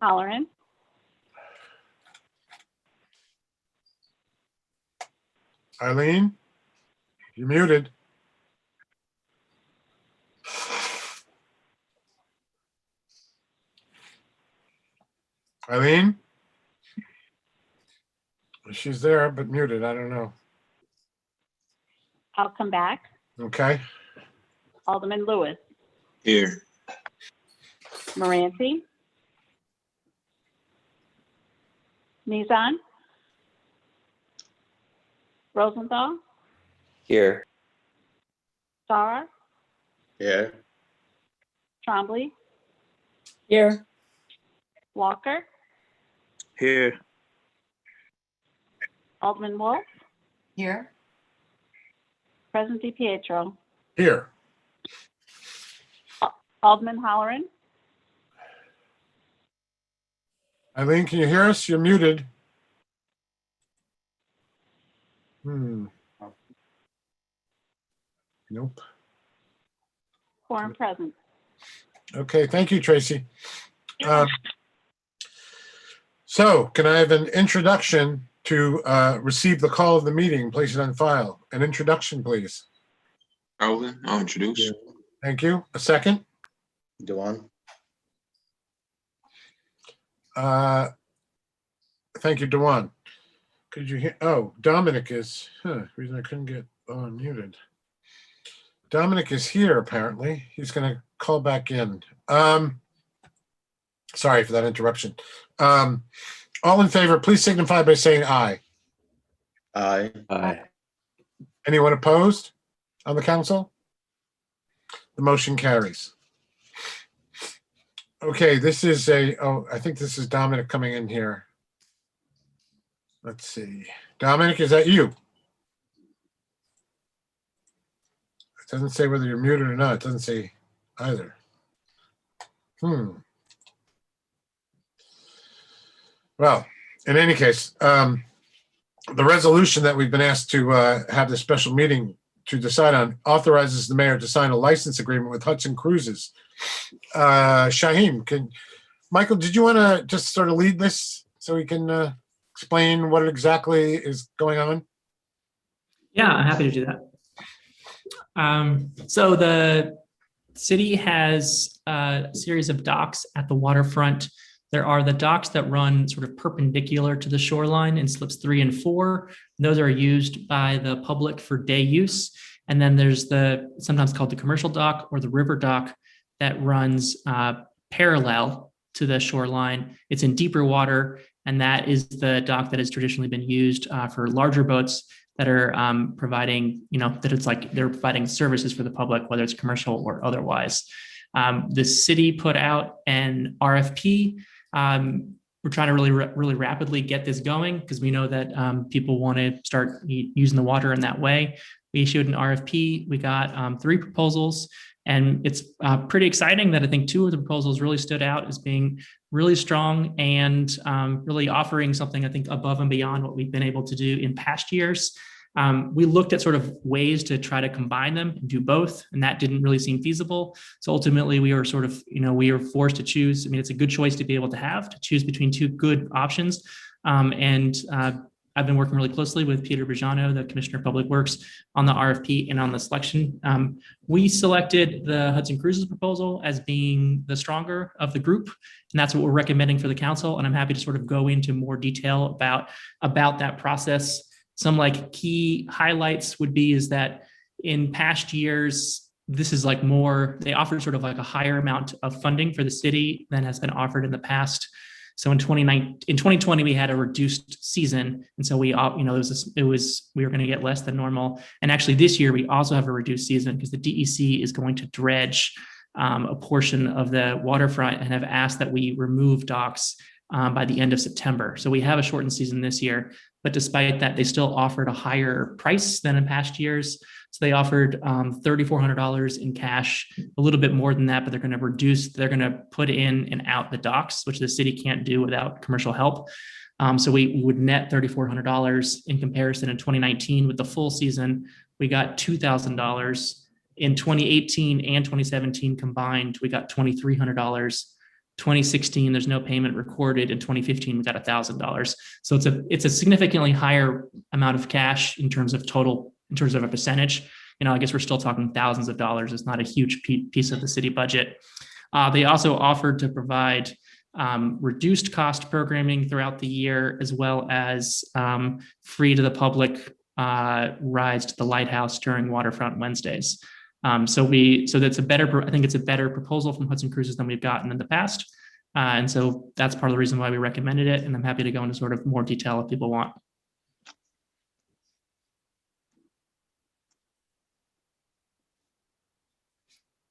Halloran, Eileen, you're muted. Eileen? She's there, but muted. I don't know. I'll come back. Okay. Alderman Lewis, Here. Moranci, Nizan, Rosenthal, Here. Starr, Here. Trombley, Here. Walker, Here. Alderman Wolf, Here. President DiPietro, Here. Alderman Halloran, Eileen, can you hear us? You're muted. Nope. quorum present. Okay, thank you, Tracy. So can I have an introduction to receive the call of the meeting, place it on file? An introduction, please. Alvin, I'll introduce. Thank you. A second? Dewan. Thank you, Dewan. Could you hear? Oh, Dominic is, reason I couldn't get unmuted. Dominic is here, apparently. He's going to call back in. Sorry for that interruption. All in favor, please signify by saying aye. Aye. Aye. Anyone opposed on the council? The motion carries. Okay, this is I think this is Dominic coming in here. Let's see. Dominic, is that you? It doesn't say whether you're muted or not. It doesn't say either. Well, in any case, the resolution that we've been asked to have this special meeting to decide on authorizes the mayor to sign a license agreement with Hudson Cruises. Shaheem, Michael, did you want to just sort of lead this so we can explain what exactly is going on? Yeah, I'm happy to do that. So the city has a series of docks at the waterfront. There are the docks that run sort of perpendicular to the shoreline in slips 3 and 4. Those are used by the public for day use. And then there's the sometimes called the commercial dock or the river dock that runs parallel to the shoreline. It's in deeper water, and that is the dock that has traditionally been used for larger boats that are providing, that it's like they're providing services for the public, whether it's commercial or otherwise. The city put out an RFP. We're trying to really rapidly get this going because we know that people want to start using the water in that way. We issued an RFP. We got 3 proposals, and it's pretty exciting that I think 2 of the proposals really stood out as being really strong and really offering something, I think, above and beyond what we've been able to do in past years. We looked at sort of ways to try to combine them and do both, and that didn't really seem feasible. So ultimately we were sort of, we were forced to choose. I mean, it's a good choice to be able to choose between 2 good options. I've been working really closely with Peter Brijano, the Commissioner of Public Works, on the RFP and on the selection. We selected the Hudson Cruises proposal as being the stronger of the group, and that's what we're recommending for the council. And I'm happy to sort of go into more detail about that process. Some like key highlights would be is that in past years, this is like more, they offered sort of like a higher amount of funding for the city than has been offered in the past. So in 2020, we had a reduced season. And so we, we were going to get less than normal. And actually this year, we also have a reduced season because the DEC is going to dredge a portion of the waterfront and have asked that we remove docks by the end of September. So we have a shortened season this year, but despite that, they still offered a higher price than in past years. So they offered $3,400 in cash, a little bit more than that, but they're going to put in and out the docks, which the city can't do without commercial help. So we would net $3,400 in comparison. In 2019 with the full season, we got $2,000. In 2018 and 2017 combined, we got $2,300. 2016, there's no payment recorded. In 2015, we got $1,000. So it's a significantly higher amount of cash in terms of total, in terms of a percentage. I guess we're still talking thousands of dollars. It's not a huge piece of the city budget. They also offered to provide reduced cost programming throughout the year, as well as free to the public rides to the lighthouse during Waterfront Wednesdays. So that's I think it's a better proposal from Hudson Cruises than we've gotten in the past. And so that's part of the reason why we recommended it. And I'm happy to go into sort of more detail if people want.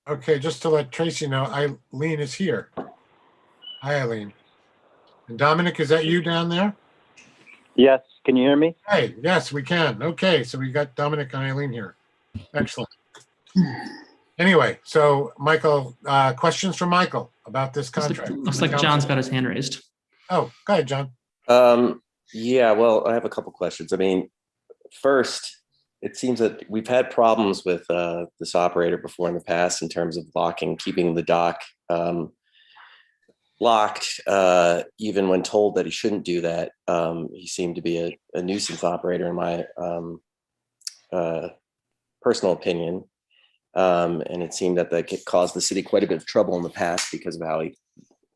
Okay, just to let Tracy know, Eileen is here. Hi, Eileen. And Dominic, is that you down there? Yes, can you hear me? Hey, yes, we can. Okay, so we got Dominic and Eileen here. Excellent. Anyway, so Michael, questions from Michael about this contract? Looks like John's got his hand raised. Oh, go ahead, John. Yeah, well, I have a couple questions. I mean, first, it seems that we've had problems with this operator before in the past in terms of keeping the dock locked, even when told that he shouldn't do that. He seemed to be a nuisance operator in my personal opinion. And it seemed that caused the city quite a bit of trouble in the past because of how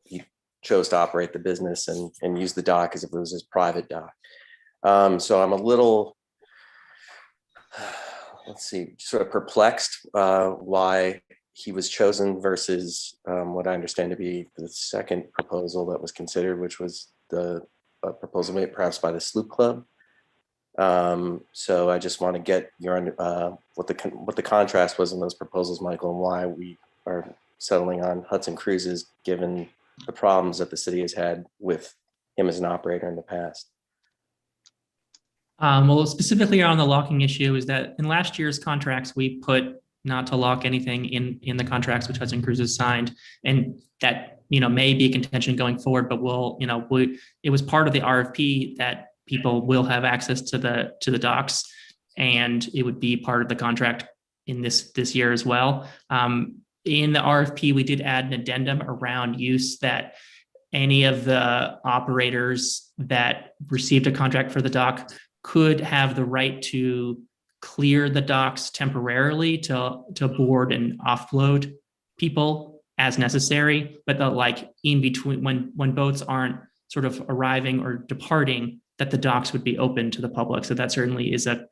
he chose to operate the business and use the dock as if it was his private dock. So I'm a little, sort of perplexed why he was chosen versus what I understand to be the second proposal that was considered, which was the proposal made perhaps by the Sloop Club. So I just want to get your what the contrast was in those proposals, Michael, and why we are settling on Hudson Cruises, given the problems that the city has had with him as an operator in the past. Well, specifically on the locking issue is that in last year's contracts, we put not to lock anything in the contracts which Hudson Cruises signed, and that may be a contention going forward. But it was part of the RFP that people will have access to the docks, and it would be part of the contract in this year as well. In the RFP, we did add an addendum around use that any of the operators that received a contract for the dock could have the right to clear the docks temporarily to board and offload people as necessary, but in between when boats aren't sort of arriving or departing, that the docks would be open to the public. So that certainly is a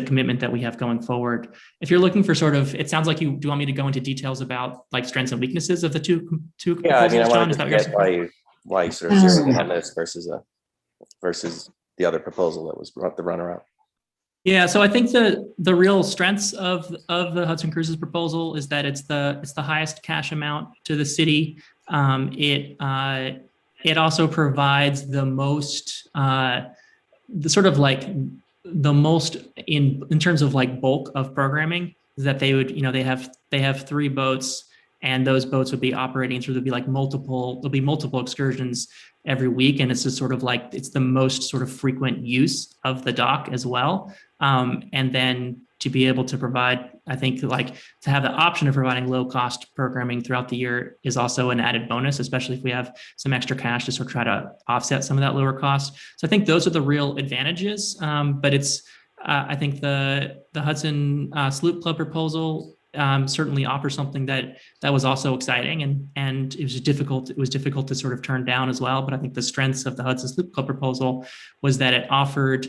commitment that we have going forward. If you're looking for it sounds like you want me to go into details about Strengths and weaknesses of the two Yeah, I mean, I John, wanted to get why you sort of zeroed in on this versus the other proposal that was the runner-up. Yeah, so I think the real strengths of the Hudson Cruises proposal is that it's the highest cash amount to the city. It also provides the most in terms of bulk of programming, is that they would they have 3 boats, and those boats would be operating through, there'll be multiple excursions every week, and it's just it's the most sort of frequent use of the dock as well. And then to be able to provide, I think to have the option of providing low cost programming throughout the year is also an added bonus, especially if we have some extra cash to sort of try to offset some of that lower cost. So I think those are the real advantages. But it's, I think the Hudson Sloop Club proposal certainly offers something that was also exciting, and it was difficult to sort of turn down as well. But I think the strengths of the Hudson Sloop Club proposal was that it offered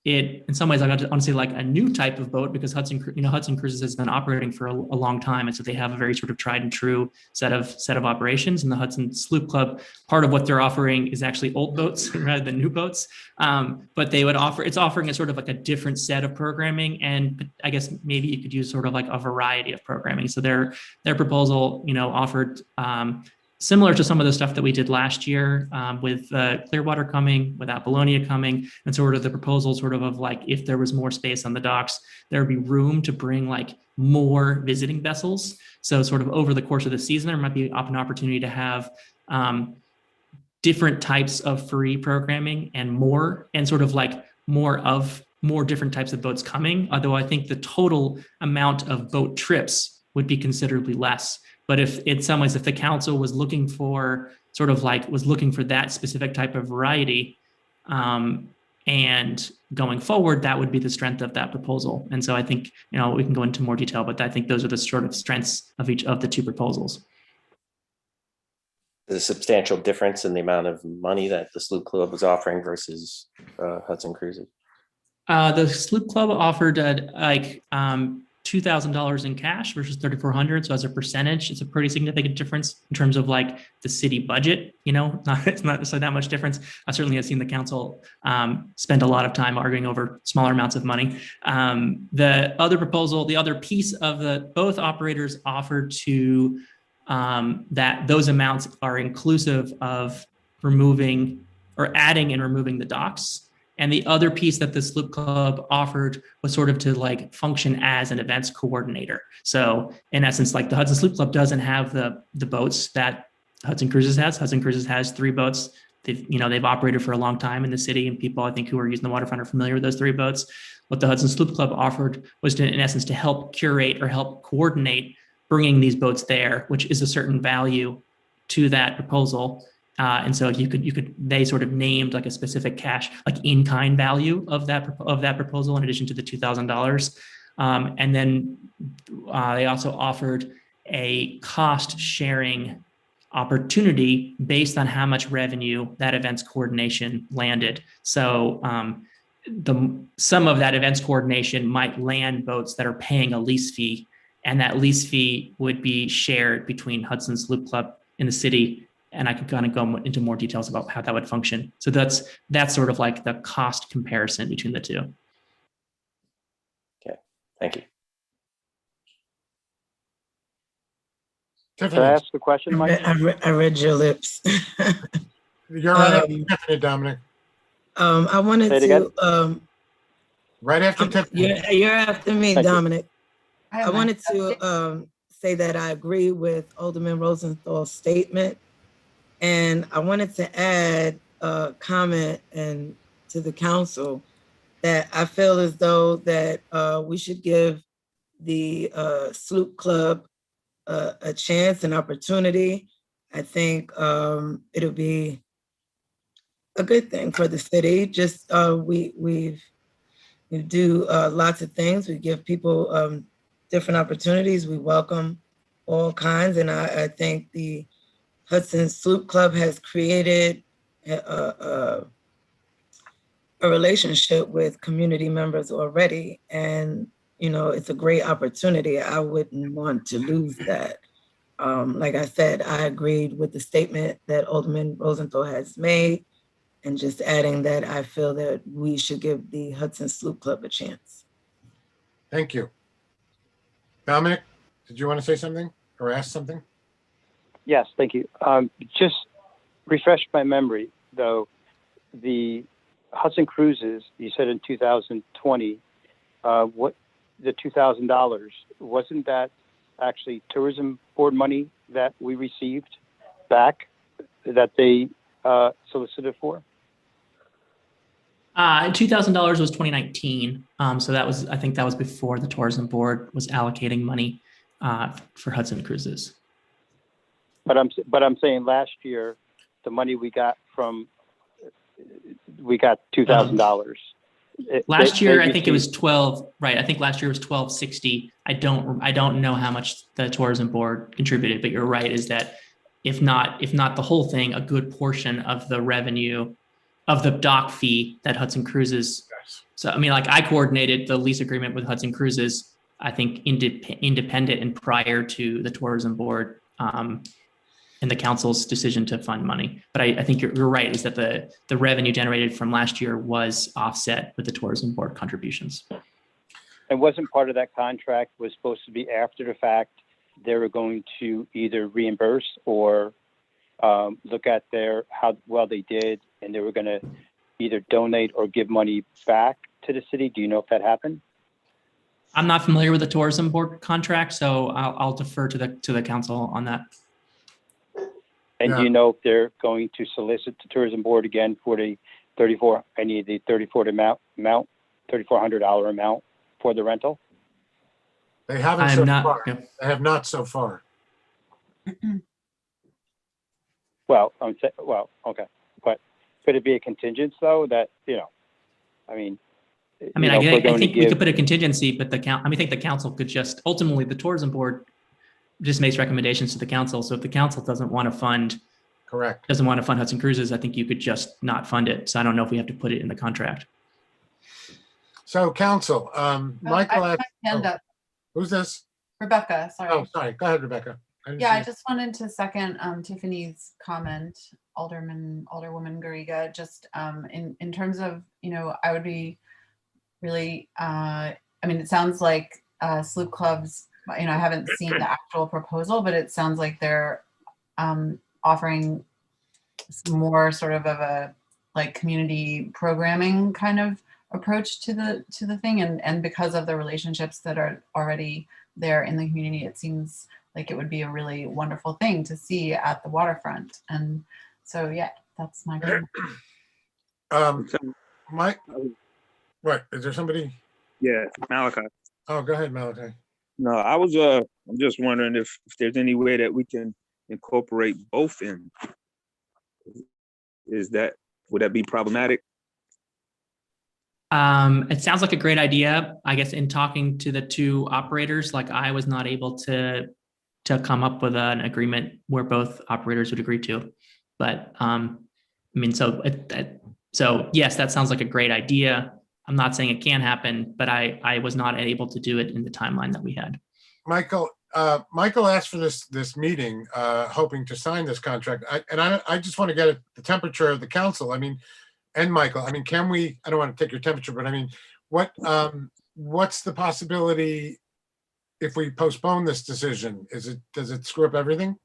it in some ways I want to say a new type of boat, because Hudson Cruises has been operating for a long time, and so they have a very sort of tried and true set of operations. And the Hudson Sloop Club, part of what they're offering is actually old boats rather than new boats. But it's offering a sort of a different set of programming, and I guess maybe you could use sort of a variety of programming. So their proposal offered similar to some of the stuff that we did last year with Clearwater coming, with Apollonia coming, and sort of the proposal of if there was more space on the docks, there would be room to bring more visiting vessels. So sort of over the course of the season, there might be an opportunity to have different types of free programming and more different types of boats coming. Although I think the total amount of boat trips would be considerably less. But if in some ways, if the council was looking for that specific type of variety, and going forward, that would be the strength of that proposal. And so I think, we can go into more detail, but I think those are the sort of strengths of each of the two proposals. There's a substantial difference in the amount of money that the Sloop Club was offering versus Hudson Cruises. The Sloop Club offered $2,000 in cash versus $3,400. So as a percentage, it's a pretty significant difference in terms of like the city budget. It's not so that much difference. I certainly have seen the council spend a lot of time arguing over smaller amounts of money. The other proposal, the other piece of both operators offered to that those amounts are inclusive of removing or adding and removing the docks. And the other piece that the Sloop Club offered was sort of to like function as an events coordinator. So in essence, like the Hudson Sloop Club doesn't have the boats that Hudson Cruises has. Hudson Cruises has 3 boats. They've operated for a long time in the city, and people I think who are using the waterfront are familiar with those 3 boats. What the Hudson Sloop Club offered was in essence to help curate or help coordinate bringing these boats there, which is a certain value to that proposal. And so they sort of named like a specific cash, like in-kind value of that proposal in addition to the $2,000. And then they also offered a cost sharing opportunity based on how much revenue that events coordination landed. So some of that events coordination might land boats that are paying a lease fee, and that lease fee would be shared between Hudson Sloop Club in the city. And I could kind of go into more details about how that would function. So that's sort of like the cost comparison between the two. Okay, thank you. Can I ask a question, Mike? I read your lips. You're right after Tiffany, Dominic. I wanted Say it again? to. Right after Tiffany. You're after me, Thank you. Dominic. I wanted to say that I agree with Alderman Rosenthal's statement. And I wanted to add a comment to the council that I feel as though that we should give the Sloop Club a chance, an opportunity. I think it'll be a good thing for the city. Just we do lots of things. We give people different opportunities. We welcome all kinds, and I think the Hudson Sloop Club has created a relationship with community members already. And, it's a great opportunity. I wouldn't want to lose that. Like I said, I agreed with the statement that Alderman Rosenthal has made, and just adding that I feel that we should give the Hudson Sloop Club a chance. Thank you. Dominic, did you want to say something or ask something? Yes, thank you. Just refresh my memory, though. The Hudson Cruises, you said in 2020, what the $2,000, wasn't that actually tourism board money that we received back that they solicited for? $2,000 was 2019. So I think that was before the tourism board was allocating money for Hudson Cruises. But I'm saying last year, the money we got $2,000. Last year, I think it was 12. Right. I think last year was 1260. I don't know how much the tourism board contributed, but you're right. Is that if not the whole thing, a good portion of the revenue of the dock fee that Hudson Cruises. So I mean, like I coordinated the lease agreement with Hudson Cruises. I think independent and prior to the tourism board. And the council's decision to fund money. But I think you're right, is that the revenue generated from last year was offset with the tourism board contributions. And wasn't part of that contract was supposed to be after the fact, they were going to either reimburse or look at how well they did, and they were going to either donate or give money back to the city. Do you know if that happened? I'm not familiar with the tourism board contract, so I'll defer to the council on that. And Yeah. do you know if they're going to solicit the tourism board again for the $3,400 amount for the rental? They haven't I'm so not, far. yeah. They have not so far. Well, okay, but could it be a contingent though, that, I mean. I mean, you know, if we're I going to think we give- could put a contingency, but I think the council could just, ultimately, the tourism board just makes recommendations to the council. So if the council doesn't want to fund Correct. Hudson Cruises, I think you could just not fund it. So I don't know if we have to put it in the contract. So council, Michael, I have asked- my hand up. who's this? Rebecca, sorry. Oh, sorry. Go ahead, Rebecca. didn't Yeah, I see- just wanted to second Tiffany's comment, Alderwoman Garriga, just in terms of, I would be really, I mean, it sounds like sloop clubs, I haven't seen the actual proposal, but it sounds like they're offering more sort of a like community programming kind of approach to the thing. And because of the relationships that are already there in the community, it seems like it would be a really wonderful thing to see at the waterfront. And so, yeah, that's my comment. Mike, what, is there somebody? Yeah, Malachi. Oh, go ahead, Malachi. No, I'm just wondering if there's any way that we can incorporate both in. Would that be problematic? It sounds like a great idea. I guess in talking to the two operators, like I was not able to come up with an agreement where both operators would agree to. But I mean, so yes, that sounds like a great idea. I'm not saying it can happen, but I was not able to do it in the timeline that we had. Michael asked for this meeting, hoping to sign this contract. I just want to get the temperature of the council. I mean, and Michael, I mean, can we, I don't want to take your temperature, but I mean, what's the possibility if we postpone this decision? Does it screw up everything?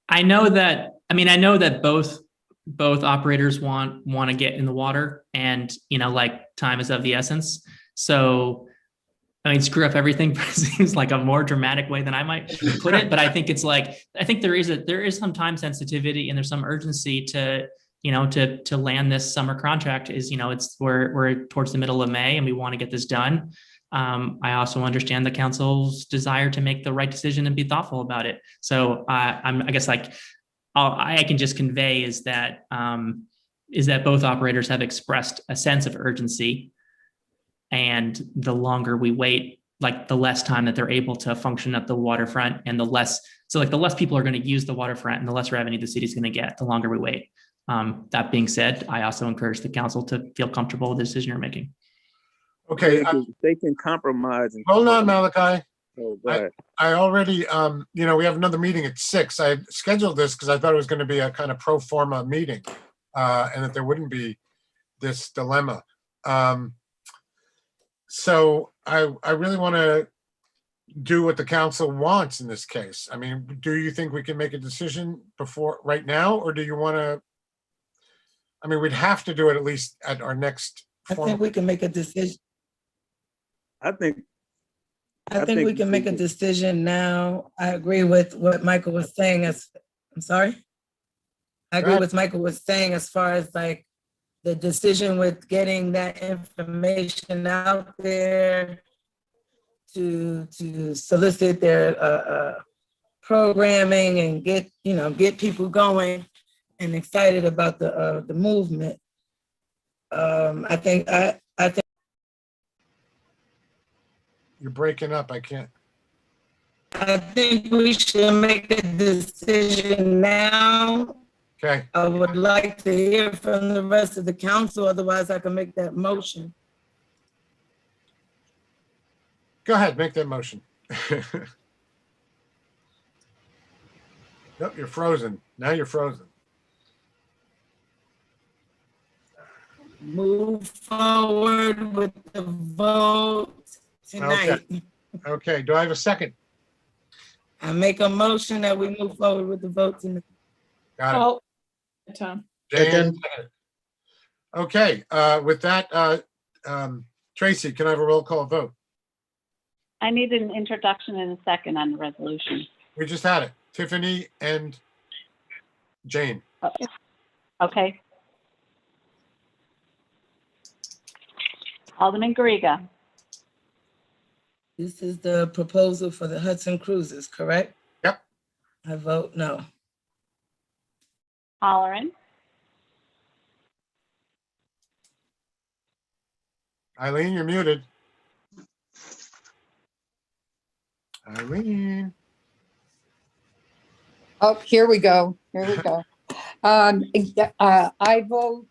I know that both operators want to get in the water, and like time is of the essence. So I mean, screw up everything seems like a more dramatic way than I might put it, but I think it's like, I think there is some time sensitivity and there's some urgency to land this summer contract. We're towards the middle of May and we want to get this done. I also understand the council's desire to make the right decision and be thoughtful about it. So I guess like all I can just convey is that both operators have expressed a sense of urgency. And the longer we wait, like the less time that they're able to function at the waterfront, and the less people are going to use the waterfront and the less revenue the city's going to get the longer we wait. That being said, I also encourage the council to feel comfortable with the decision you're making. Okay. They can compromise. Hold on, Malachi. Oh, go ahead. I already, we have another meeting at 6. I scheduled this because I thought it was going to be a kind of pro forma meeting, and that there wouldn't be this dilemma. So I really want to do what the council wants in this case. I mean, do you think we can make a decision right now, or do you want to? I mean, we'd have to do it at least at our next. I think we can make a decision. I think we can make a decision now. I agree with what Michael was saying. I'm sorry. I agree with Michael was saying as far as like the decision with getting that information out there to solicit their programming and get people going and excited about the movement. I think You're breaking up. I can't. I think we should make a decision now. Okay. I would like to hear from the rest of the council, otherwise I can make that motion. Go ahead, make that motion. Nope, you're frozen. Now you're frozen. Move forward with the vote tonight. Okay, do I have a second? I make a motion that we move forward with the vote tonight. Got it. Tom. Jan, okay, with that, Tracy, can I have a roll call vote? I need an introduction and a second on the resolution. We just had it. Tiffany and Jane. Okay. Alderman Garriga, This is the proposal for the Hudson Cruises, correct? Yep. I vote no. Halloran, Eileen, you're muted. Eileen. Oh, here we go. Here we go. I vote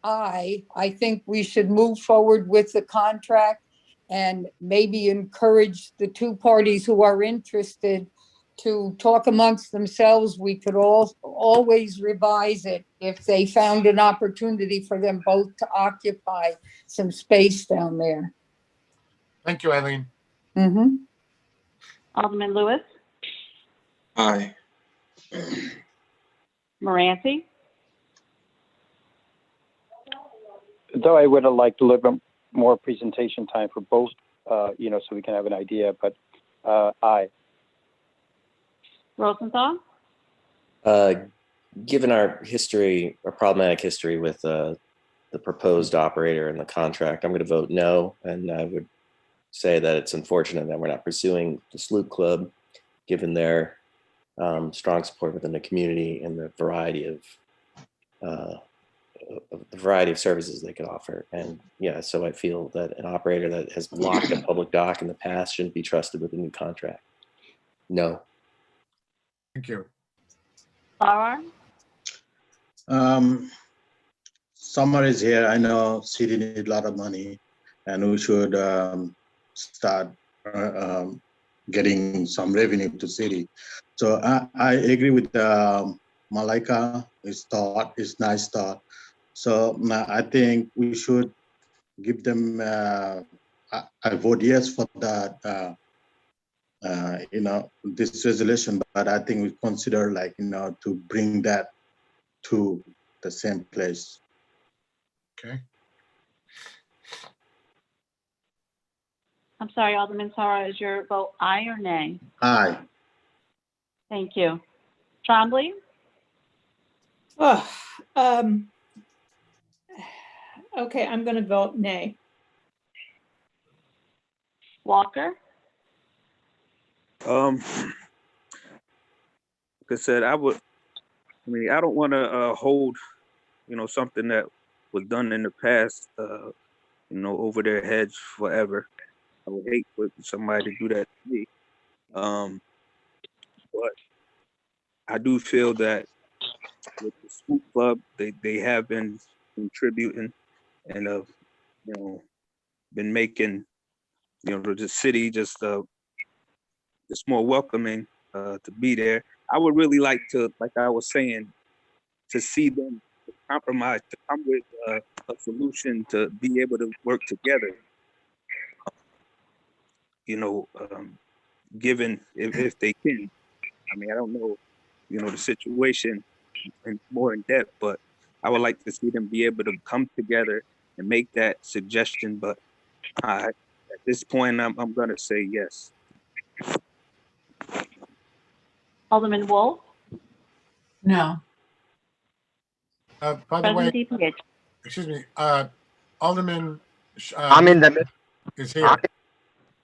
aye. I think we should move forward with the contract and maybe encourage the two parties who are interested to talk amongst themselves. We could always revise it if they found an opportunity for them both to occupy some space down there. Thank you, Eileen. Mm-hmm. Alderman Lewis, Aye. Moranti, Though I would have liked a little bit more presentation time for both, so we can have an idea, but aye. Rosenthal, Given our history, our problematic history with the proposed operator and the contract, I'm going to vote no. And I would say that it's unfortunate that we're not pursuing the Sloop Club, given their strong support within the community and the variety of services they could offer. And yeah, so I feel that an operator that has locked a public dock in the past shouldn't be trusted with a new contract. No. Thank you. Farrar, Summer is here. I know city need a lot of money, and we should start getting some revenue to city. So I agree with Malika. His nice thought. So I think we should give them. I vote yes for that. This resolution, but I think we consider to bring that to the same place. Okay. I'm sorry, Alderman Farrar, is your vote aye or nay? Aye. Thank you. Trombley, Oh, okay, I'm going to vote nay. Walker, Like I said, I don't want to hold, something that was done in the past, over their heads forever. I would hate for somebody to do that to me. But I do feel that with the Swoop Club, they have been contributing and been making, the city just more welcoming to be there. I would really like to, like I was saying, to see them compromise, to come with a solution to be able to work together. Given if they can. I don't know, the situation and more in depth, but I would like to see them be able to come together and make that suggestion. But at this point, I'm gonna say yes. Alderman Wolf, No. By the way, President DPH. excuse me, Alderman. I'm in the. Is here.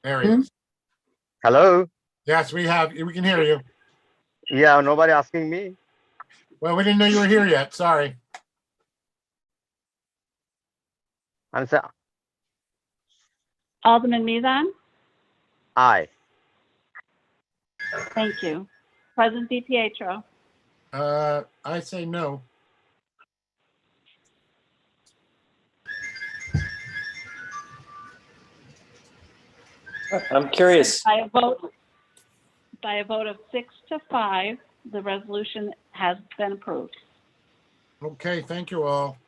There he is. Hello. Yes, we can hear you. Yeah, nobody asking me. Well, we didn't know you were here yet. Sorry. I'm saying Alderman Mizan, aye. thank you. President DiPietro, I say no. I'm curious. by a vote of 6-5, the resolution has been approved. Okay, thank you all.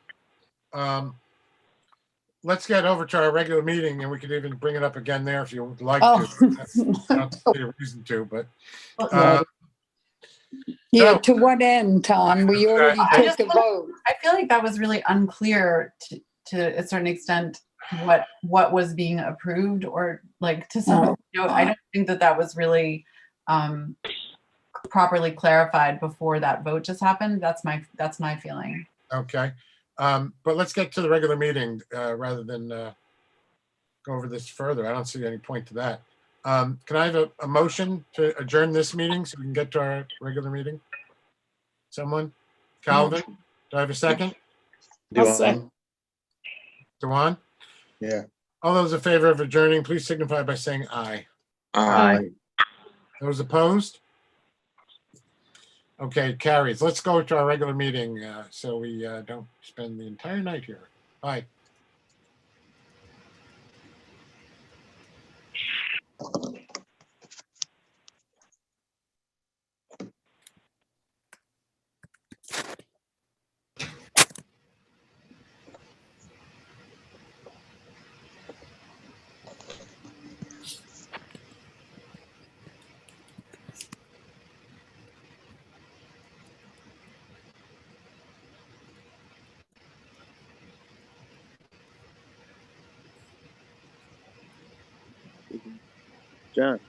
Let's get over to our regular meeting, and we could even bring it up again there if you would like to. I don't see a reason to, but Yeah, to what end, Tom? We already took a vote. I feel like that was really unclear to a certain extent what was being approved, or like to some, I don't think that was really properly clarified before that vote just happened. That's my feeling. Okay. But let's get to the regular meeting rather than go over this further. I don't see any point to that. Can I have a motion to adjourn this meeting so we can get to our regular meeting? Someone? Calvin? Do I have a second? Dewan? Dewan? Yeah. All those in favor of adjourning, please signify by saying aye. Aye. Those opposed? Okay, carries. Let's go to our regular meeting so we don't spend the entire night here. Bye. John.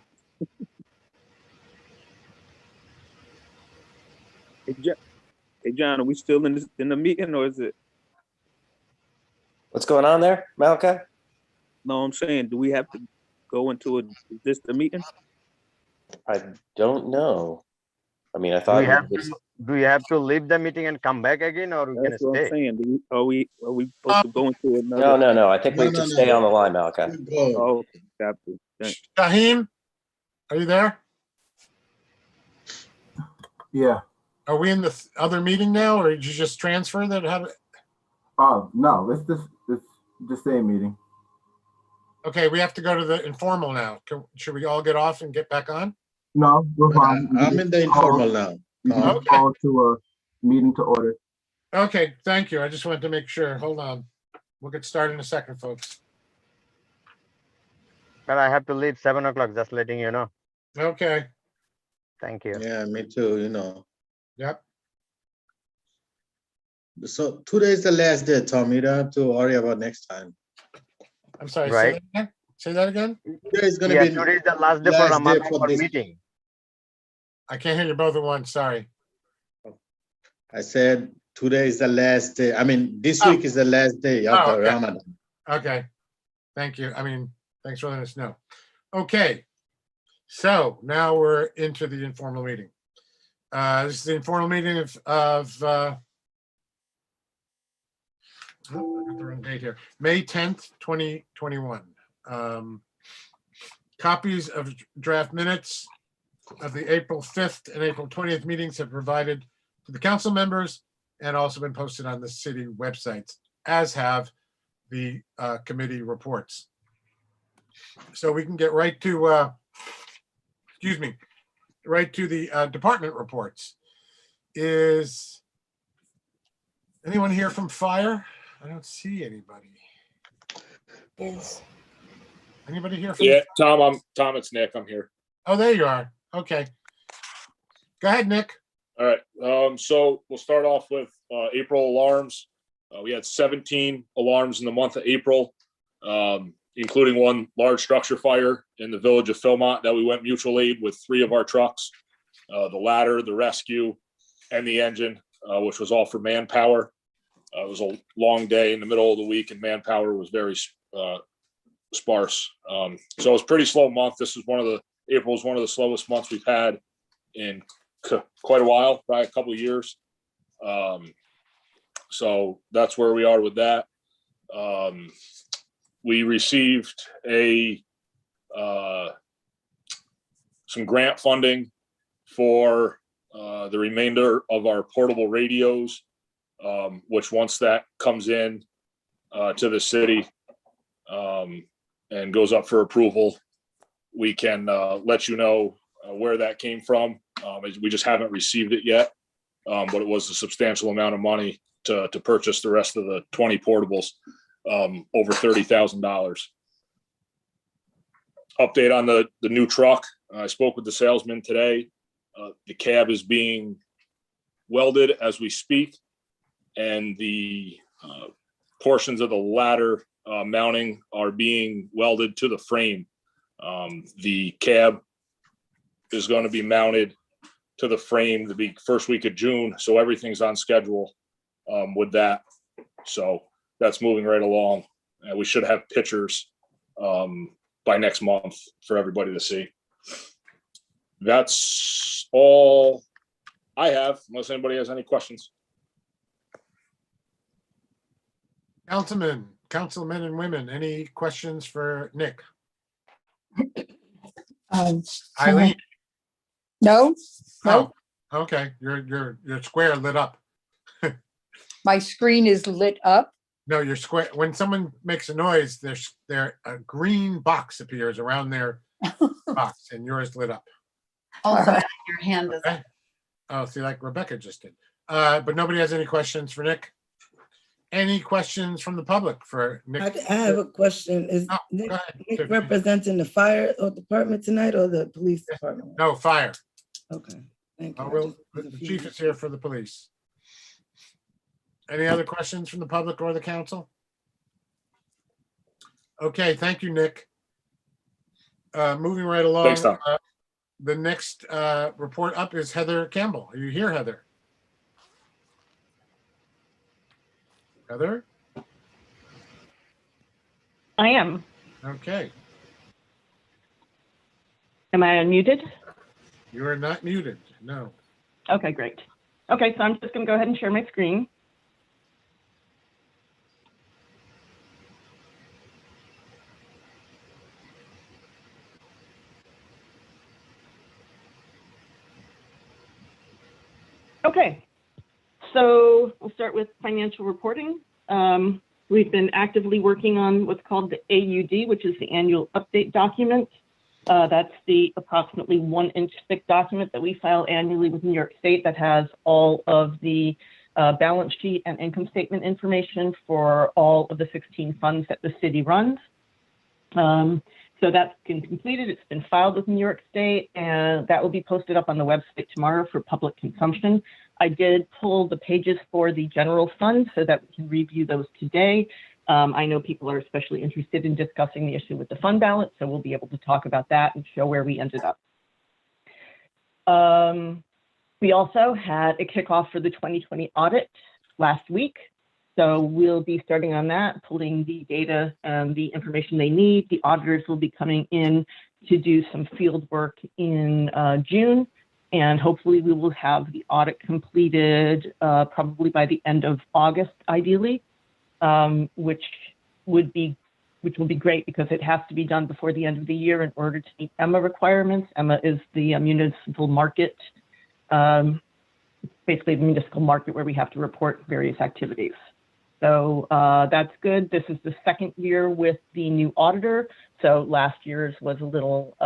Hey, John, are we still in the meeting or is it? What's going on there, Malachi? No, I'm saying, do we have to go into is this the meeting? I don't know. I mean, I Do thought we have we just- to, do we have to leave the meeting and come back again, or we can That's what I'm stay? saying. Are we supposed to go into another? No. I think we No, could no, stay no. on the line, Malachi. Good go. Oh, okay, got you. Thanks. Shaheem, are you there? Yeah. Are we in the other meeting now, or did you just transfer that? No, it's the same meeting. Okay, we have to go to the informal now. Should we all get off and get back on? No, we're fine. I'm in the informal now. We can Okay. call to a meeting to order. Okay, thank you. I just wanted to make sure. Hold on. We'll get started in a second, folks. But I have to leave 7 o'clock, just letting you know. Okay, Thank you. Yeah, me too, you know. yep. So today is the last day, Tom. You don't have to worry about next time. I'm sorry, Right. say that again? Today is gonna Yeah, be today is the last day for last day Ramadan for for this. meeting. I can't hear you both at once, sorry. I said today is the last day. I mean, this Oh. week is the last day of the okay. Ramadan. Okay, thank you. I mean, thanks for letting us know. Okay, so now we're into the informal meeting. This is the informal meeting of I got the wrong date here, May 10th, 2021. Copies of draft minutes of the April 5th and April 20th meetings have provided to the council members and also been posted on the city websites, as have the committee reports. So we can get right to, right to the department reports. Is anyone here from fire? I don't see anybody. Yes. Anybody here from? Yeah, Tom, it's Nick. I'm here. Oh, there you are. Okay. Go ahead, Nick. All right. So we'll start off with April alarms. We had 17 alarms in the month of April, including one large structure fire in the village of Philmont that we went mutual aid with 3 of our trucks, the ladder, the rescue, and the engine, which was all for manpower. It was a long day in the middle of the week, and manpower was very sparse. So it was a pretty slow month. April was one of the slowest months we've had in quite a while, probably a couple of years. So that's where we are with that. We received some grant funding for the remainder of our portable radios, which once that comes in to the city and goes up for approval, we can let you know where that came from. We just haven't received it yet, but it was a substantial amount of money to purchase the rest of the 20 portables, over $30,000. Update on the new truck. I spoke with the salesman today. The cab is being welded as we speak, and the portions of the ladder mounting are being welded to the frame. The cab is going to be mounted to the frame the first week of June, so everything's on schedule with that. So that's moving right along. We should have pictures by next month for everybody to see. That's all I have, unless anybody has any questions. Councilmen and women, any questions for Nick? Eileen? No, Oh, okay. Your square lit up. my screen is lit up. No, your square. When someone makes a noise, there a green box appears around their box, and yours lit up. Also, your hand is up. Okay. Oh, see, like Rebecca just did. But nobody has any questions for Nick? Any questions from the public for Nick? I have a question. Is Nick representing the fire department tonight or the police department? No, fire. Okay, thank you. The chief is here for the police. Any other questions from the public or the council? Okay, thank you, Nick. Moving right along. Thanks, Tom. The next report up is Heather Campbell. Are you here, Heather? Heather? I am. Okay. Am I unmuted? You are not muted, no. Okay, great. Okay, so I'm just going to go ahead and share my screen. Okay, so we'll start with financial reporting. We've been actively working on what's called the AUD, which is the annual update document. That's the approximately 1-inch thick document that we file annually with New York State that has all of the balance sheet and income statement information for all of the 16 funds that the city runs. So that's been completed. It's been filed with New York State, and that will be posted up on the website tomorrow for public consumption. I did pull the pages for the general fund so that we can review those today. I know people are especially interested in discussing the issue with the fund balance, so we'll be able to talk about that and show where we ended up. We also had a kickoff for the 2020 audit last week. So we'll be starting on that, pulling the data and the information they need. The auditors will be coming in to do some field work in June, and hopefully we will have the audit completed probably by the end of August, ideally, which will be great because it has to be done before the end of the year in order to meet EMMA requirements. EMMA is the municipal market, basically the municipal market where we have to report various activities. So that's good. This is the second year with the new auditor. So last year's was a little,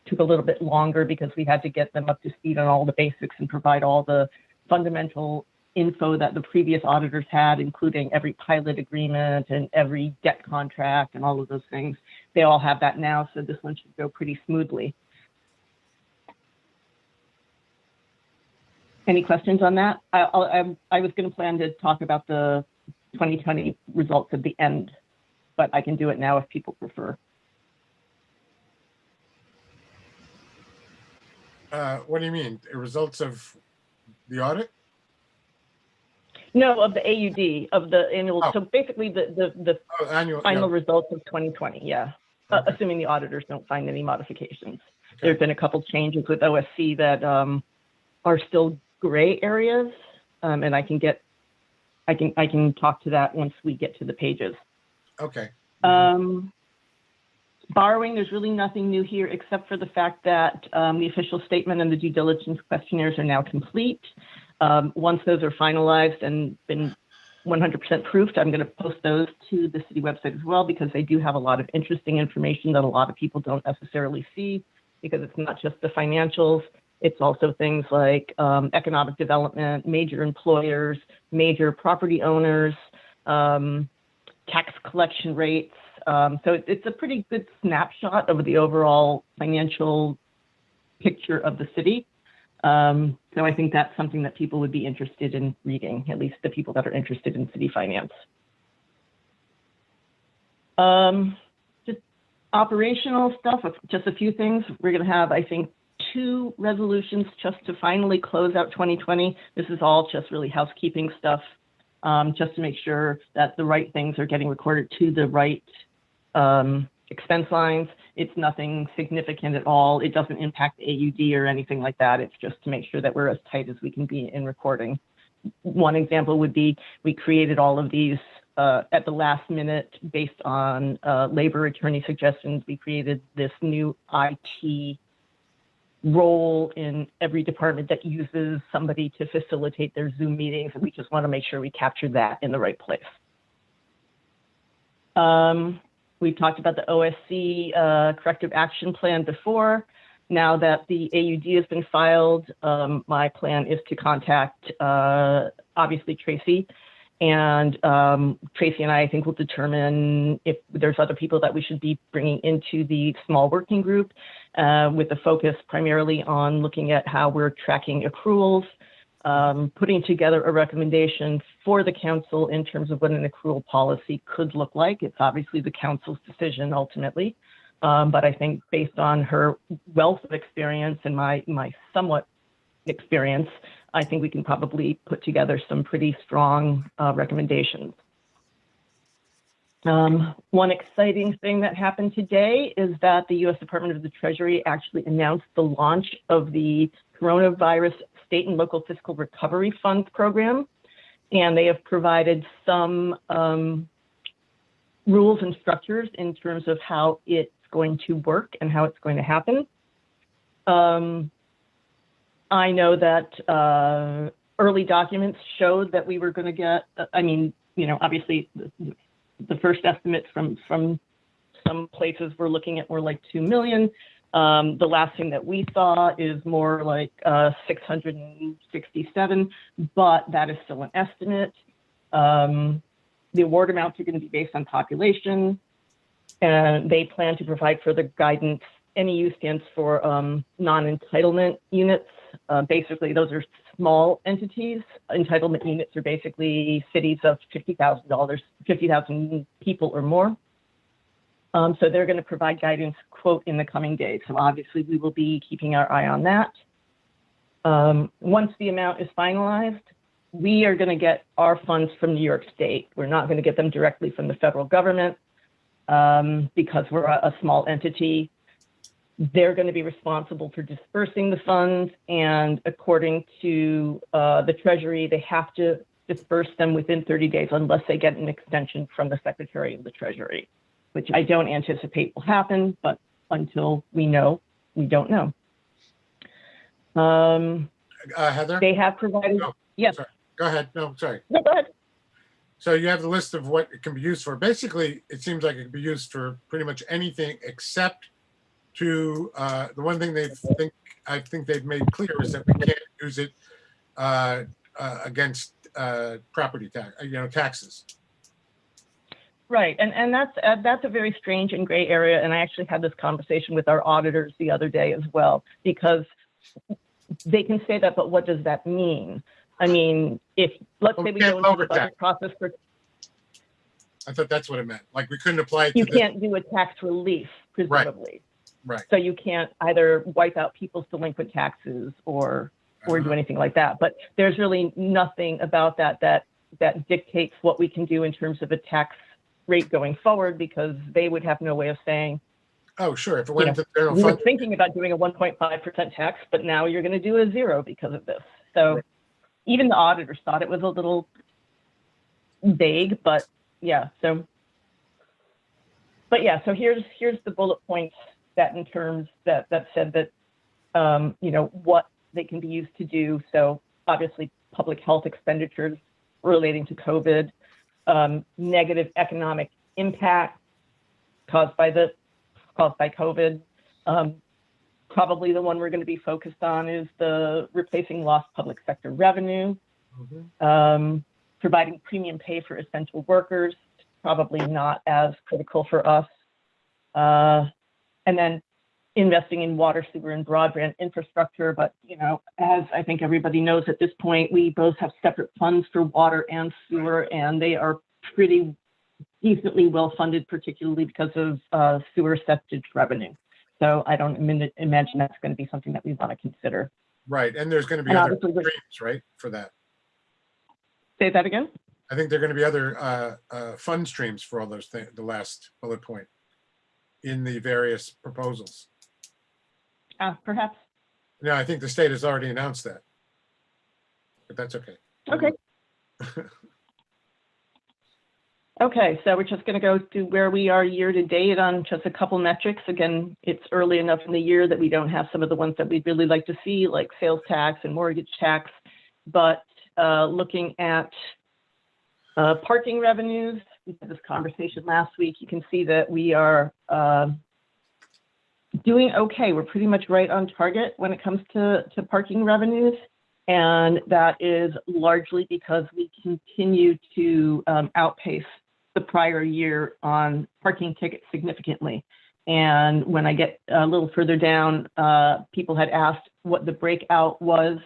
took a little bit longer because we had to get them up to speed on all the basics and provide all the fundamental info that the previous auditors had, including every pilot agreement and every debt contract and all of those things. They all have that now, so this one should go pretty smoothly. Any questions on that? I was going to plan to talk about the 2020 results at the end, but I can do it now if people prefer. What do you mean? The results of the audit? No, of the AUD, of the annual. Oh. So basically the annual, final yeah. results of 2020, yeah. Okay. Assuming the auditors don't find any modifications. Okay. There's been a couple changes with OSC that are still gray areas, and I can talk to that once we get to the pages. Okay. Borrowing, there's really nothing new here except for the fact that the official statement and the due diligence questionnaires are now complete. Once those are finalized and been 100% proofed, I'm going to post those to the city website as well, because they do have a lot of interesting information that a lot of people don't necessarily see, because it's not just the financials. It's also things like economic development, major employers, major property owners, tax collection rates. So it's a pretty good snapshot of the overall financial picture of the city. So I think that's something that people would be interested in reading, at least the people that are interested in city finance. Just operational stuff, just a few things. We're going to have, I think, 2 resolutions just to finally close out 2020. This is all just really housekeeping stuff, just to make sure that the right things are getting recorded to the right expense lines. It's nothing significant at all. It doesn't impact AUD or anything like that. It's just to make sure that we're as tight as we can be in recording. One example would be we created all of these at the last minute based on labor attorney suggestions. We created this new IT role in every department that uses somebody to facilitate their Zoom meetings, and we just want to make sure we capture that in the right place. We've talked about the OSC corrective action plan before. Now that the AUD has been filed, my plan is to contact, obviously, Tracy. And Tracy and I think, will determine if there's other people that we should be bringing into the small working group with a focus primarily on looking at how we're tracking accruals, putting together a recommendation for the council in terms of what an accrual policy could look like. It's obviously the council's decision ultimately. But I think based on her wealth of experience and my somewhat experience, I think we can probably put together some pretty strong recommendations. One exciting thing that happened today is that the U.S. Department of the Treasury actually announced the launch of the Coronavirus State and Local Fiscal Recovery Funds program, and they have provided some rules and structures in terms of how it's going to work and how it's going to happen. I know that early documents showed that we were going to get, obviously the first estimates from some places we're looking at more like 2 million. The last thing that we saw is more like 667, but that is still an estimate. The award amounts are going to be based on population, and they plan to provide further guidance. NEU stands for non-entitlement units. Basically, those are small entities. Entitlement units are basically cities of $50,000 people or more. So they're going to provide guidance, quote, in the coming days. So obviously, we will be keeping our eye on that. Once the amount is finalized, we are going to get our funds from New York State. We're not going to get them directly from the federal government because we're a small entity. They're going to be responsible for dispersing the funds, and according to the Treasury, they have to disperse them within 30 days unless they get an extension from the Secretary of the Treasury, which I don't anticipate will happen, but until we know, we don't know. Heather? They have provided, Oh, yes. sorry. Go ahead. No, sorry. No, go ahead. So you have the list of what it can be used for. Basically, it seems like it can be used for pretty much anything except to the one thing I think they've made clear is that we can't use it against property tax, taxes. Right, and that's a very strange and gray area. And I actually had this conversation with our auditors the other day as well, because they can say that, but what does that mean? I mean, if let's say we go into the budget process for, I thought that's what it meant. Like we couldn't apply it. You can't do a tax relief, presumably. Right. So you can't either wipe out people's delinquent taxes or do anything like that. But there's really nothing about that dictates what we can do in terms of a tax rate going forward, because they would have no way of saying, oh, sure. If it went into the general we were fund, thinking about doing a 1.5% tax, but now you're going to do a 0 because of this. So even the auditors thought it was a little vague, but yeah. So here's the bullet points that in terms that said that, what they can be used to do. So obviously public health expenditures relating to COVID, negative economic impact caused by COVID. Probably the one we're going to be focused on is the replacing lost public sector revenue, providing premium pay for essential workers, probably not as critical for us. And then investing in water, sewer, and broadband infrastructure. But, as I think everybody knows at this point, we both have separate funds for water and sewer, and they are pretty decently well-funded, particularly because of sewer septage revenue. So I don't imagine that's going to be something that we want to consider. right. And there's going to be other streams, right, for that. Say that again? I think there are going to be other fund streams for all those things, the last bullet point. in the various proposals. Perhaps. No, I think the state has already announced that. But that's okay. Okay. Okay, so we're just going to go to where we are year to date on just a couple metrics. Again, it's early enough in the year that we don't have some of the ones that we'd really like to see, like sales tax and mortgage tax. But looking at parking revenues, we had this conversation last week. You can see that we are doing okay. We're pretty much right on target when it comes to parking revenues. And that is largely because we continue to outpace the prior year on parking tickets significantly. And when I get a little further down, people had asked what the breakout was.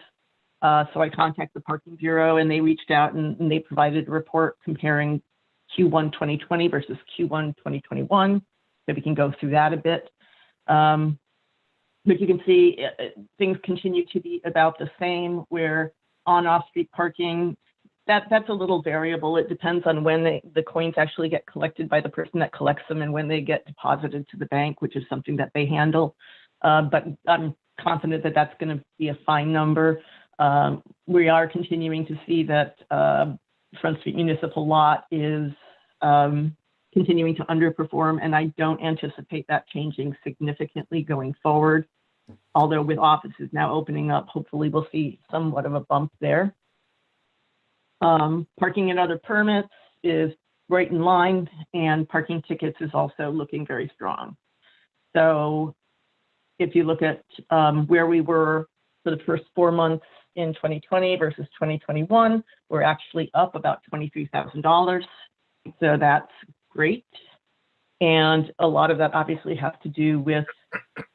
So I contacted the Parking Bureau and they reached out and they provided a report comparing Q1 2020 versus Q1 2021. So we can go through that a bit. But you can see things continue to be about the same, where on off-street parking, that's a little variable. It depends on when the coins actually get collected by the person that collects them and when they get deposited to the bank, which is something that they handle. But I'm confident that that's going to be a fine number. We are continuing to see that Front Street Municipal Lot is continuing to underperform, and I don't anticipate that changing significantly going forward. Although with offices now opening up, hopefully we'll see somewhat of a bump there. Parking and other permits is right in line, and parking tickets is also looking very strong. So if you look at where we were for the first 4 months in 2020 versus 2021, we're actually up about $23,000. So that's great. And a lot of that obviously has to do with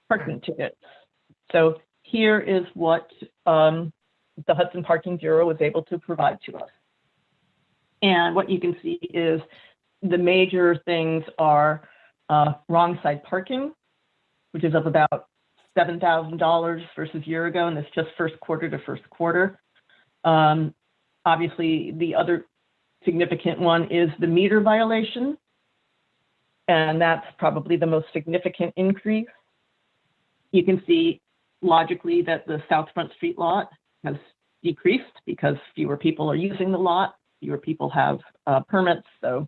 parking tickets. So here is what the Hudson Parking Bureau was able to provide to us. And what you can see is the major things are wrong side parking, which is up about $7,000 versus a year ago, and it's just first quarter to first quarter. Obviously, the other significant one is the meter violation, and that's probably the most significant increase. You can see logically that the South Front Street lot has decreased because fewer people are using the lot, fewer people have permits, so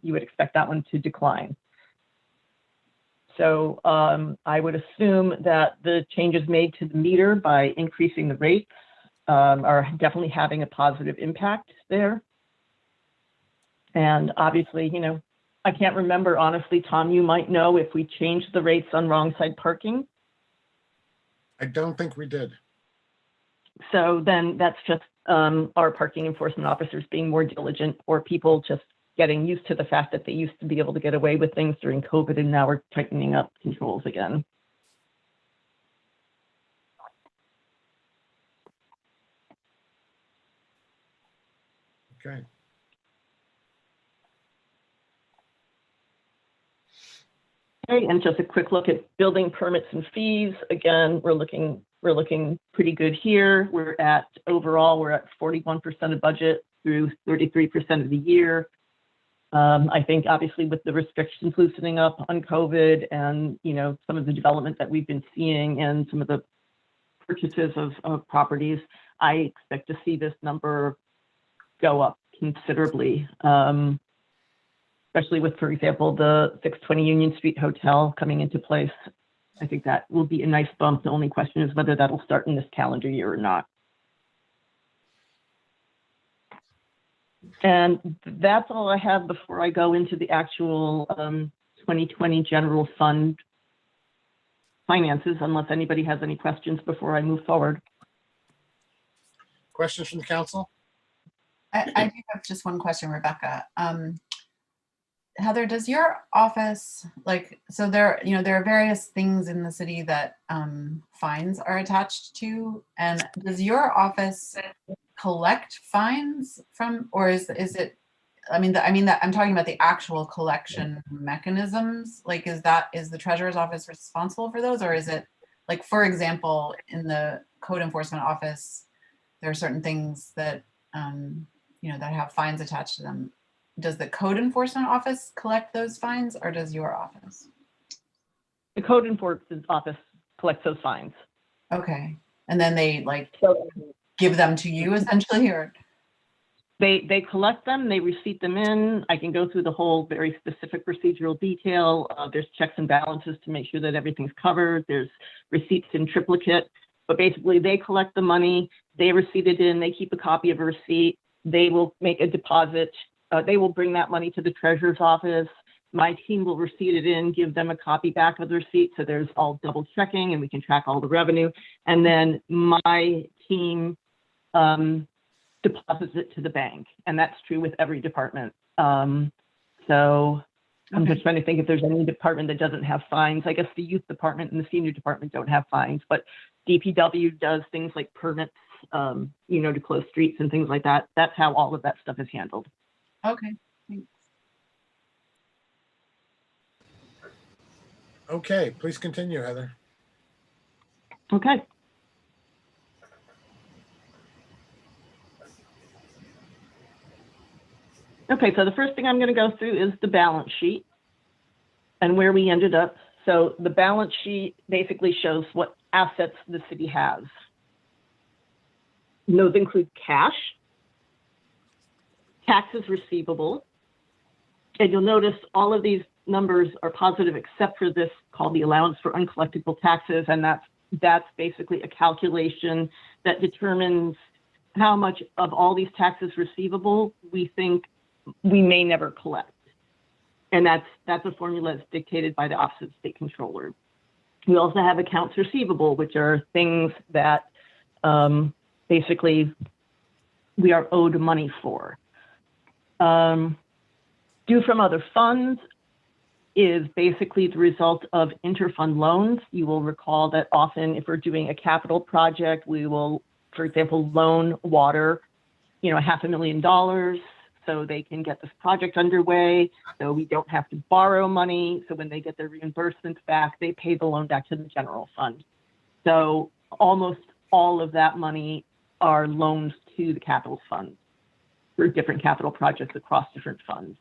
you would expect that one to decline. So I would assume that the changes made to the meter by increasing the rates are definitely having a positive impact there. And obviously, you know, I can't remember, honestly, Tom, you might know if we changed the rates on wrong side parking. I don't think we did. So then that's just our parking enforcement officers being more diligent, or people just getting used to the fact that they used to be able to get away with things during COVID, and now we're tightening up controls again. Okay. Okay, and just a quick look at building permits and fees. Again, we're looking pretty good here. We're at overall, we're at 41% of budget through 33% of the year. I think obviously with the restrictions loosening up on COVID and, you know, some of the development that we've been seeing and some of the purchases of properties, I expect to see this number go up considerably, especially with, for example, the 620 Union Street Hotel coming into place. I think that will be a nice bump. The only question is whether that'll start in this calendar year or not. And that's all I have before I go into the actual 2020 general fund finances, unless anybody has any questions before I move forward. Questions from the council? I do have just one question, Rebecca. Heather, does your office, like, so there, you know, there are various things in the city that fines are attached to, and does your office collect fines from, or is it, I mean that I'm talking about the actual collection mechanisms. Like, is the treasurer's office responsible for those, or is it, like, for example, in the code enforcement office, there are certain things that you know, that have fines attached to them. does the code enforcement office collect those fines, or does your office? The code enforcement office collects those fines. Okay, and then they like So give them to you essentially, or? they collect them, they receipt them in. I can go through the whole very specific procedural detail. There's checks and balances to make sure that everything's covered. There's receipts in triplicate, but basically they collect the money, they receipt it in, they keep a copy of a receipt, they will make a deposit, they will bring that money to the treasurer's office. My team will receipt it in, give them a copy back of the receipt, so there's all double checking and we can track all the revenue. And then my team deposits it to the bank, and that's true with every department. So I'm just trying to think if there's any department that doesn't have fines. I guess the youth department and the senior department don't have fines, but DPW does things like permits, to close streets and things like that. That's how all of that stuff is handled. Okay, thanks. Okay, please continue, Heather. Okay. Okay, so the first thing I'm going to go through is the balance sheet and where we ended up. So the balance sheet basically shows what assets the city has. Those include cash, taxes receivable, and you'll notice all of these numbers are positive except for this called the allowance for uncollectible taxes, and that's basically a calculation that determines how much of all these taxes receivable we think we may never collect. And that's a formula that's dictated by the Office of State Controller. We also have accounts receivable, which are things that basically we are owed money for. Due from other funds is basically the result of interfund loans. You will recall that often if we're doing a capital project, we will, for example, loan water, $500,000 so they can get this project underway, so we don't have to borrow money. So when they get their reimbursements back, they pay the loan back to the general fund. So almost all of that money are loans to the capital fund for different capital projects across different funds.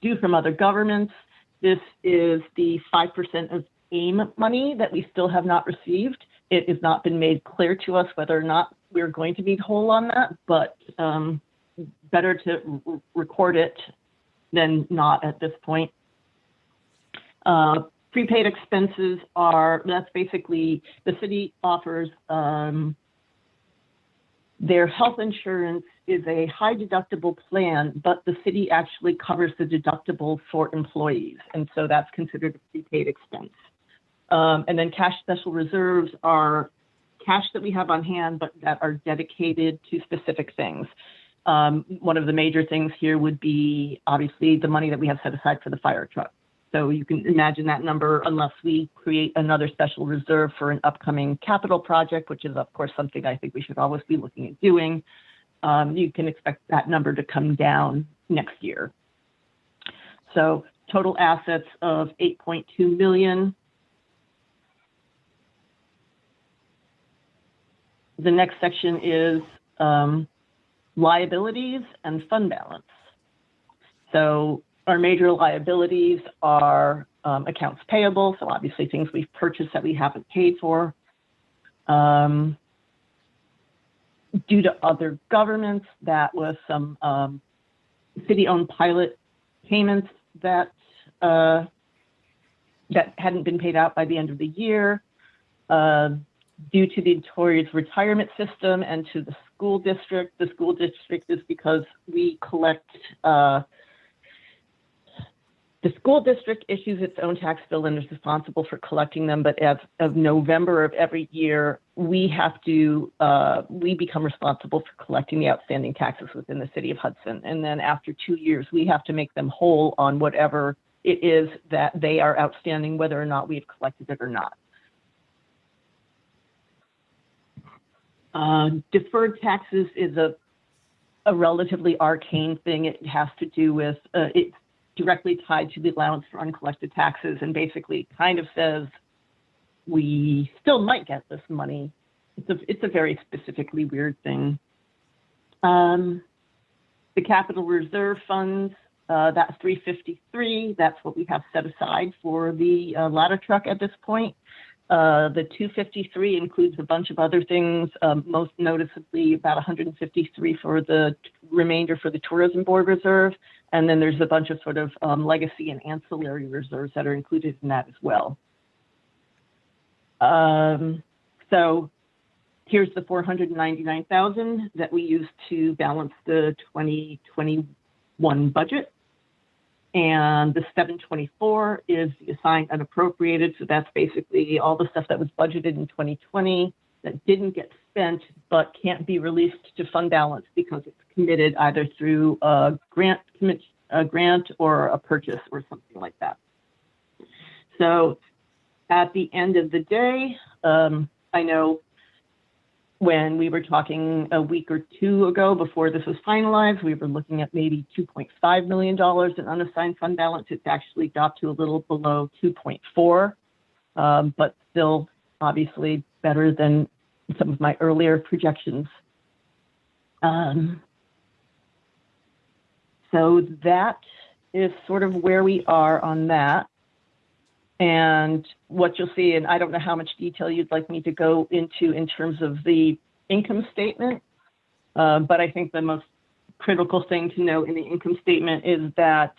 Due from other governments, this is the 5% of AIM money that we still have not received. It has not been made clear to us whether or not we're going to be whole on that, but better to record it than not at this point. Prepaid expenses that's basically the city offers their health insurance is a high deductible plan, but the city actually covers the deductible for employees. And so that's considered a prepaid expense. And then cash special reserves are cash that we have on hand, but that are dedicated to specific things. One of the major things here would be obviously the money that we have set aside for the fire truck. So you can imagine that number, unless we create another special reserve for an upcoming capital project, which is of course something I think we should always be looking at doing. You can expect that number to come down next year. So total assets of 8.2 million. The next section is liabilities and fund balance. So our major liabilities are accounts payable, so obviously things we've purchased that we haven't paid for. Due to other governments, that was some city-owned pilot payments that hadn't been paid out by the end of the year. Due to the Notorious retirement system and to the school district is because we collect, the school district issues its own tax bill and is responsible for collecting them. But as of November of every year, we have to, we become responsible for collecting the outstanding taxes within the city of Hudson. And then after 2 years, we have to make them whole on whatever it is that they are outstanding, whether or not we've collected it or not. Deferred taxes is a relatively arcane thing. It has to do with, it's directly tied to the allowance for uncollected taxes, and basically kind of says we still might get this money. It's a very specifically weird thing. The capital reserve funds, that's 353. That's what we have set aside for the ladder truck at this point. The 253 includes a bunch of other things, most noticeably about 153 for the remainder for the tourism board reserve. And then there's a bunch of sort of legacy and ancillary reserves that are included in that as well. So here's the 499,000 that we used to balance the 2021 budget. And the 724 is the assigned unappropriated. So that's basically all the stuff that was budgeted in 2020 that didn't get spent, but can't be released to fund balance because it's committed either through a grant or a purchase or something like that. So at the end of the day, I know when we were talking a week or two ago before this was finalized, we were looking at maybe $2.5 million in unassigned fund balance. It's actually dropped to a little below 2.4, but still obviously better than some of my earlier projections. So that is sort of where we are on that. And what you'll see, and I don't know how much detail you'd like me to go into in terms of the income statement, but I think the most critical thing to know in the income statement is that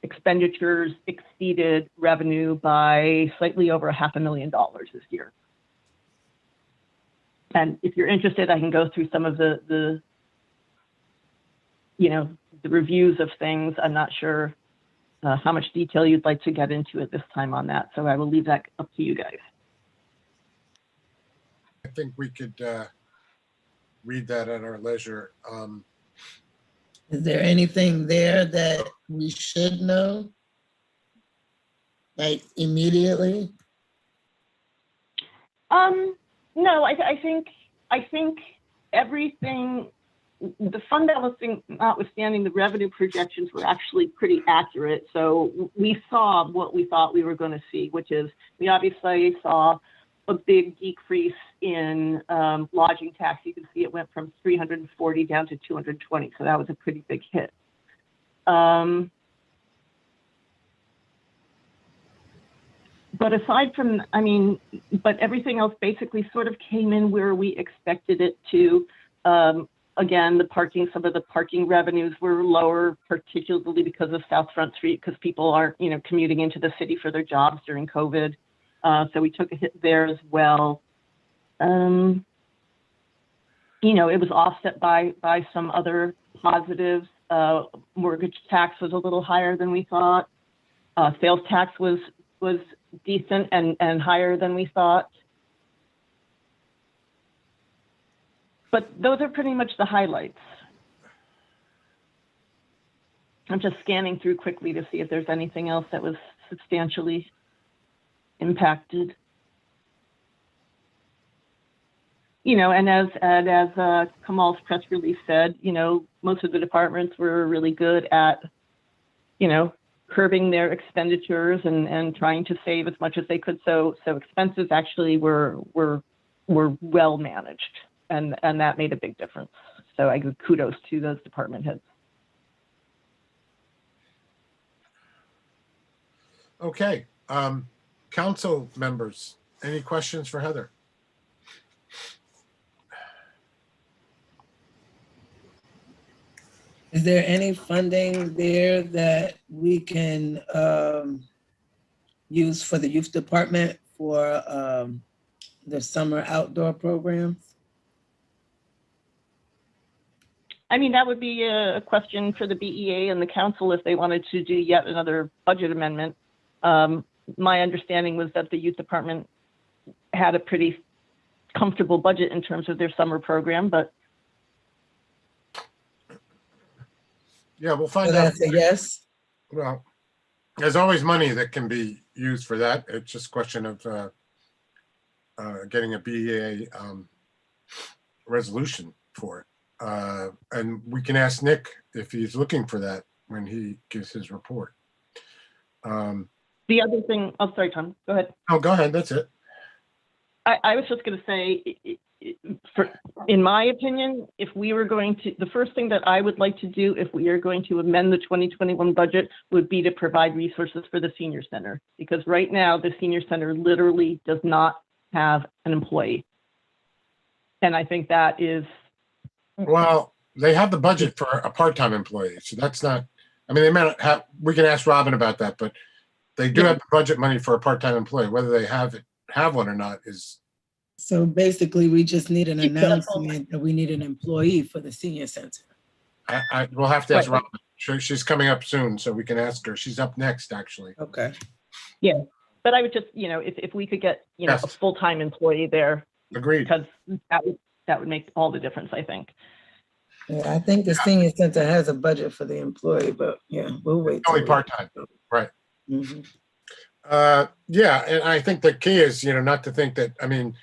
expenditures exceeded revenue by slightly over $500,000 this year. And if you're interested, I can go through some of the reviews of things. I'm not sure how much detail you'd like to get into at this time on that. So I will leave that up to you guys. I think we could read that at our leisure. Is there anything there that we should know, like immediately? No, I think everything, the fund balancing, notwithstanding the revenue projections, were actually pretty accurate. So we saw what we thought we were going to see, which is we obviously saw a big decrease in lodging tax. You can see it went from 340 down to 220. So that was a pretty big hit. But aside from, but everything else basically sort of came in where we expected it to. Again, some of the parking revenues were lower, particularly because of South Front Street, because people aren't, commuting into the city for their jobs during COVID. So we took a hit there as well. It was offset by some other positives. Mortgage tax was a little higher than we thought. Sales tax was decent and higher than we thought. But those are pretty much the highlights. I'm just scanning through quickly to see if there's anything else that was substantially impacted. And as Kamal's press release said, most of the departments were really good at, curbing their expenditures and trying to save as much as they could. So expenses actually were well managed. And that made a big difference. So I give kudos to those department heads. Okay. Council members, any questions for Heather? Is there any funding there that we can use for the youth department for the summer outdoor programs? That would be a question for the BEA and the council if they wanted to do yet another budget amendment. My understanding was that the youth department had a pretty comfortable budget in terms of their summer program, but. Yeah, we'll find So out. that's a yes? Well, there's always money that can be used for that. It's just a question of getting a BEA resolution for it. And we can ask Nick if he's looking for that when he gives his report. The other thing, oh, sorry, Tom, go ahead. Oh, go ahead. That's it. I was just going to say, in my opinion, if we were going to, the first thing that I would like to do if we are going to amend the 2021 budget would be to provide resources for the senior center. Because right now, the senior center literally does not have an employee. And I think that is. Well, they have the budget for a part-time employee, so that's not, I mean, they may not have, we can ask Robin about that, but they do have the budget money for a part-time employee. Whether they have one or not is. So basically, we just need an announcement that we need an employee for the senior center. We'll have to ask Robin. She's coming up soon, so we can ask her. She's up next, actually. Okay. Yeah, but I would just, if we could get, a full-time employee there. Agreed. Because that would make all the difference, I think. Yeah, I think the senior center has a budget for the employee, but yeah, we'll wait. Only part-time, right? Mm-hmm. Yeah, and I think the key is, not to think that, I mean,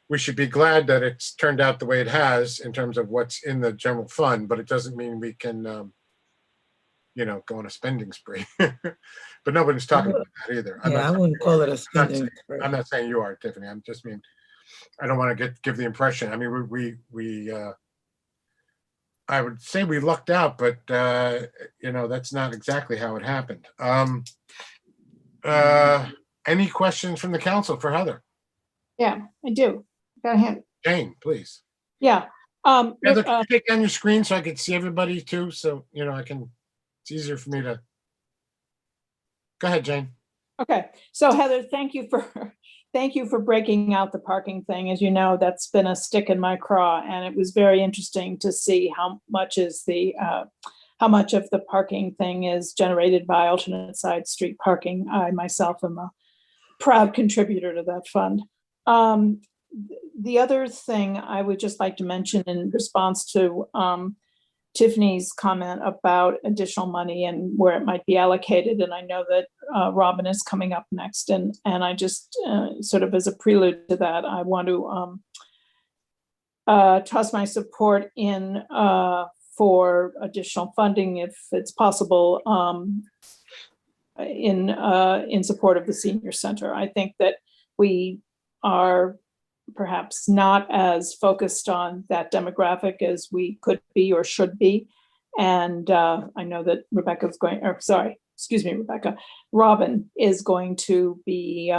we should be glad that it's turned out the way it has in terms of what's in the general fund, but it doesn't mean we can, go on a spending spree. But nobody's talking about that either. I wouldn't call it a spending spree. I'm not saying you are, Tiffany. I'm just I don't want to give the impression. I mean, I would say we lucked out, but that's not exactly how it happened. Any questions from the council for Heather? Yeah, I do. Go ahead. Jane, please. Yeah. Heather, can you take down your screen so I can see everybody too? So, it's easier for me to. Go ahead, Jane. Okay. So Heather, thank you for breaking out the parking thing. As you know, that's been a stick in my craw, and it was very interesting to see how much of the parking thing is generated by alternate side street parking. I myself am a proud contributor to that fund. The other thing I would just like to mention in response to Tiffany's comment about additional money and where it might be allocated, and I know that Robin is coming up next, and I just sort of as a prelude to that, I want to toss my support in for additional funding if it's possible in support of the senior center. I think that we are perhaps not as focused on that demographic as we could be or should be. And I know that Robin is going to be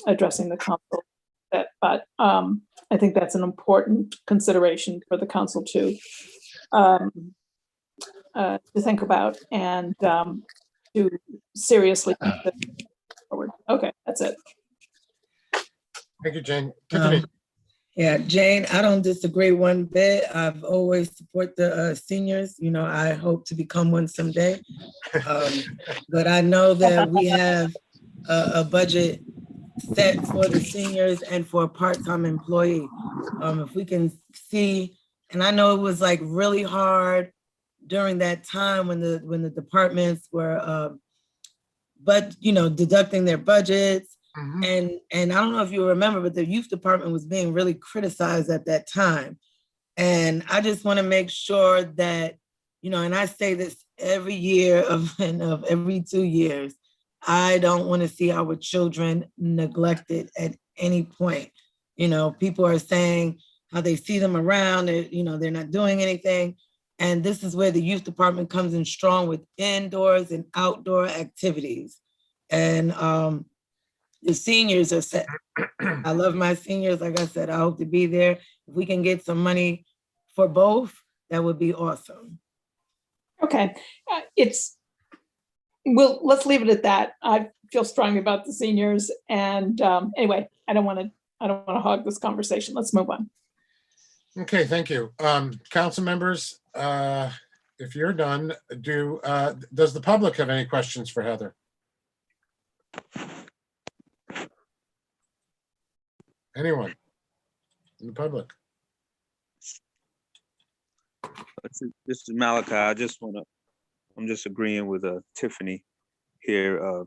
addressing the council. But I think that's an important consideration for the council to think about and to seriously consider forward. Okay, that's it. Thank you, Jane. Tiffany. Yeah, Jane, I don't disagree one bit. I've always supported the seniors. I hope to become one someday. But I know that we have a budget set for the seniors and for a part-time employee. If we can see, and I know it was like really hard during that time when the departments were, deducting their budgets. Mm-hmm. And I don't know if you remember, but the youth department was being really criticized at that time. And I just want to make sure that, and I say this every year of every 2 years, I don't want to see our children neglected at any point. People are saying how they see them around, they're not doing anything. And this is where the youth department comes in strong with indoors and outdoor activities. And the seniors are set. I love my seniors. Like I said, I hope to be there. If we can get some money for both, that would be awesome. Okay. Let's leave it at that. I feel strongly about the seniors. And anyway, I don't want to hog this conversation. Let's move on. Okay, thank you. Council members, if you're done, does the public have any questions for Heather? Anyone in the public? This is Malachi. I'm just agreeing with Tiffany here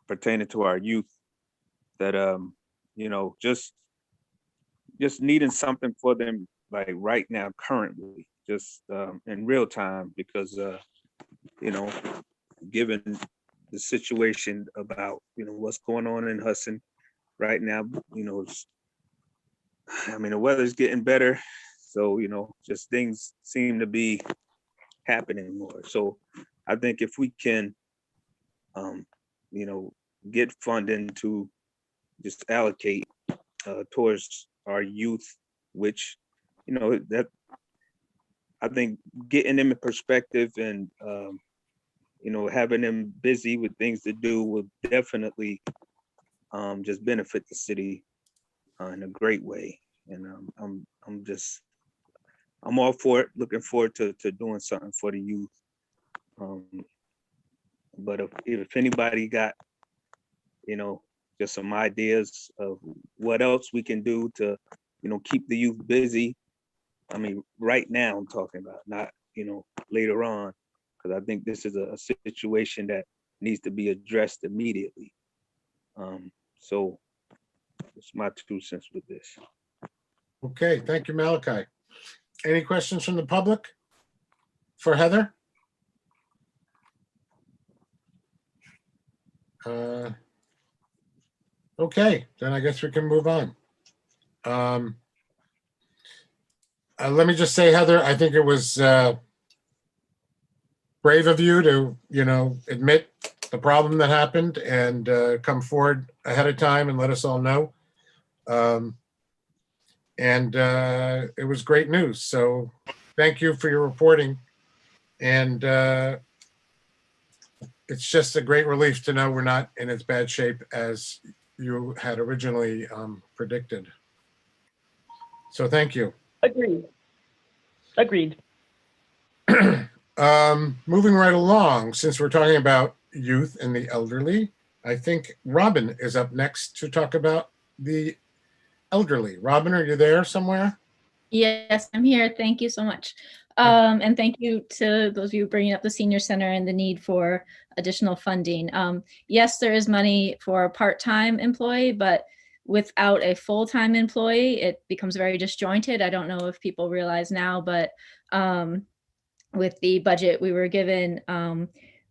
pertaining to our youth that, just needing something for them like right now, currently, just in real time, because, given the situation about, what's going on in Hudson right now, it's I mean, the weather's getting better. So, just things seem to be happening more. So I think if we can, get funding to just allocate towards our youth, which, that I think getting them in perspective and, having them busy with things to do will definitely just benefit the city in a great way. And I'm all for it. Looking forward to doing something for the youth. But if anybody got, just some ideas of what else we can do to, keep the youth busy. I mean, right now I'm talking about, not, later on, because I think this is a situation that needs to be addressed immediately. So it's my 2 cents with this. Okay, thank you, Malachi. Any questions from the public for Heather? Okay, then I guess we can move on. Let me just say, Heather, I think it was brave of you to, admit the problem that happened and come forward ahead of time and let us all know. And it was great news. So thank you for your reporting. And it's just a great relief to know we're not in as bad shape as you had originally predicted. So thank you. Agreed. Agreed. Moving right along, since we're talking about youth and the elderly, I think Robin is up next to talk about the elderly. Robin, are you there somewhere? Yes, I'm here. Thank you so much. And thank you to those of you bringing up the senior center and the need for additional funding. Yes, there is money for a part-time employee, but without a full-time employee, it becomes very disjointed. I don't know if people realize now, but with the budget we were given,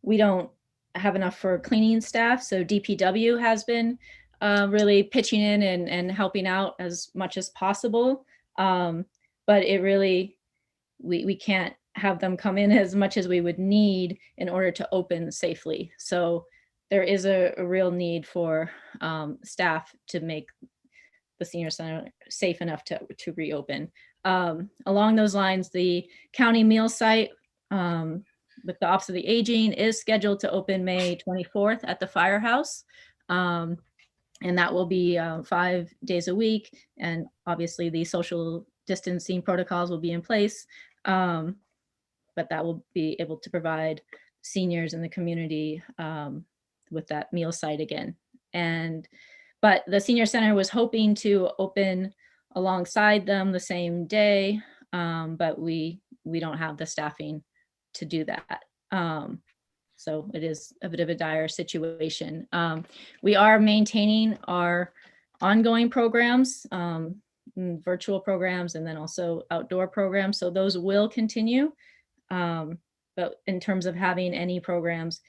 we don't have enough for cleaning staff. So DPW has been really pitching in and helping out as much as possible. But it really, we can't have them come in as much as we would need in order to open safely. So there is a real need for staff to make the senior center safe enough to reopen. Along those lines, the county meal site with the Office of the Aging is scheduled to open May 24th at the firehouse. And that will be 5 days a week. And obviously the social distancing protocols will be in place. But that will be able to provide seniors in the community with that meal site again. But the senior center was hoping to open alongside them the same day, but we don't have the staffing to do that. So it is a bit of a dire situation. We are maintaining our ongoing programs, virtual programs, and then also outdoor programs. So those will continue. But in terms of having any programs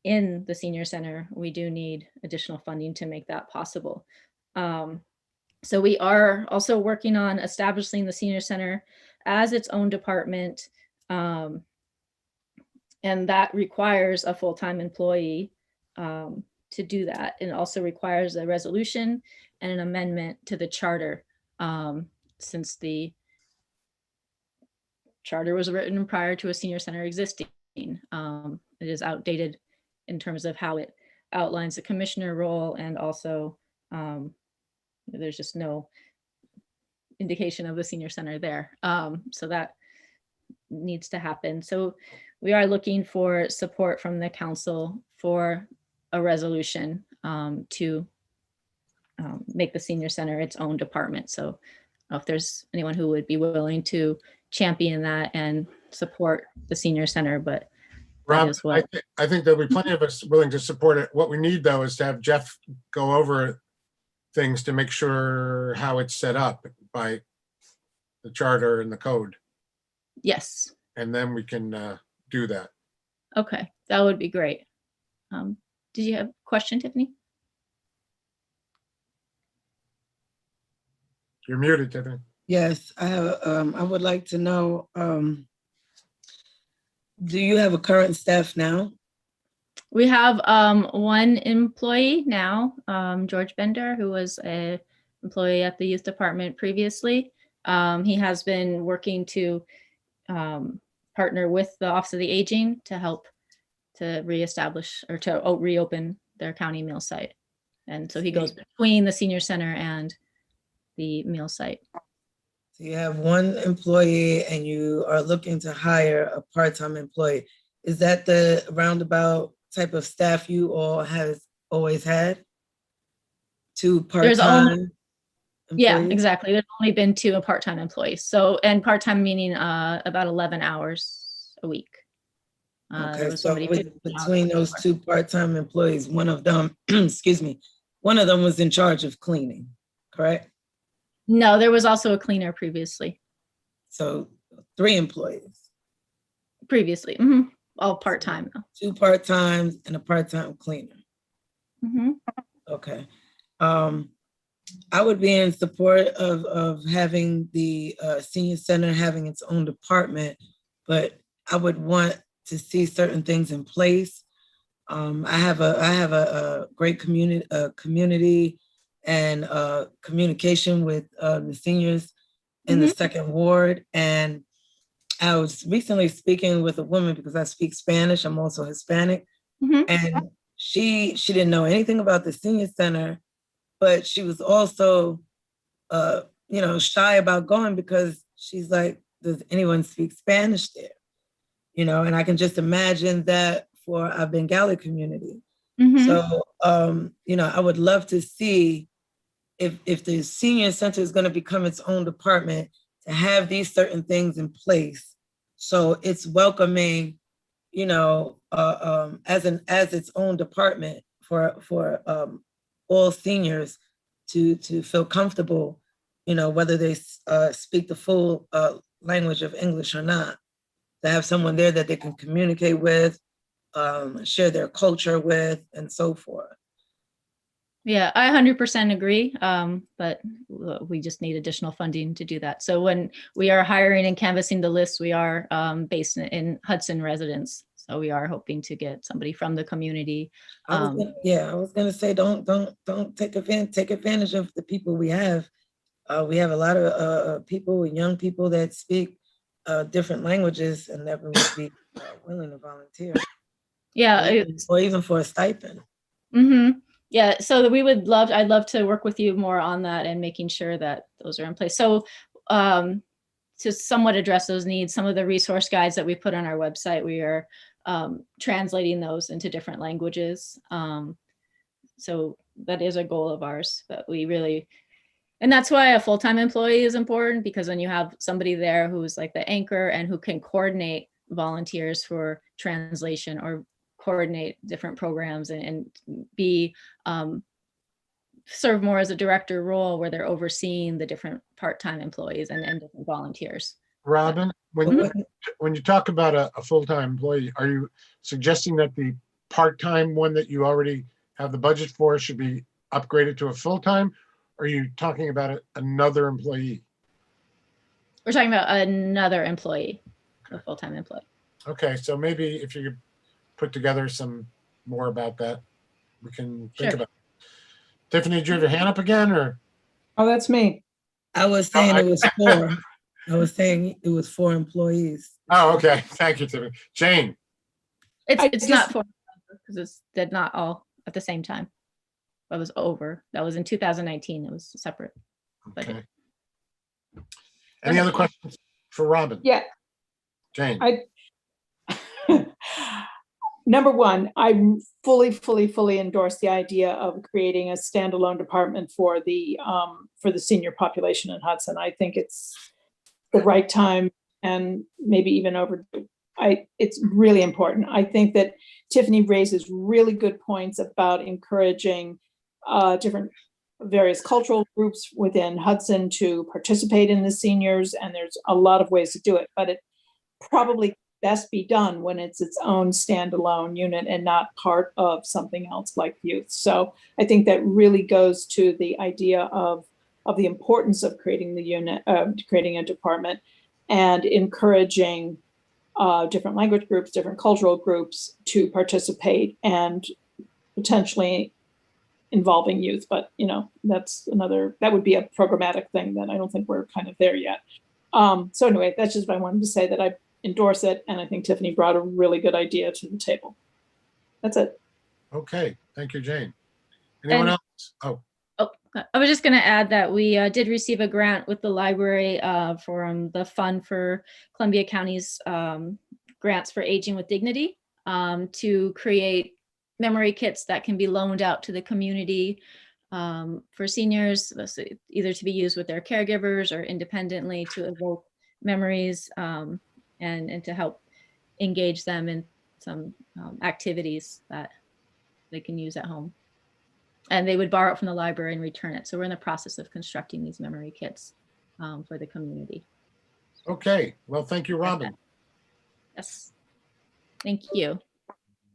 in the senior center, we do need additional funding to make that possible. So we are also working on establishing the senior center as its own department. And that requires a full-time employee to do that. It also requires a resolution and an amendment to the charter, since the charter was written prior to a senior center existing. It is outdated in terms of how it outlines the commissioner role, and also there's just no indication of the senior center there. So that needs to happen. So we are looking for support from the council for a resolution to make the senior center its own department. So if there's anyone who would be willing to champion that and support the senior center, but Rob, is what I think there'll be plenty of us willing to support it. What we need, though, is to have Jeff go over things to make sure how it's set up by the charter and the code. Yes. And then we can do that. Okay, that would be great. Did you have a question, Tiffany? You're muted, Tiffany. Yes, I have, I would like to know, do you have a current staff now? We have one employee now, George Bender, who was a employee at the youth department previously. He has been working to partner with the Office of the Aging to help to reestablish or to reopen their county meal site. And so he goes between the senior center and the meal site. So you have one employee and you are looking to hire a part-time employee. Is that the roundabout type of staff you all has always had? Two part-time Yeah, employees? exactly. There's only been two part-time employees. So, and part-time meaning about 11 hours a week. There Okay, was so somebody 15 hours between those two part-time employees, one of them, excuse me, one of them was in charge of cleaning, correct? No, there was also a cleaner previously. So 3 employees. Previously, all part-time though. 2 part-times and a part-time cleaner. Okay. I would be in support of having the senior center having its own department, but I would want to see certain things in place. I have a great community and communication with the seniors in the second ward. And I was recently speaking with a woman because I speak Spanish. I'm also Hispanic. And she didn't know anything about the senior center, but she was also, shy about going because she's like, does anyone speak Spanish there? And I can just imagine that for our Bengali community. So, I would love to see if the senior center is going to become its own department, to have these certain things in place. So it's welcoming, as its own department for all seniors to feel comfortable, whether they speak the full language of English or not, to have someone there that they can communicate with, share their culture with, and so forth. Yeah, I 100% agree, but we just need additional funding to do that. So when we are hiring and canvassing the list, we are based in Hudson residents. So we are hoping to get somebody from the community. I was gonna say, don't take advantage of the people we have. We have a lot of people, young people that speak different languages and never would be willing to volunteer. Yeah, or even for a stipend. Yeah, so I'd love to work with you more on that and making sure that those are in place. So to somewhat address those needs, some of the resource guides that we put on our website, we are translating those into different languages. So that is a goal of ours, but and that's why a full-time employee is important, because when you have somebody there who's like the anchor and who can coordinate volunteers for translation or coordinate different programs and be serve more as a director role where they're overseeing the different part-time employees and different volunteers. Robin, when you talk about a full-time employee, are you suggesting that the part-time one that you already have the budget for should be upgraded to a full-time? Or are you talking about another employee? We're talking about another employee, a full-time employee. Okay, so maybe if you could put together some more about that, we can think about it. Tiffany, did you have your hand up again, or? Oh, that's me. I was saying it was 4. I was saying it was 4 employees. Oh, okay. Thank you, Tiffany. Jane. It's not 4 because they're not all at the same time. That was over. That was in 2019. It was separate. Okay. Any other questions for Robin? Yeah. Jane. Number one, I fully endorse the idea of creating a standalone department for the senior population in Hudson. I think it's the right time and maybe even overdue. It's really important. I think that Tiffany raises really good points about encouraging different various cultural groups within Hudson to participate in the seniors, and there's a lot of ways to do it, but it probably best be done when it's its own standalone unit and not part of something else like youth. So I think that really goes to the idea of of the importance of creating the unit, creating a department, and encouraging different language groups, different cultural groups to participate, and potentially involving youth. But that's that would be a programmatic thing that I don't think we're kind of there yet. So anyway, that's just what I wanted to say, that I endorse it, and I think Tiffany brought a really good idea to the table. That's it. Okay, thank you, Jane. Anyone else? Oh, I was just going to add that we did receive a grant with the library from the Fund for Columbia County's Grants for Aging with Dignity to create memory kits that can be loaned out to the community for seniors, either to be used with their caregivers or independently to evoke memories and to help engage them in some activities that they can use at home. And they would borrow it from the library and return it. So we're in the process of constructing these memory kits for the community. okay. Well, thank you, Robin. Yes. Thank you.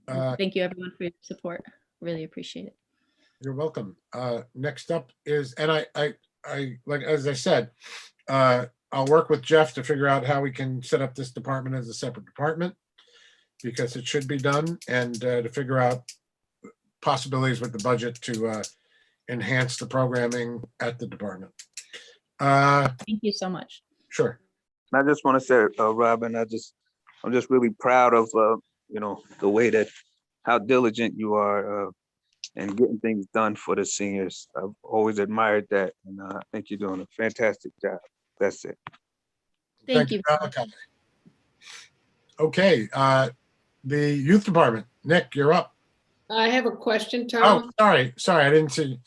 Thank you everyone for your support. Really appreciate it. You're welcome. Next up is, and I like, as I said, I'll work with Jeff to figure out how we can set up this department as a separate department, because it should be done, and to figure out possibilities with the budget to enhance the programming at the department. Thank you so much. Sure. I just want to say, Robin, I'm just really proud of the way that how diligent you are in getting things done for the seniors. I've always admired that, and I think you're doing a fantastic job. That's it. Thank you. Malachi. Okay, the youth department. Nick, you're up. I have a question, Tom. Oh, sorry, I didn't see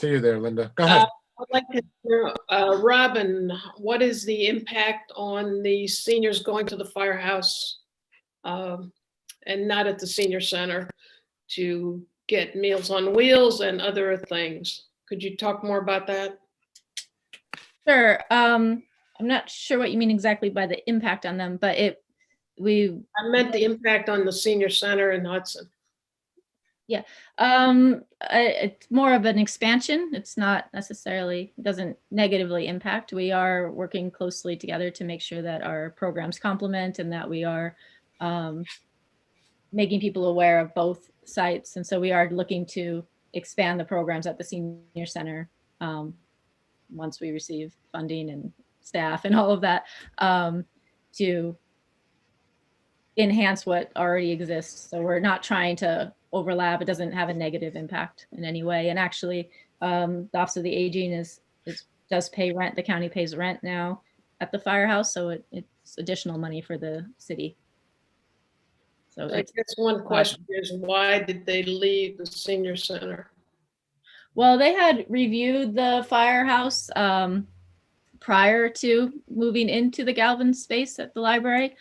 you there, Linda. Go ahead. I'd like to know, Robin, what is the impact on the seniors going to the firehouse and not at the senior center to get Meals on Wheels and other things? Could you talk more about that? Sure. I'm not sure what you mean exactly by the impact on them, but I meant the impact on the senior center in Hudson. Yeah, it's more of an expansion. It's not necessarily, it doesn't negatively impact. We are working closely together to make sure that our programs complement and that we are making people aware of both sites. And so we are looking to expand the programs at the senior center once we receive funding and staff and all of that to enhance what already exists. So we're not trying to overlap. It doesn't have a negative impact in any way. And actually, the Office of the Aging does pay rent. The county pays rent now at the firehouse, so it's additional money for the city. So I guess one question is, why did they leave the senior center? Well, they had reviewed the firehouse prior to moving into the Galvin space at the library.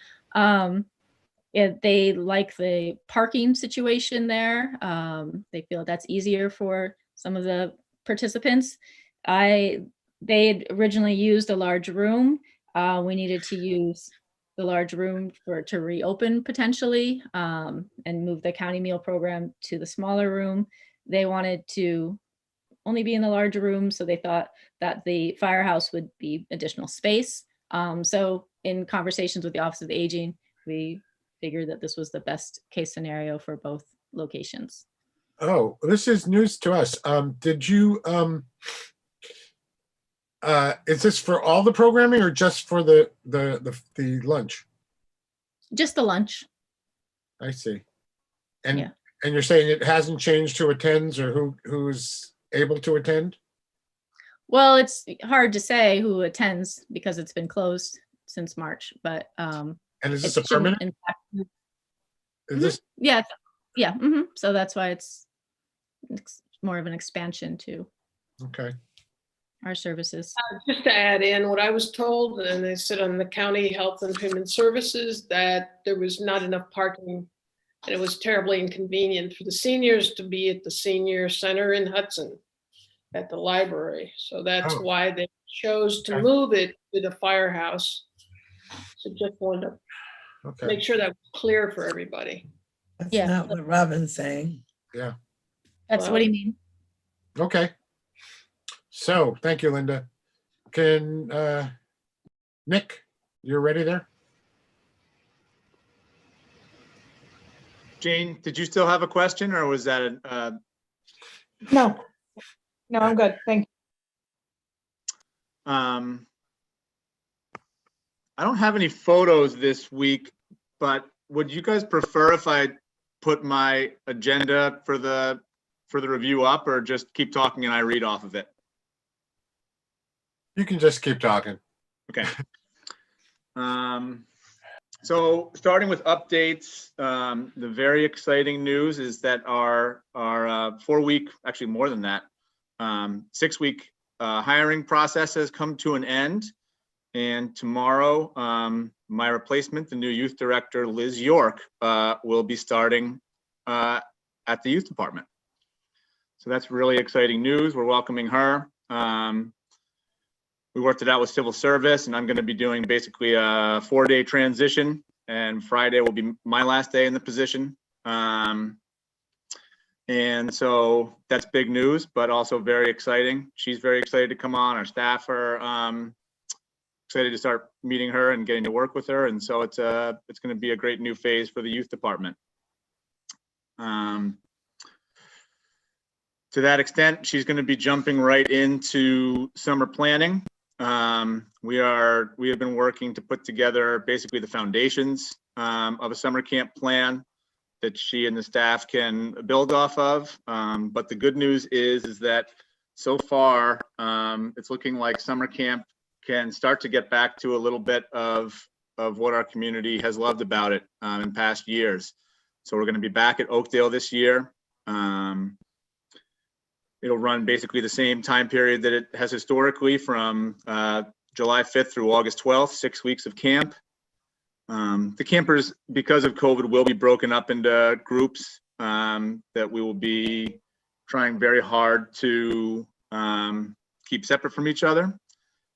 They like the parking situation there. They feel that's easier for some of the participants. They had originally used a large room. We needed to use the large room to reopen potentially and move the county meal program to the smaller room. They wanted to only be in the larger room, so they thought that the firehouse would be additional space. So in conversations with the Office of the Aging, we figured that this was the best case scenario for both locations. Oh, this is news to us. Did you, is this for all the programming or just for the lunch? Just the lunch. I see. And you're saying it hasn't changed who attends or who's able to attend? Well, it's hard to say who attends because it's been closed since March, but and is this a permanent? Is this? Yeah. So that's why it's more of an expansion to our services. Just to add in what I was told, and they said on the County Health and Human Services that there was not enough parking and it was terribly inconvenient for the seniors to be at the senior center in Hudson at the library. So that's why they chose to move it to the firehouse. So just wanted to make sure that was clear for everybody. That's not what Robin's saying. Yeah. That's what do you mean? Okay. So, thank you, Linda. Can, Nick, you're ready there? Jane, did you still have a question or was that No, no, I'm good. Thank you. I don't have any photos this week, but would you guys prefer if I put my agenda for the review up or just keep talking and I read off of it? You can just keep talking. Okay. So starting with updates, the very exciting news is that our 4-week, actually more than that, 6-week hiring process has come to an end. And tomorrow, my replacement, the new youth director, Liz York, will be starting at the youth department. So that's really exciting news. We're welcoming her. We worked it out with civil service, and I'm going to be doing basically a 4-day transition, and Friday will be my last day in the position. And so that's big news, but also very exciting. She's very excited to come on. Our staff are excited to start meeting her and getting to work with her. And so it's going to be a great new phase for the youth department. To that extent, she's going to be jumping right into summer planning. We have been working to put together basically the foundations of a summer camp plan that she and the staff can build off of. But the good news is that so far it's looking like summer camp can start to get back to a little bit of what our community has loved about it in past years. So we're going to be back at Oakdale this year. It'll run basically the same time period that it has historically, from July 5th through August 12th, 6 weeks of camp. The campers, because of COVID, will be broken up into groups that we will be trying very hard to keep separate from each other.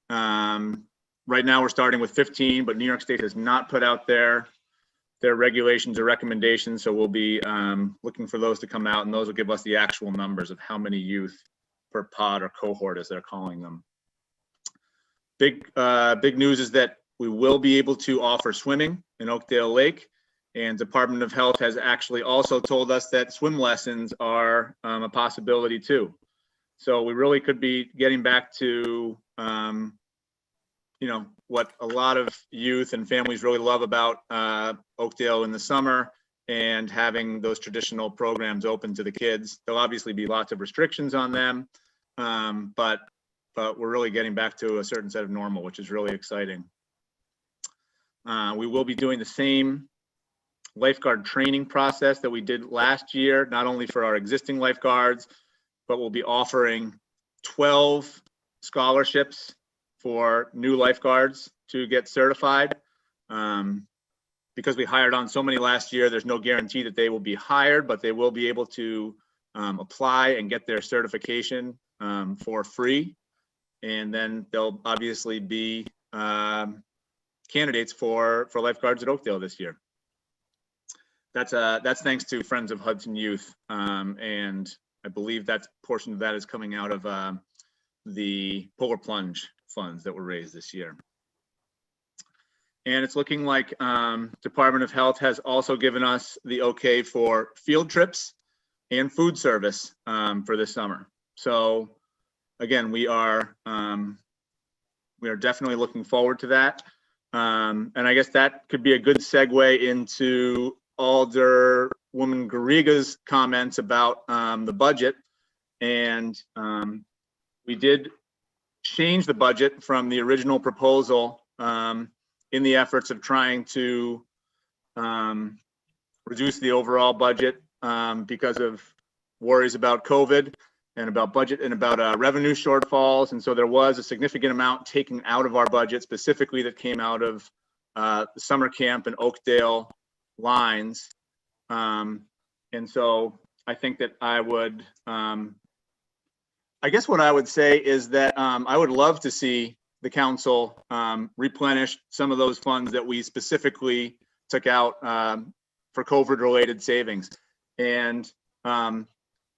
Right now we're starting with 15, but New York State has not put out their regulations or recommendations. So we'll be looking for those to come out, and those will give us the actual numbers of how many youth per pod or cohort, as they're calling them. Big news is that we will be able to offer swimming in Oakdale Lake, and Department of Health has actually also told us that swim lessons are a possibility too. So we really could be getting back to what a lot of youth and families really love about Oakdale in the summer, and having those traditional programs open to the kids. There'll obviously be lots of restrictions on them, but we're really getting back to a certain set of normal, which is really exciting. We will be doing the same lifeguard training process that we did last year, not only for our existing lifeguards, but we'll be offering 12 scholarships for new lifeguards to get certified. Because we hired on so many last year, there's no guarantee that they will be hired, but they will be able to apply and get their certification for free. And then they'll obviously be candidates for lifeguards at Oakdale this year. That's thanks to Friends of Hudson Youth. And I believe that portion of that is coming out of the Polar Plunge funds that were raised this year. And it's looking like Department of Health has also given us the okay for field trips and food service for this summer. So again, we are definitely looking forward to that. And I guess that could be a good segue into Alderwoman Garriga's comments about the budget. And we did change the budget from the original proposal in the efforts of trying to reduce the overall budget because of worries about COVID and about budget and about revenue shortfalls. And so there was a significant amount taken out of our budget, specifically that came out of the summer camp and Oakdale lines. And so I think that I guess what I would say is that I would love to see the council replenish some of those funds that we specifically took out for COVID related savings. And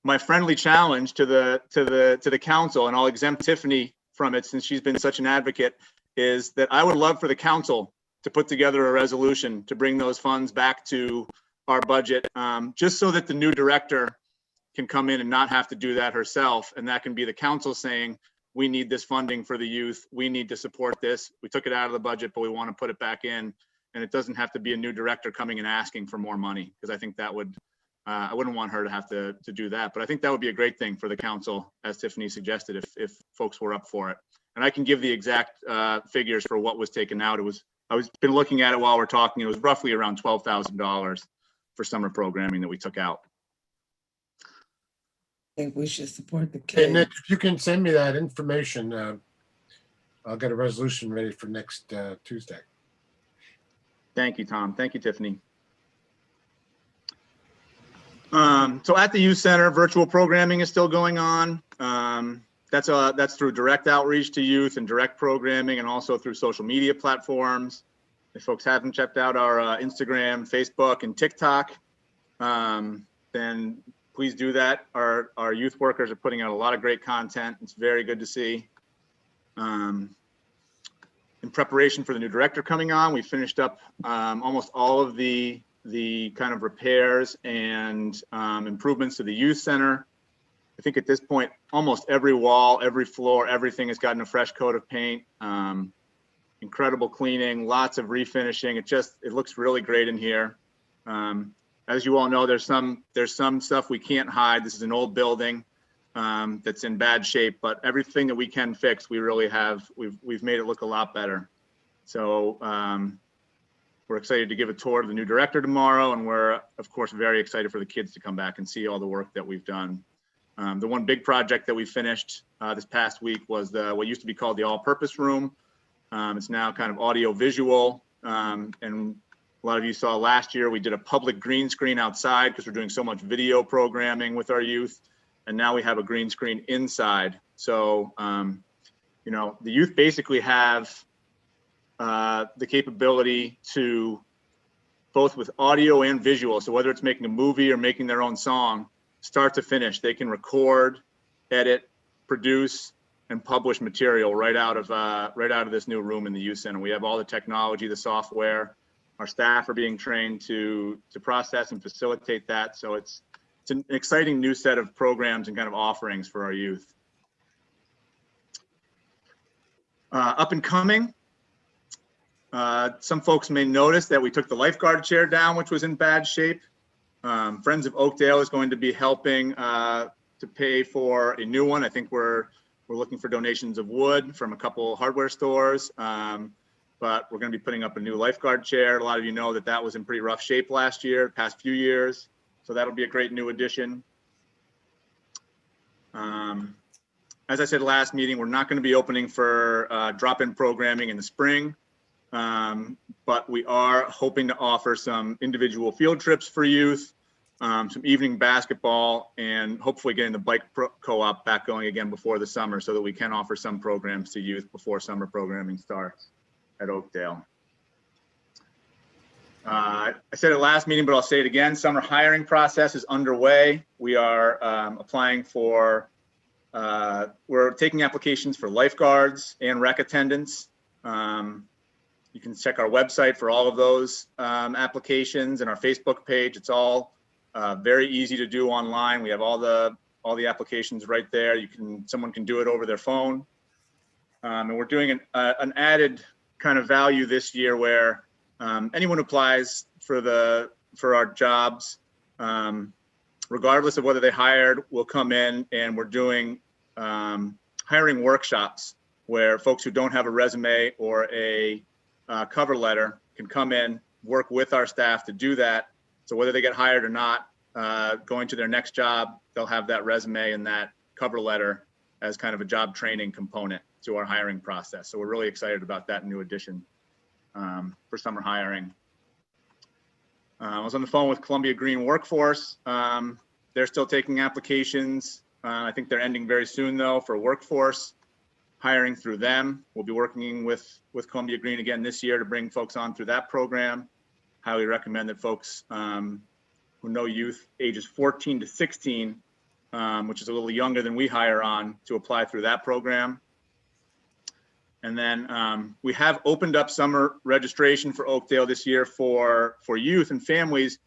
my friendly challenge to the council, and I'll exempt Tiffany from it since she's been such an advocate, is that I would love for the council to put together a resolution to bring those funds back to our budget, just so that the new director can come in and not have to do that herself. And that can be the council saying, we need this funding for the youth. We need to support this. We took it out of the budget, but we want to put it back in. And it doesn't have to be a new director coming and asking for more money, because I think that would, I wouldn't want her to have to do that. But I think that would be a great thing for the council, as Tiffany suggested, if folks were up for it. And I can give the exact figures for what was taken out. I was been looking at it while we're talking. It was roughly around $12,000 for summer programming that we took out. I think we should support the Hey, kids. Nick, if you can send me that information, I'll get a resolution ready for next Tuesday. Thank you, Tom. Thank you, Tiffany. So at the youth center, virtual programming is still going on. That's through direct outreach to youth and direct programming, and also through social media platforms. If folks haven't checked out our Instagram, Facebook, and TikTok, then please do that. Our youth workers are putting out a lot of great content. It's very good to see. In preparation for the new director coming on, we finished up almost all of the kind of repairs and improvements to the youth center. I think at this point, almost every wall, every floor, everything has gotten a fresh coat of paint. Incredible cleaning, lots of refinishing. It looks really great in here. As you all know, there's some stuff we can't hide. This is an old building that's in bad shape, but everything that we can fix, we really have. We've made it look a lot better. So we're excited to give a tour to the new director tomorrow, and we're of course very excited for the kids to come back and see all the work that we've done. The one big project that we finished this past week was what used to be called the all-purpose room. It's now kind of audio visual, and a lot of you saw last year we did a public green screen outside because we're doing so much video programming with our youth, and now we have a green screen inside. So you know, the youth basically have the capability to, both with audio and visual, so whether it's making a movie or making their own song, start to finish, they can record, edit, produce, and publish material right out of this new room in the youth center. We have all the technology, the software. Our staff are being trained to process and facilitate that. So it's an exciting new set of programs and kind of offerings for our youth. Up and coming, some folks may notice that we took the lifeguard chair down, which was in bad shape. Friends of Oakdale is going to be helping to pay for a new one. I think we're looking for donations of wood from a couple hardware stores, but we're going to be putting up a new lifeguard chair. A lot of you know that was in pretty rough shape last year, past few years. So that'll be a great new addition. As I said last meeting, we're not going to be opening for drop-in programming in the spring, but we are hoping to offer some individual field trips for youth, some evening basketball, and hopefully getting the bike co-op back going again before the summer so that we can offer some programs to youth before summer programming starts at Oakdale. I said it last meeting, but I'll say it again. Summer hiring process is underway. We are applying for, we're taking applications for lifeguards and rec attendants. You can check our website for all of those applications and our Facebook page. It's all very easy to do online. We have all the applications right there. Someone can do it over their phone. And we're doing an added kind of value this year where anyone who applies for our jobs, regardless of whether they hired, will come in, and we're doing hiring workshops where folks who don't have a resume or a cover letter can come in, work with our staff to do that. So whether they get hired or not, going to their next job, they'll have that resume and that cover letter as kind of a job training component to our hiring process. So we're really excited about that new addition for summer hiring. I was on the phone with Columbia Green Workforce. They're still taking applications. I think they're ending very soon though for workforce hiring through them. We'll be working with Columbia Green again this year to bring folks on through that program. Highly recommend that folks who know youth ages 14 to 16 which is a little younger than we hire on, to apply through that program. And then we have opened up summer registration for Oakdale this year for youth and families,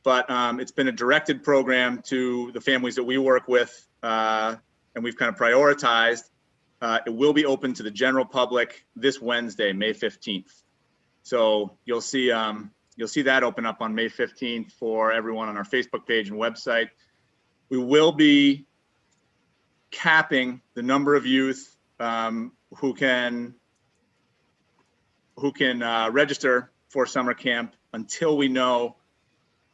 but it's been a directed program to the families that we work with, and we've kind of prioritized. It will be open to the general public this Wednesday, May 15th. So you'll see that open up on May 15th for everyone on our Facebook page and website. We will be capping the number of youth who can register for summer camp until we know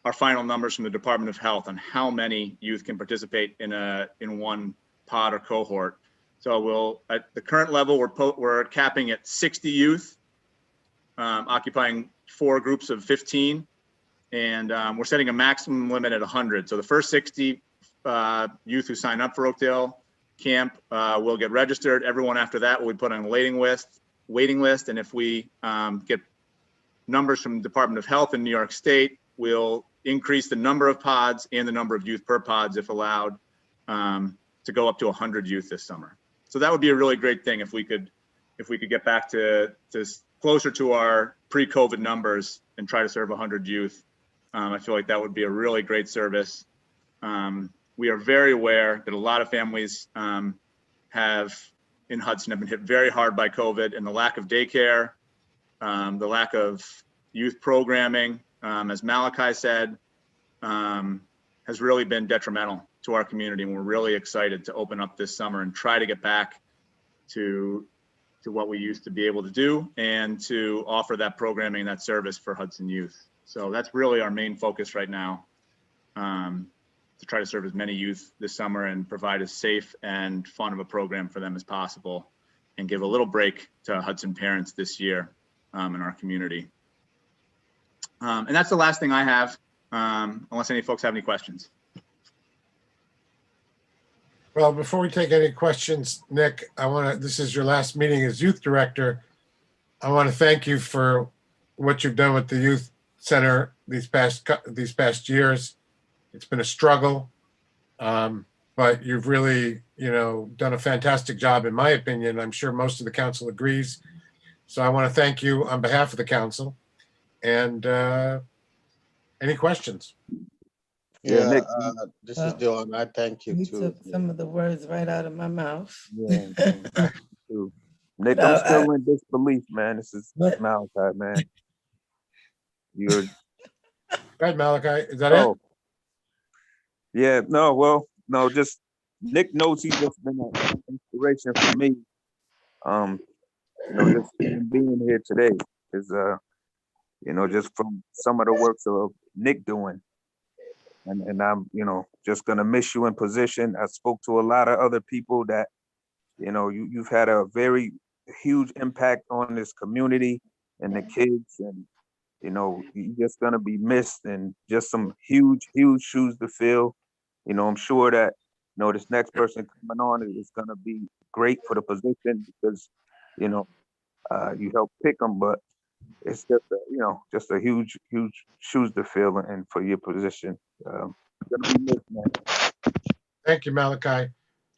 our final numbers from the Department of Health on how many youth can participate in one pod or cohort. So we'll, at the current level, we're capping at 60 youth, occupying 4 groups of 15, and we're setting a maximum limit at 100. So the first 60 youth who sign up for Oakdale camp will get registered. Everyone after that will be put on a waiting list, and if we get numbers from the Department of Health in New York State, we'll increase the number of pods and the number of youth per pods if allowed, to go up to 100 youth this summer. So that would be a really great thing if we could get back to closer to our pre-COVID numbers and try to serve 100 youth. I feel like that would be a really great service. We are very aware that a lot of families in Hudson have been hit very hard by COVID, and the lack of daycare, the lack of youth programming, as Malachi said, has really been detrimental to our community. And we're really excited to open up this summer and try to get back to what we used to be able to do and to offer that programming and that service for Hudson youth. So that's really our main focus right now, to try to serve as many youth this summer and provide as safe and fun of a program for them as possible, and give a little break to Hudson parents this year in our community. And that's the last thing I have, unless any folks have any questions. Well, before we take any questions, Nick, this is your last meeting as youth director. I want to thank you for what you've done with the youth center these past years. It's been a struggle, but you've really, done a fantastic job, in my opinion. I'm sure most of the council agrees. So I want to thank you on behalf of the council. And any questions? Yeah, Nick. this is John. I thank you You too. took some of the words right out of my mouth. Yeah, Nick, I'm still in disbelief, man. This is Malachi, man. You're right, Malachi. Is that it? Yeah, no, just Nick knows he's just been an inspiration for me. Just being here today is just from some of the works of Nick doing. And I'm, just gonna miss you in position. I spoke to a lot of other people that, you've had a very huge impact on this community and the kids, and you're just gonna be missed, and just some huge shoes to fill. I'm sure that this next person coming on is gonna be great for the position, because you helped pick them, but it's just a huge shoes to fill, and for your position. Gonna be missed, man. Thank you, Malachi.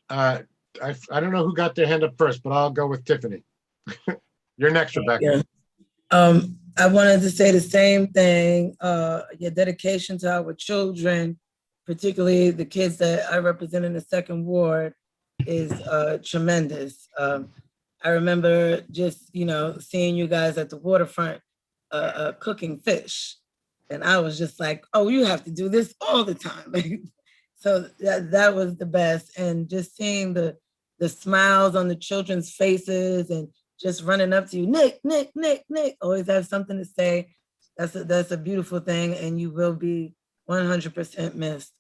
I don't know who got their hand up first, but I'll go with Tiffany. You're next, Rebecca. Yeah. I wanted to say the same thing. Your dedication to our children, particularly the kids that I represent in the 2nd Ward, is tremendous. I remember just, seeing you guys at the waterfront cooking fish. And I was just like, oh, you have to do this all the time. So that was the best. And just seeing the smiles on the children's faces and just running up to you, Nick, always have something to say. That's a beautiful thing. And you will be 100% missed.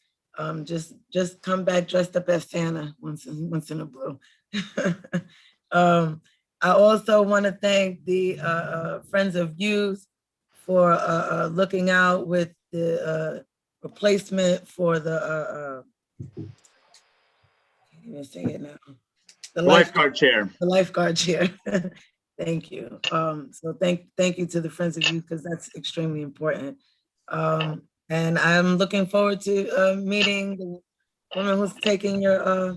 Just come back dressed up as Santa once in a blue. I also want to thank the Friends of Youth for looking out with the replacement for the can't even say it now. The lifeguard chair. The lifeguard chair. Thank you. So thank you to the Friends of Youth, because that's extremely important. And I'm looking forward to meeting woman who's taking your, I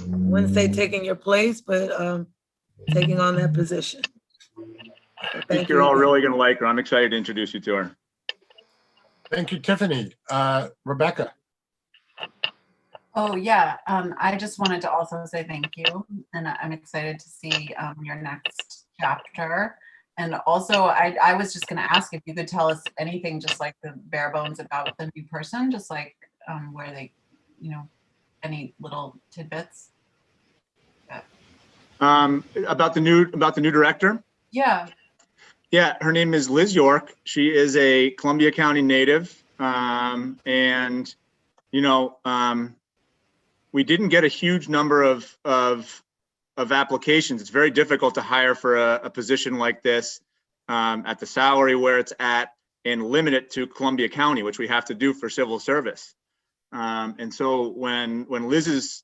wouldn't say taking your place, but taking on that position. So I think thank you're you all again. really going to like her. I'm excited to introduce you to her. Thank you, Tiffany. Rebecca. Oh, yeah. I just wanted to also say thank you. And I'm excited to see your next chapter. And also, I was just going to ask if you could tell us anything, just like the bare bones about the new person, just like where they, you know, any little tidbits. About the new director. Yeah. Yeah, her name is Liz York. She is a Columbia County native. And, you know, we didn't get a huge number of applications. It's very difficult to hire for a position like this at the salary where it's at and limit it to Columbia County, which we have to do for civil service. And so when Liz's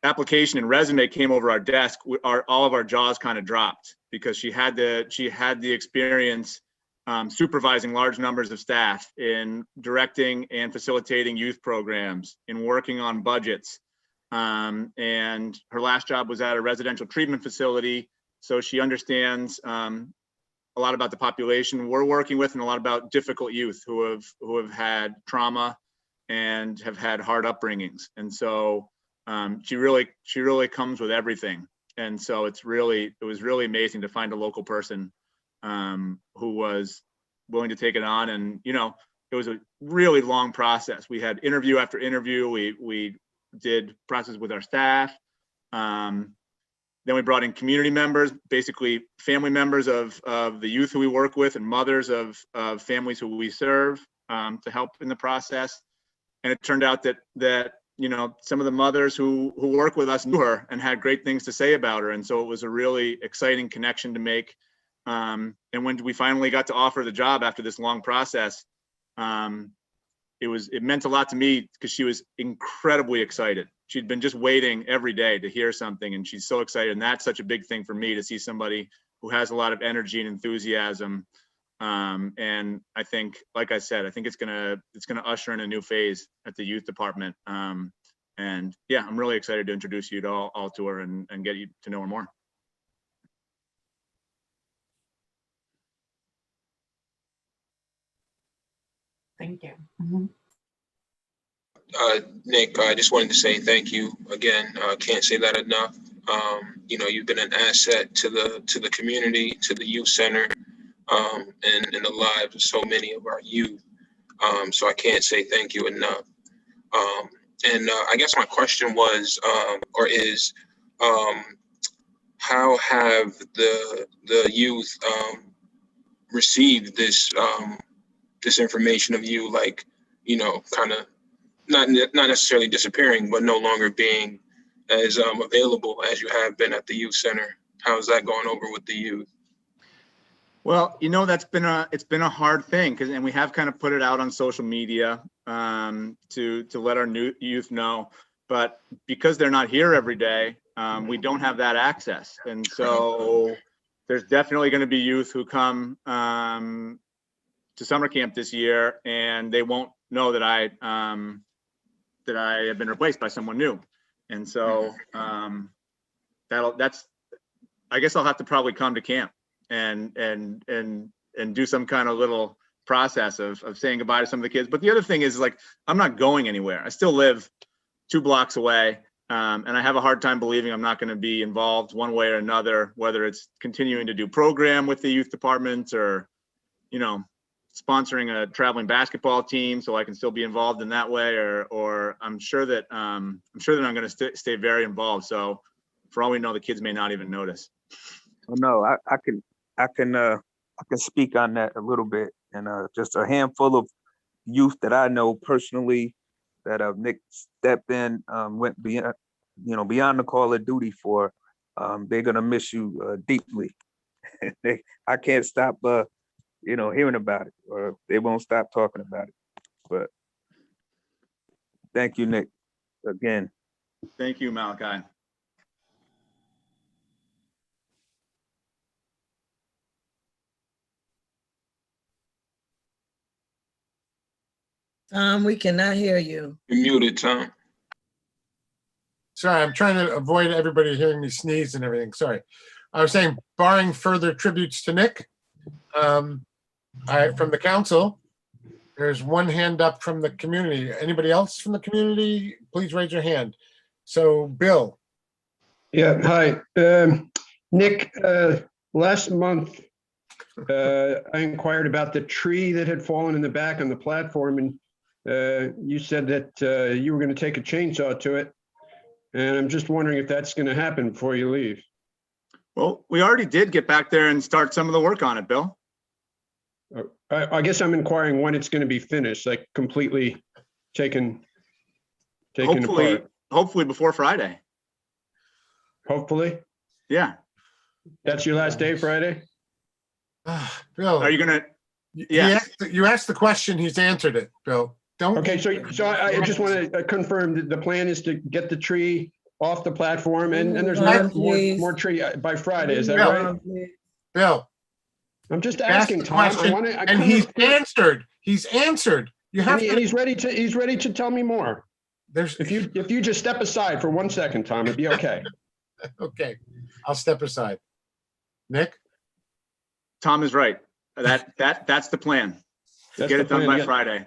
application and resume came over our desk, all of our jaws kind of dropped because she had the experience supervising large numbers of staff, in directing and facilitating youth programs, in working on budgets. And her last job was at a residential treatment facility. So she understands a lot about the population we're working with and a lot about difficult youth who have had trauma and have had hard upbringings. And so she really comes with everything. And so it was really amazing to find a local person who was willing to take it on. And, you know, it was a really long process. We had interview after interview. We did process with our staff. Then we brought in community members, basically family members of the youth who we work with and mothers of families who we serve to help in the process. And it turned out that you know, some of the mothers who work with us knew her and had great things to say about her. And so it was a really exciting connection to make. And when we finally got to offer the job after this long process, it meant a lot to me because she was incredibly excited. She'd been just waiting every day to hear something, and she's so excited. And that's such a big thing for me, to see somebody who has a lot of energy and enthusiasm. And I think, like I said, I think it's gonna usher in a new phase at the youth department. And yeah, I'm really excited to introduce you to all to her and get you to know her more. Thank you. Nick, I just wanted to say thank you again. Can't say that enough. You know, you've been an asset to the community, to the youth center, and in the lives of so many of our youth. So I can't say thank you enough. And I guess my question was, how have the youth received this this information of you, like, you know, kind of not necessarily disappearing, but no longer being as available as you have been at the youth center? How's that going over with the youth? Well, you know, it's been a hard thing and we have kind of put it out on social media to let our new youth know, but because they're not here every day, we don't have that access. And so there's definitely going to be youth who come to summer camp this year, and they won't know that I have been replaced by someone new. And so I guess I'll have to probably come to camp and do some kind of little process of saying goodbye to some of the kids. But the other thing is, like, I'm not going anywhere. I still live 2 blocks away. And I have a hard time believing I'm not going to be involved one way or another, whether it's continuing to do program with the youth department or, you know, sponsoring a traveling basketball team so I can still be involved in that way, or I'm sure that I'm going to stay very involved. So for all we know, the kids may not even notice. Oh, no, I can speak on that a little bit. And just a handful of youth that I know personally that Nick stepped in, went beyond, beyond the call of duty for. They're gonna miss you deeply. I can't stop hearing about it, or they won't stop talking about it. But thank you, Nick, again. Thank you, Malachi. Tom, we cannot hear you. You're muted, Tom. Sorry, I'm trying to avoid everybody hearing me sneeze and everything. Sorry. I was saying, barring further tributes to Nick, from the council, there's one hand up from the community. Anybody else from the community? Please raise your hand. So, Bill. Yeah, hi. Nick, last month, I inquired about the tree that had fallen in the back on the platform, and you said that you were going to take a chainsaw to it. And I'm just wondering if that's going to happen before you leave. Well, we already did get back there and start some of the work on it, Bill. I guess I'm inquiring when it's going to be finished, like completely taken apart. Hopefully before Friday. Hopefully? Yeah. That's your last day, Friday? Bill. Are you going to? Yeah. You asked the question, he's answered it, Bill. Don't. Okay, so I just want to confirm that the plan is to get the tree off the platform and there's more tree by Friday, is that right? Bill. I'm just asking, Tom. And he's answered. He's answered. You have and he's ready to tell me more. If you just step aside for 1 second, Tom, it'd be okay. Okay, I'll step aside. Nick? Tom is right. That's the plan. That's Get the it done plan, by Friday.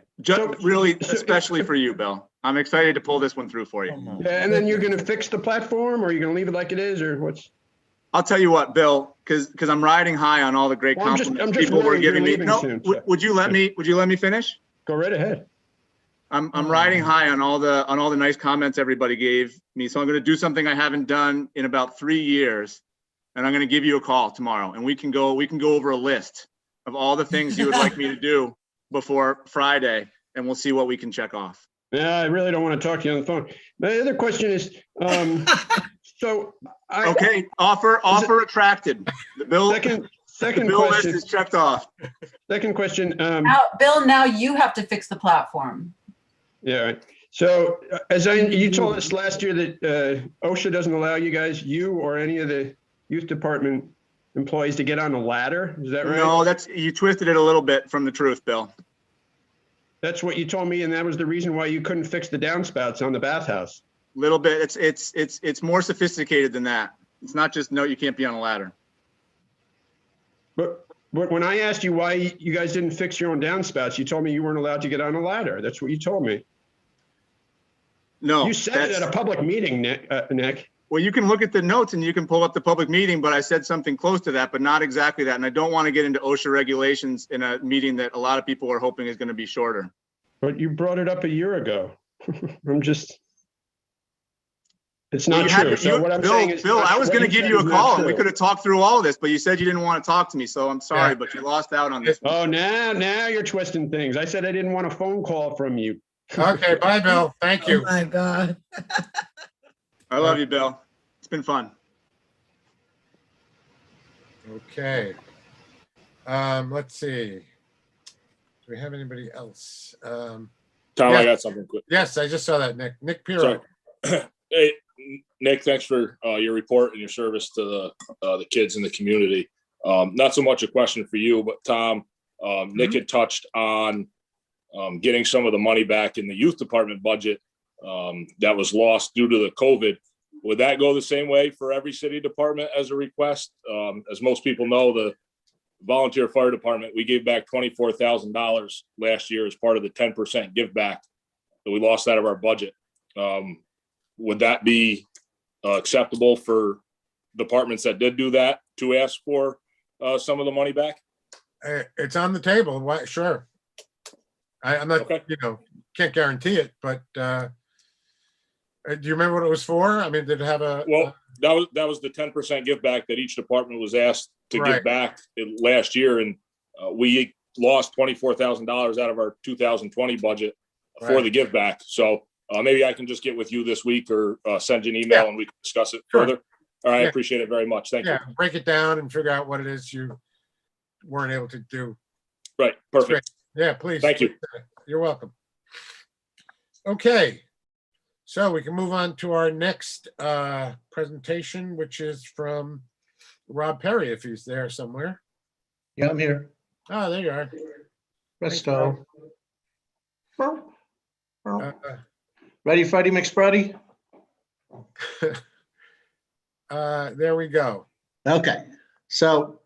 Really, especially for you, Bill. I'm excited to pull this one through for you. Yeah, and then you're going to fix the platform, or are you going to leave it like it is, or what's? I'll tell you what, Bill, because I'm riding high on all the great compliments people were giving me. No, would you let me finish? Go right ahead. I'm riding high on all the nice comments everybody gave me. So I'm going to do something I haven't done in about 3 years, and I'm going to give you a call tomorrow, and we can go over a list of all the things you would like me to do before Friday, and we'll see what we can check off. Yeah, I really don't want to talk to you on the phone. My other question is, okay, offer retracted. The bill. Second bill question list is checked off. Second question. Bill, now you have to fix the platform. Yeah. Right. So you told us last year that OSHA doesn't allow you or any of the youth department employees to get on a ladder. Is that right? No, you twisted it a little bit from the truth, Bill. That's what you told me, and that was the reason why you couldn't fix the downspouts on the bathhouse. Little bit. It's more sophisticated than that. It's not just no, you can't be on a ladder. But when I asked you why you guys didn't fix your own downspouts, you told me you weren't allowed to get on a ladder. That's what you told me. No, you said it at a public meeting, Nick. Well, you can look at the notes and you can pull up the public meeting, but I said something close to that, but not exactly that. And I don't want to get into OSHA regulations in a meeting that a lot of people are hoping is going to be shorter. But you brought it up a year ago. It's not true. So what I'm saying is, Bill, I was going to give you a call and we could have talked through all of this, but you said you didn't want to talk to me. So I'm sorry, but you lost out on this. Oh, now you're twisting things. I said I didn't want a phone call from you. Okay, bye, Bill. Thank you. Oh my God. I love you, Bill. It's been fun. Okay. Let's see. Do we have anybody else? Tom, yeah. I got something quick. Yes, I just saw that, Nick. Nick Pirro. Hey, Nick, thanks for your report and your service to the kids in the community. Not so much a question for you, but Tom, Nick had touched on getting some of the money back in the youth department budget that was lost due to the COVID. Would that go the same way for every city department as a request? As most people know, the volunteer fire department, we gave back $24,000 last year as part of the 10% give back. So we lost that of our budget. Would that be acceptable for departments that did do that to ask for some of the money back? It's on the table. Why? Sure. I'm not, can't guarantee it, but do you remember what it was for? I mean, did it have a? Well, that was the 10% give back that each department was asked to give back last year, and we lost $24,000 out of our 2020 budget for the give back. So maybe I can just get with you this week or send you an email and we can discuss it further. All right, I appreciate it very much. Thank you. Break it down and figure out what it is you weren't able to do. Right, perfect. Yeah, please. Thank you. You're welcome. Okay, so we can move on to our next presentation, which is from Rob Perry, if he's there somewhere. Yeah, I'm here. Oh, there you are. Presto. Well, Ready, Freddie McSpready? There we go. Okay, so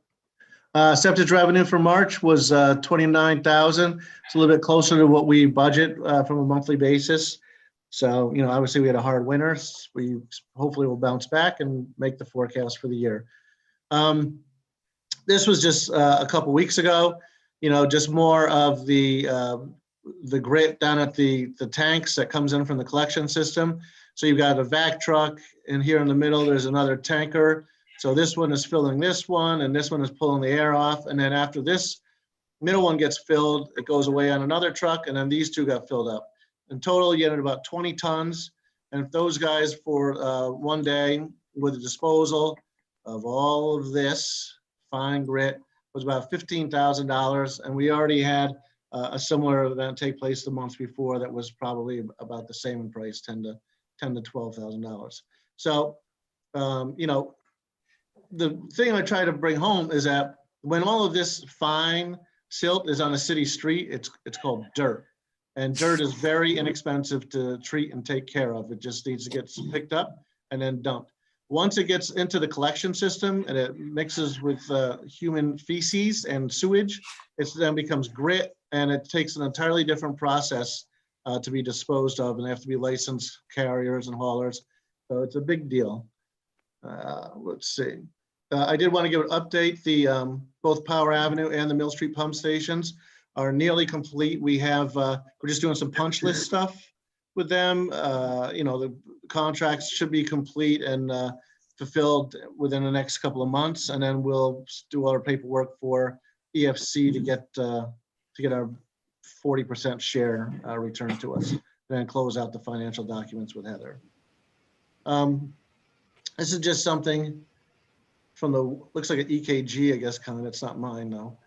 septic revenue for March was 29,000. It's a little bit closer to what we budget from a monthly basis. So, obviously we had a hard winter. We hopefully will bounce back and make the forecast for the year. This was just a couple weeks ago, just more of the grit down at the tanks that comes in from the collection system. So you've got a vac truck, and here in the middle, there's another tanker. So this one is filling this one, and this one is pulling the air off. And then after this middle one gets filled, it goes away on another truck, and then these two got filled up. In total, you get about 20 tons. And if those guys for one day with the disposal of all of this fine grit was about $15,000. And we already had a similar event take place the month before that was probably about the same in price, $10,000 to $12,000. So, the thing I try to bring home is that when all of this fine silt is on a city street, it's called dirt. And dirt is very inexpensive to treat and take care of. It just needs to get picked up and then dumped. Once it gets into the collection system and it mixes with human feces and sewage, it then becomes grit, and it takes an entirely different process to be disposed of, and they have to be licensed carriers and haulers. So it's a big deal. Let's see. I did want to give an update. The both Power Avenue and the Mill Street pump stations are nearly complete. We have, we're just doing some punch list stuff with them. The contracts should be complete and fulfilled within the next couple of months, and then we'll do our paperwork for EFC to get our 40% share returned to us, and then close out the financial documents with Heather. This is just something from looks like an EKG, I guess, kind of. It's not mine though.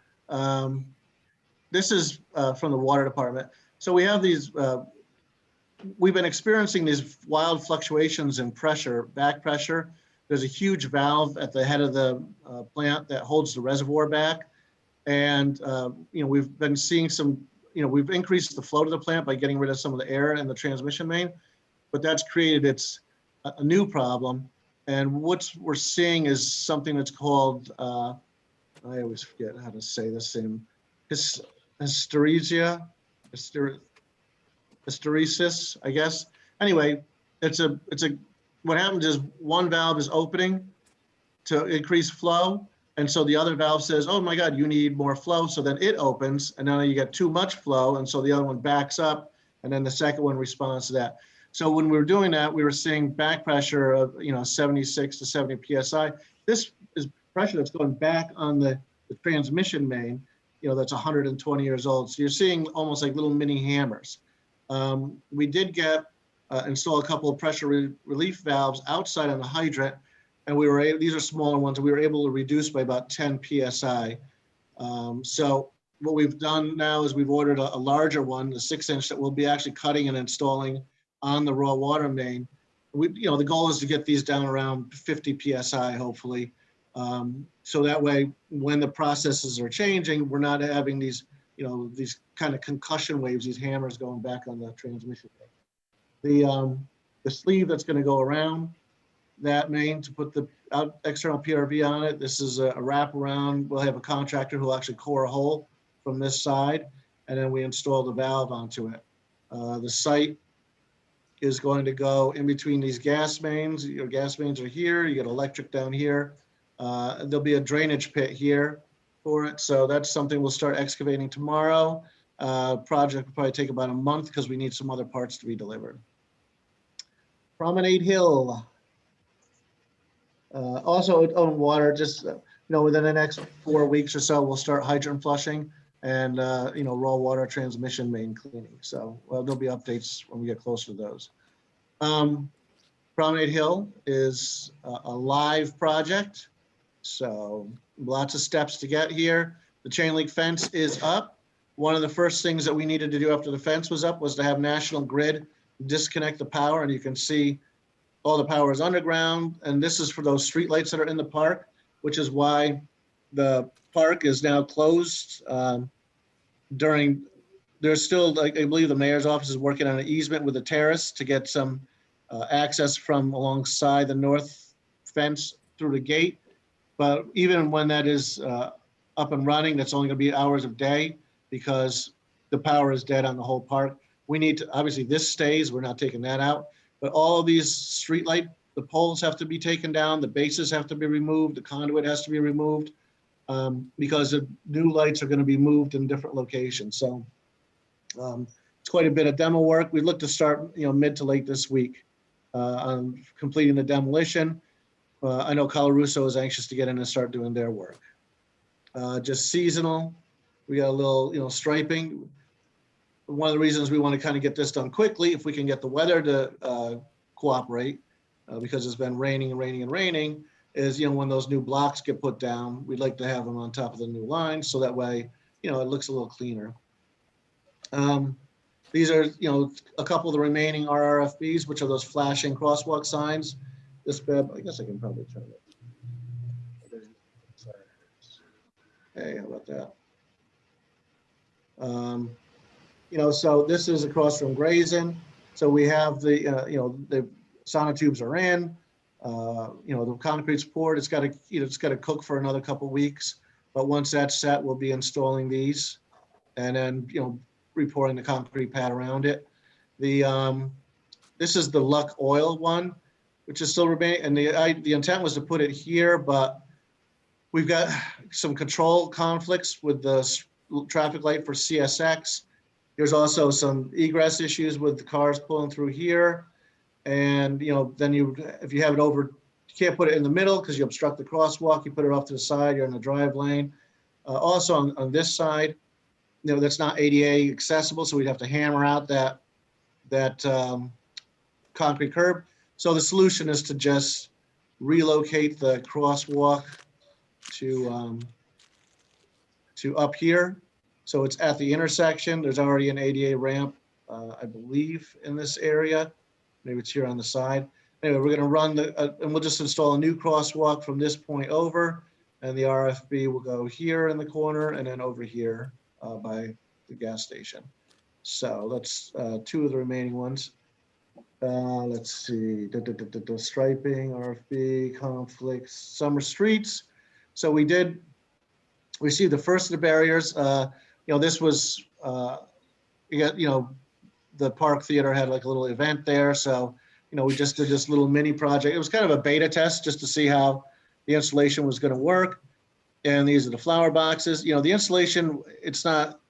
This is from the water department. So we have these, we've been experiencing these wild fluctuations in pressure, back pressure. There's a huge valve at the head of the plant that holds the reservoir back. And, we've been seeing some, we've increased the flow to the plant by getting rid of some of the air in the transmission main, but that's created a new problem. And what we're seeing is something that's called, I always forget how to say this name, hysteresis, I guess. Anyway, what happens is one valve is opening to increase flow. And so the other valve says, oh my God, you need more flow. So then it opens, and then you get too much flow. And so the other one backs up, and then the second one responds to that. So when we were doing that, we were seeing back pressure of 76 to 70 PSI. This is pressure that's going back on the transmission main, that's 120 years old. So you're seeing almost like little mini hammers. We did install a couple of pressure relief valves outside on the hydrant, and we were able, these are smaller ones, and we were able to reduce by about 10 PSI. So what we've done now is we've ordered a larger one, the 6-inch, that we'll be actually cutting and installing on the raw water main. The goal is to get these down around 50 PSI, hopefully. So that way, when the processes are changing, we're not having these, these kind of concussion waves, these hammers going back on the transmission main. The sleeve that's going to go around that main to put the external PRV on it, this is a wraparound. We'll have a contractor who will actually core a hole from this side, and then we install the valve onto it. The site is going to go in between these gas mains. Your gas mains are here, you get electric down here. There'll be a drainage pit here for it. So that's something we'll start excavating tomorrow. Project will probably take about a month because we need some other parts to be delivered. Promenade Hill. Also on water, just, within the next 4 weeks or so, we'll start hydrant flushing and, raw water transmission main cleaning. So there'll be updates when we get closer to those. Promenade Hill is a live project. So lots of steps to get here. The chain link fence is up. One of the first things that we needed to do after the fence was up was to have National Grid disconnect the power, and you can see all the power is underground. And this is for those street lights that are in the park, which is why the park is now closed during there's still, like, I believe the mayor's office is working on an easement with the terrace to get some access from alongside the north fence through the gate. But even when that is up and running, that's only going to be hours of day because the power is dead on the whole park. We need to, obviously this stays, we're not taking that out, but all of these street light, the poles have to be taken down, the bases have to be removed, the conduit has to be removed because the new lights are going to be moved in different locations. So it's quite a bit of demo work. We look to start, mid to late this week on completing the demolition. I know Colarusso is anxious to get in and start doing their work. Just seasonal. We got a little, striping. One of the reasons we want to kind of get this done quickly, if we can get the weather to cooperate, because it's been raining and raining and raining, is, when those new blocks get put down, we'd like to have them on top of the new line, so that way, it looks a little cleaner. These are, a couple of the remaining RRFBs, which are those flashing crosswalk signs. This, I guess I can probably turn it. Hey, how about that? So this is across from Grazen. So we have the, the sonotubes are in, the concrete's poured. It's got to, cook for another couple weeks. But once that's set, we'll be installing these, and then, repouring the concrete pad around it. This is the Luck Oil one, which is still remaining. And the intent was to put it here, but we've got some control conflicts with the traffic light for CSX. There's also some egress issues with the cars pulling through here. And, then if you have it over, you can't put it in the middle because you obstruct the crosswalk. You put it off to the side, you're in the drive lane. Also on this side, that's not ADA accessible, so we'd have to hammer out that concrete curb. So the solution is to just relocate the crosswalk to up here. So it's at the intersection. There's already an ADA ramp, I believe, in this area. Maybe it's here on the side. Anyway, we're going to run and we'll just install a new crosswalk from this point over, and the RFB will go here in the corner and then over here by the gas station. So that's two of the remaining ones. Let's see, the striping, RFB, conflicts, summer streets. So we did receive the first of the barriers. This was, the Park Theater had like a little event there. So, we just did this little mini project. It was kind of a beta test just to see how the installation was going to work. And these are the flower boxes. The installation, it's not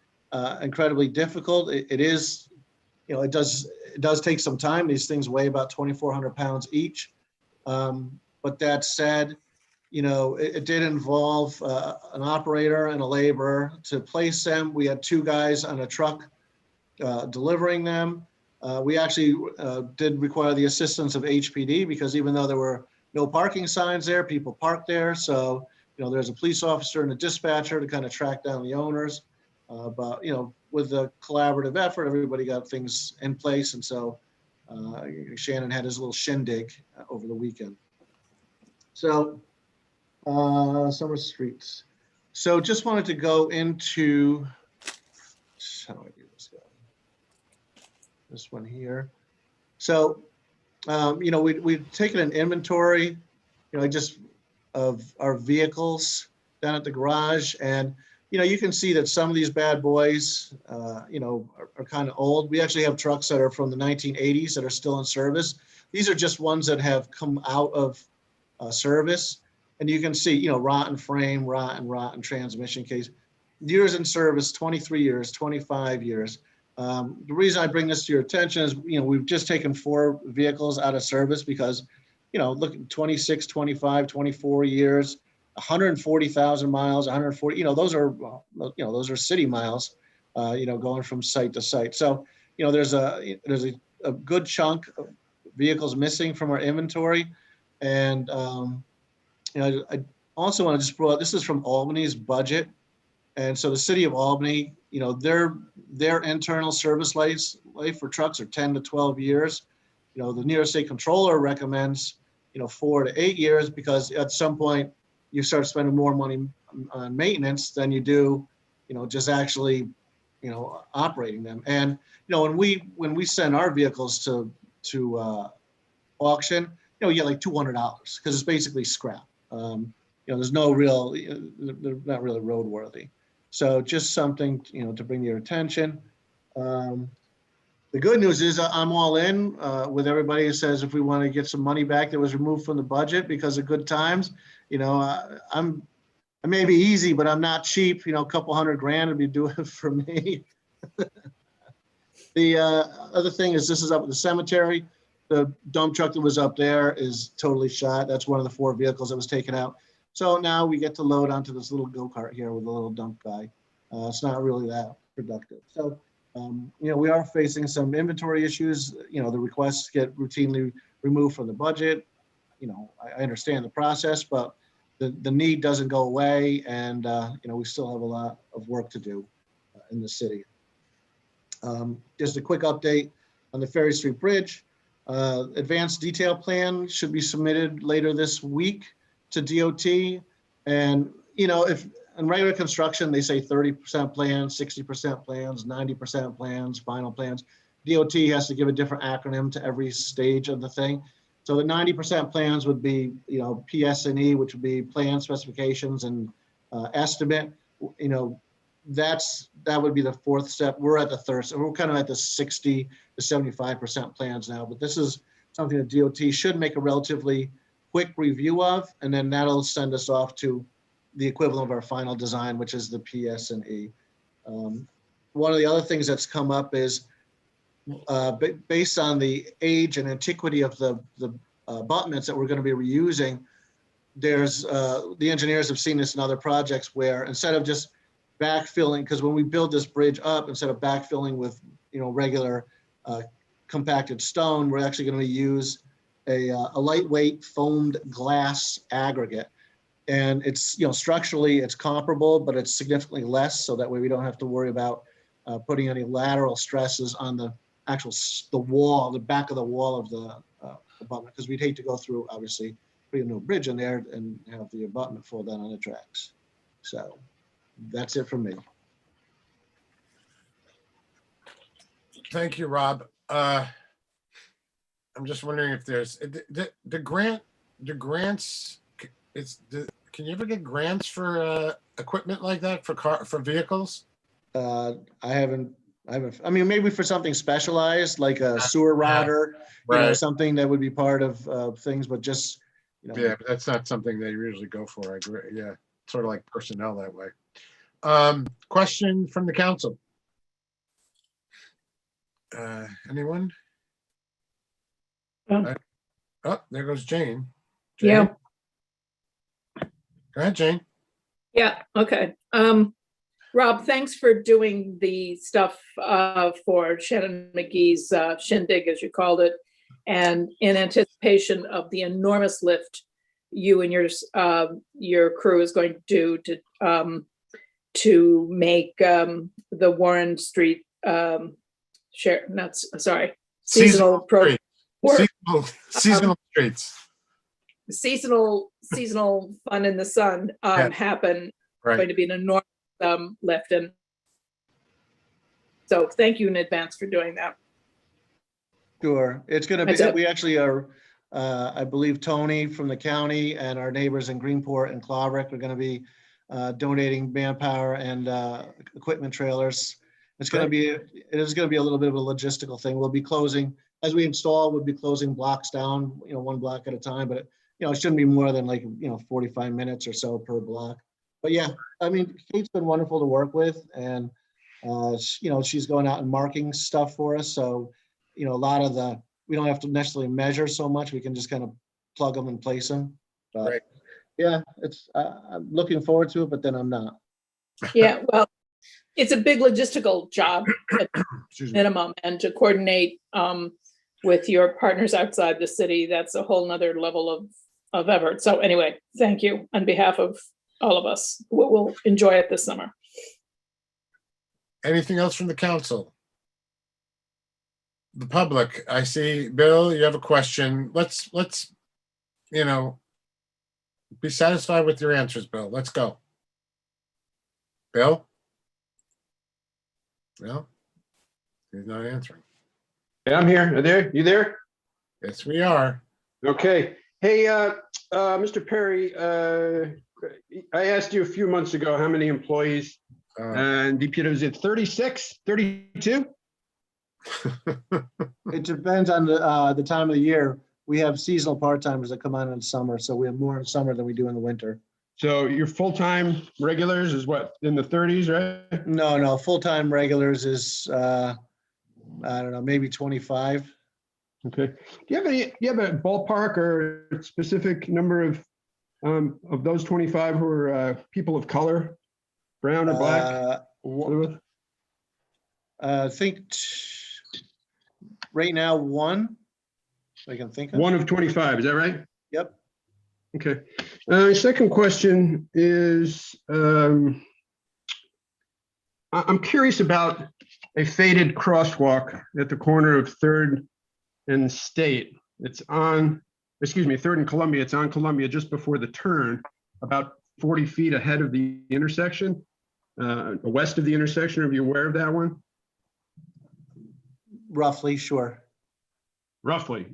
incredibly difficult. It is, it does take some time. These things weigh about 2,400 pounds each. But that said, it did involve an operator and a laborer to place them. We had two guys on a truck delivering them. We actually did require the assistance of HPD because even though there were no parking signs there, people parked there. So, there's a police officer and a dispatcher to kind of track down the owners. But, with the collaborative effort, everybody got things in place. And so Shannon had his little shindig over the weekend. So summer streets. So just wanted to go into, how do I do this guy? This one here. So, we've taken an inventory, just of our vehicles down at the garage. And, you can see that some of these bad boys, are kind of old. We actually have trucks that are from the 1980s that are still in service. These are just ones that have come out of service. And you can see, rotten frame, rotten transmission case. Years in service, 23 years, 25 years. The reason I bring this to your attention is, we've just taken 4 vehicles out of service because, look at 26, 25, 24 years, 140,000 miles, 140, those are city miles, going from site to site. So, there's a good chunk of vehicles missing from our inventory. And, I also want to just throw out, this is from Albany's budget. And so the city of Albany, their internal service life for trucks are 10 to 12 years. The New York State Controller recommends, 4 to 8 years because at some point you start spending more money on maintenance than you do, just actually operating them. And, when we send our vehicles to auction, you get like $200 because it's basically scrap. There's no real, they're not really roadworthy. So just something, to bring your attention. The good news is I'm all in with everybody who says if we want to get some money back that was removed from the budget because of good times. I may be easy, but I'm not cheap. A couple $100,000 would be doing it for me. The other thing is this is up at the cemetery. The dump truck that was up there is totally shot. That's one of the 4 vehicles that was taken out. So now we get to load onto this little go-kart here with a little dump guy. It's not really that productive. So, we are facing some inventory issues. The requests get routinely removed from the budget. I understand the process, but the need doesn't go away. And, we still have a lot of work to do in the city. Just a quick update on the Ferry Street Bridge. Advanced detail plan should be submitted later this week to DOT. And, if in regular construction, they say 30% plans, 60% plans, 90% plans, final plans. DOT has to give a different acronym to every stage of the thing. So the 90% plans would be, PS&E, which would be plan specifications and estimate. That would be the 4th step. We're at the 3rd, so we're kind of at the 60 to 75% plans now. But this is something that DOT should make a relatively quick review of, and then that'll send us off to the equivalent of our final design, which is the PS&E. One of the other things that's come up is based on the age and antiquity of the abutments that we're going to be reusing, there's the engineers have seen this in other projects where instead of just backfilling, because when we build this bridge up, instead of backfilling with regular compacted stone, we're actually going to use a lightweight foamed glass aggregate. And it's, structurally it's comparable, but it's significantly less. So that way we don't have to worry about putting any lateral stresses on the wall, the back of the wall of the abutment, because we'd hate to go through, obviously, putting a new bridge in there and have the abutment fall down on the tracks. So that's it for me. Thank you, Rob. I'm just wondering if there's the grants. Can you ever get grants for equipment like that for vehicles? I haven't. I mean, maybe for something specialized like a sewer router, right. Something that would be part of things, but just Yeah, but that's not something they usually go for. I agree. Yeah, sort of like personnel that way. Question from the council. Anyone? Oh, there goes Jane. Yeah. Go ahead, Jane. Yeah, okay. Rob, thanks for doing the stuff for Shannon McGee's shindig, as you called it, and in anticipation of the enormous lift you and your crew is going to do to make the Warren Street seasonal streets. Seasonal fun in the sun happen. Right. Going to be an enormous lift, and so thank you in advance for doing that. Sure, it's going to be. We actually are. I believe Tony from the county and our neighbors in Greenport and Claverick are going to be donating manpower and equipment trailers. It's going to be. It is going to be a little bit of a logistical thing. We'll be closing as we install. We'll be closing blocks down, one block at a time. But it shouldn't be more than 45 minutes or so per block. But yeah, I mean, Kate's been wonderful to work with, and she's going out and marking stuff for us. So a lot of we don't have to necessarily measure so much. We can just kind of plug them and place them. But right. Yeah, I'm looking forward to it, but then I'm not. Yeah, well, it's a big logistical job at minimum, and to coordinate with your partners outside the city, that's a whole nother level of effort. So anyway, thank you on behalf of all of us. We'll enjoy it this summer. Anything else from the council? The public, I see. Bill, you have a question. Let's be satisfied with your answers, Bill. Let's go. Bill? Well, he's not answering. Yeah, I'm here. Are there? You there? Yes, we are. Okay. Hey, Mr. Perry, I asked you a few months ago how many employees and DPW, is it 36, 32? It depends on the time of the year. We have seasonal part-timers that come on in summer, so we have more in summer than we do in the winter. So your full-time regulars is what, in the 30s, right? No, full-time regulars is, I don't know, maybe 25. Okay. Do you have a ballpark or specific number of those 25 who are people of color, brown or black? I think right now, one, I can think of. One of 25, is that right? Yep. Okay. Second question is, I'm curious about a faded crosswalk at the corner of 3rd and State. It's on, excuse me, 3rd and Columbia. It's on Columbia just before the turn, about 40 feet ahead of the intersection, west of the intersection. Are you aware of that one? Roughly, sure. Roughly.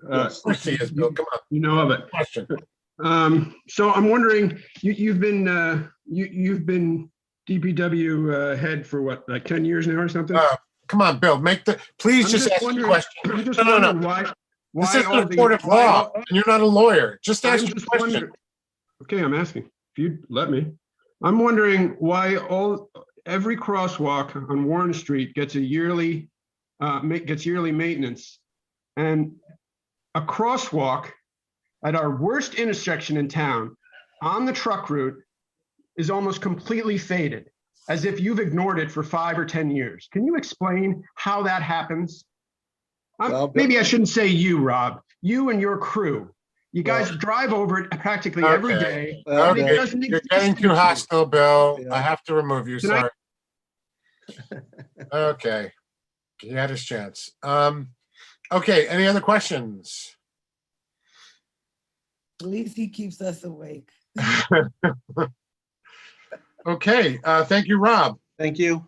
Yes. Of course he is, Bill. Come on. You know of it. Question. So I'm wondering, you've been DPW head for what, like 10 years now or something? Come on, Bill. Please I'm just ask the question. I'm just No. wondering why This is all a court of law, and you're not a lawyer. Just ask I'm your just question. wondering- Okay, I'm asking. If you'd let me. I'm wondering why every crosswalk on Warren Street gets yearly maintenance, and a crosswalk at our worst intersection in town on the truck route is almost completely faded, as if you've ignored it for 5 or 10 years. Can you explain how that happens? Maybe I shouldn't say you, Rob. You and your crew. You guys drive over it practically every day. And it doesn't You're exist getting too anymore. hostile, Bill. I have to remove you. Can I- Sorry. Okay. He had his chance. Okay. Any other questions? At least he keeps us awake. Okay. Thank you, Rob. Thank you.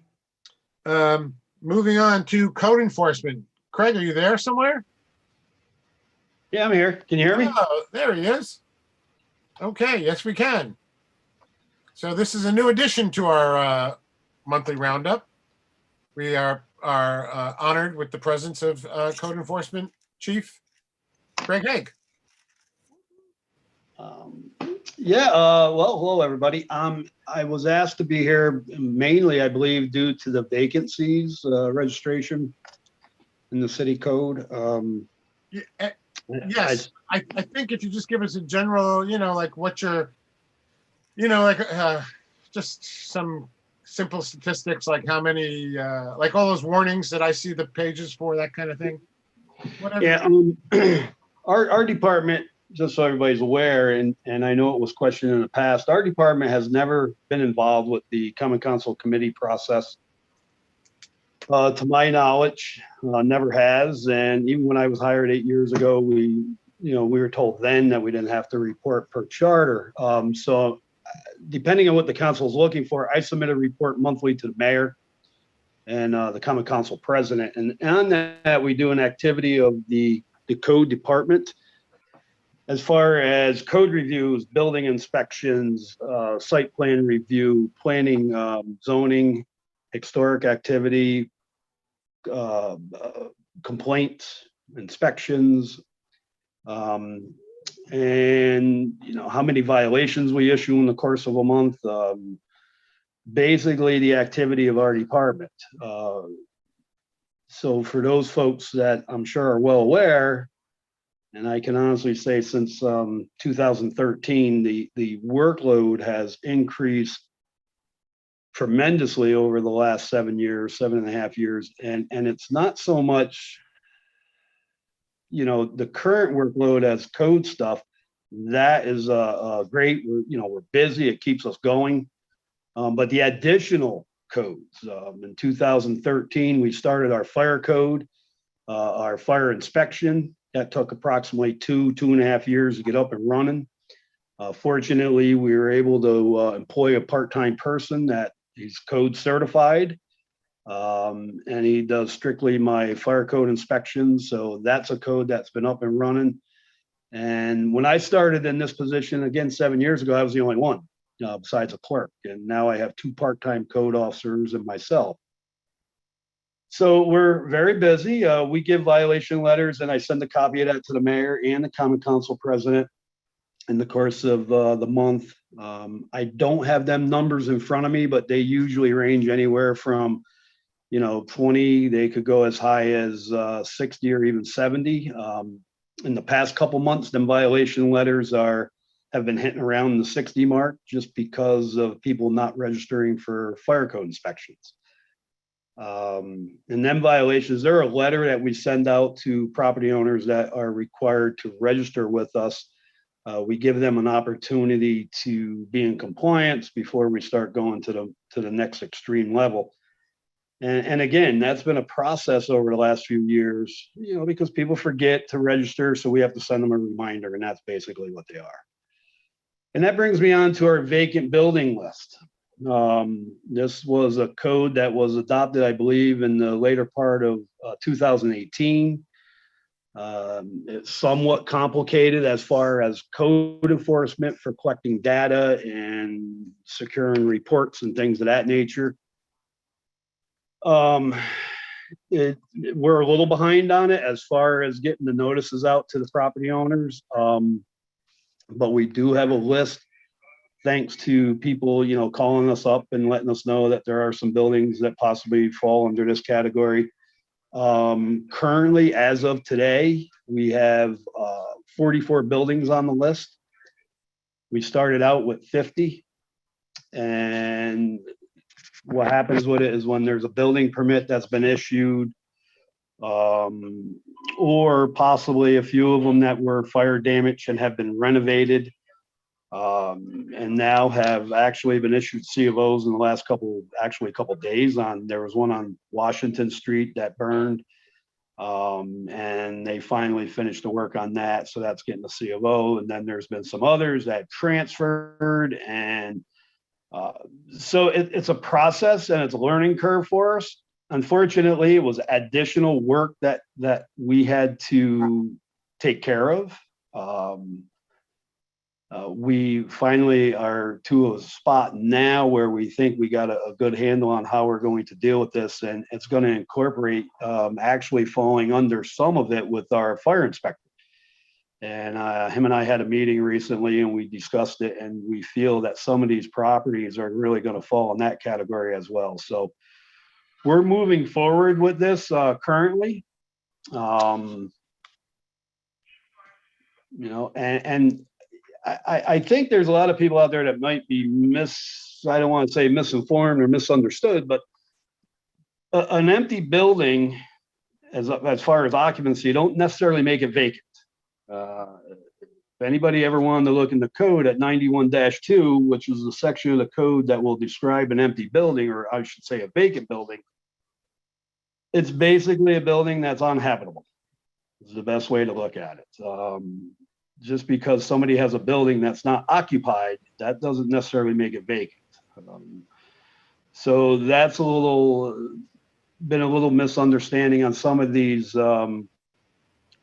Moving on to code enforcement. Craig, are you there somewhere? Yeah, I'm here. Can you hear me? Oh, there he is. Okay. Yes, we can. So this is a new addition to our monthly roundup. We are honored with the presence of Code Enforcement Chief Greg Haig. Well, hello, everybody. I was asked to be here mainly, I believe, due to the vacancies registration in the city code. Yes, I think if you just give us a general, like what your, just some simple statistics, like how many, like all those warnings that I see the pages for, that kind of thing. Whatever. Yeah, our department, just so everybody's aware, and I know it was questioned in the past, our department has never been involved with the Common Council committee process. To my knowledge, never has. And even when I was hired 8 years ago, we were told then that we didn't have to report per charter. So depending on what the council is looking for, I submit a report monthly to the mayor and the Common Council president. And on that, we do an activity of the code department. As far as code reviews, building inspections, site plan review, planning, zoning, historic activity, complaints, inspections, and how many violations we issue in the course of a month. Basically the activity of our department. So for those folks that I'm sure are well aware, and I can honestly say since 2013, the workload has increased tremendously over the last 7 years, 7.5 years. And it's not so much, the current workload as code stuff. That is great. We're busy. It keeps us going. But the additional codes, in 2013, we started our fire code, our fire inspection. That took approximately 2.5 years to get up and running. Fortunately, we were able to employ a part-time person that is code certified. And he does strictly my fire code inspections. So that's a code that's been up and running. And when I started in this position, again, 7 years ago, I was the only one, besides a clerk. And now I have 2 part-time code officers and myself. So we're very busy. We give violation letters, and I send a copy of that to the mayor and the common council president in the course of the month. I don't have them numbers in front of me, but they usually range anywhere from 20, they could go as high as 60 or even 70. In the past couple months, them violation letters have been hitting around the 60 mark just because of people not registering for fire code inspections. And then violations, they're a letter that we send out to property owners that are required to register with us. We give them an opportunity to be in compliance before we start going to the next extreme level. And again, that's been a process over the last few years, because people forget to register. So we have to send them a reminder, and that's basically what they are. And that brings me on to our vacant building list. This was a code that was adopted, I believe, in the later part of 2018. It's somewhat complicated as far as code enforcement for collecting data and securing reports and things of that nature. We're a little behind on it as far as getting the notices out to the property owners. But we do have a list, thanks to people, calling us up and letting us know that there are some buildings that possibly fall under this category. Currently, as of today, we have 44 buildings on the list. We started out with 50, and what happens with it is when there's a building permit that's been issued, or possibly a few of them that were fire damaged and have been renovated, and now have actually been issued C of Os in the last couple days. There was one on Washington Street that burned, and they finally finished the work on that, so that's getting a C of O. And then there's been some others that transferred, and so it's a process and it's a learning curve for us. Unfortunately, it was additional work that we had to take care of. We finally are to a spot now where we think we got a good handle on how we're going to deal with this, and it's going to incorporate actually falling under some of it with our fire inspector. And him and I had a meeting recently, and we discussed it, and we feel that some of these properties are really going to fall in that category as well. So we're moving forward with this currently. And I think there's a lot of people out there that might be I don't want to say misinformed or misunderstood, but an empty building, as far as occupancy, don't necessarily make it vacant. If anybody ever wanted to look in the code at 91-2, which is the section of the code that will describe an empty building, or I should say a vacant building, it's basically a building that's uninhabitable. Is the best way to look at it. Just because somebody has a building that's not occupied, that doesn't necessarily make it vacant. So that's been a little misunderstanding on some of these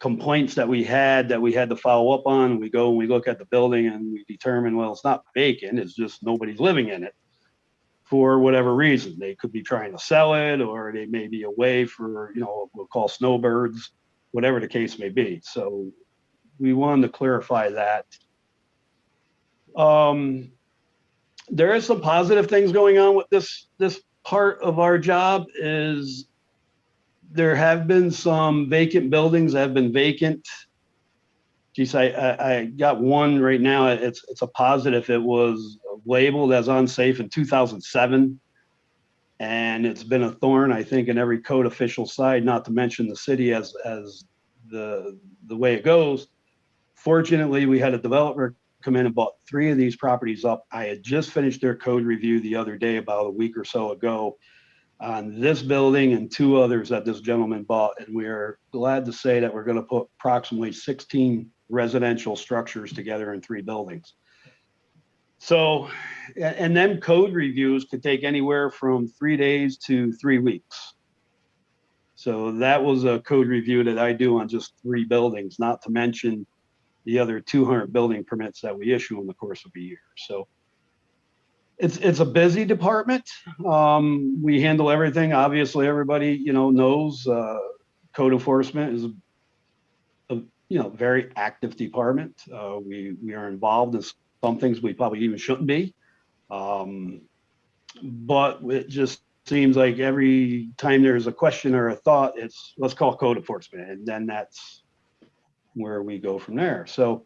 complaints that we had to follow up on. We go and we look at the building and we determine, well, it's not vacant, it's just nobody's living in it for whatever reason. They could be trying to sell it, or they may be away for, we'll call snowbirds, whatever the case may be. So we wanted to clarify that. There is some positive things going on with this part of our job. Is there have been some vacant buildings that have been vacant. Geez, I got one right now. It's a positive. It was labeled as unsafe in 2007. And it's been a thorn, I think, in every code official side, not to mention the city as the way it goes. Fortunately, we had a developer come in and bought 3 of these properties up. I had just finished their code review the other day, about a week or so ago, on this building and 2 others that this gentleman bought. And we are glad to say that we're going to put approximately 16 residential structures together in 3 buildings. So, and then code reviews could take anywhere from 3 days to 3 weeks. So that was a code review that I do on just 3 buildings, not to mention the other 200 building permits that we issue in the course of a year. So it's a busy department. We handle everything. Obviously, everybody, knows code enforcement is a very active department. We are involved in some things we probably even shouldn't be. But it just seems like every time there's a question or a thought, it's let's call code enforcement, and then that's where we go from there. So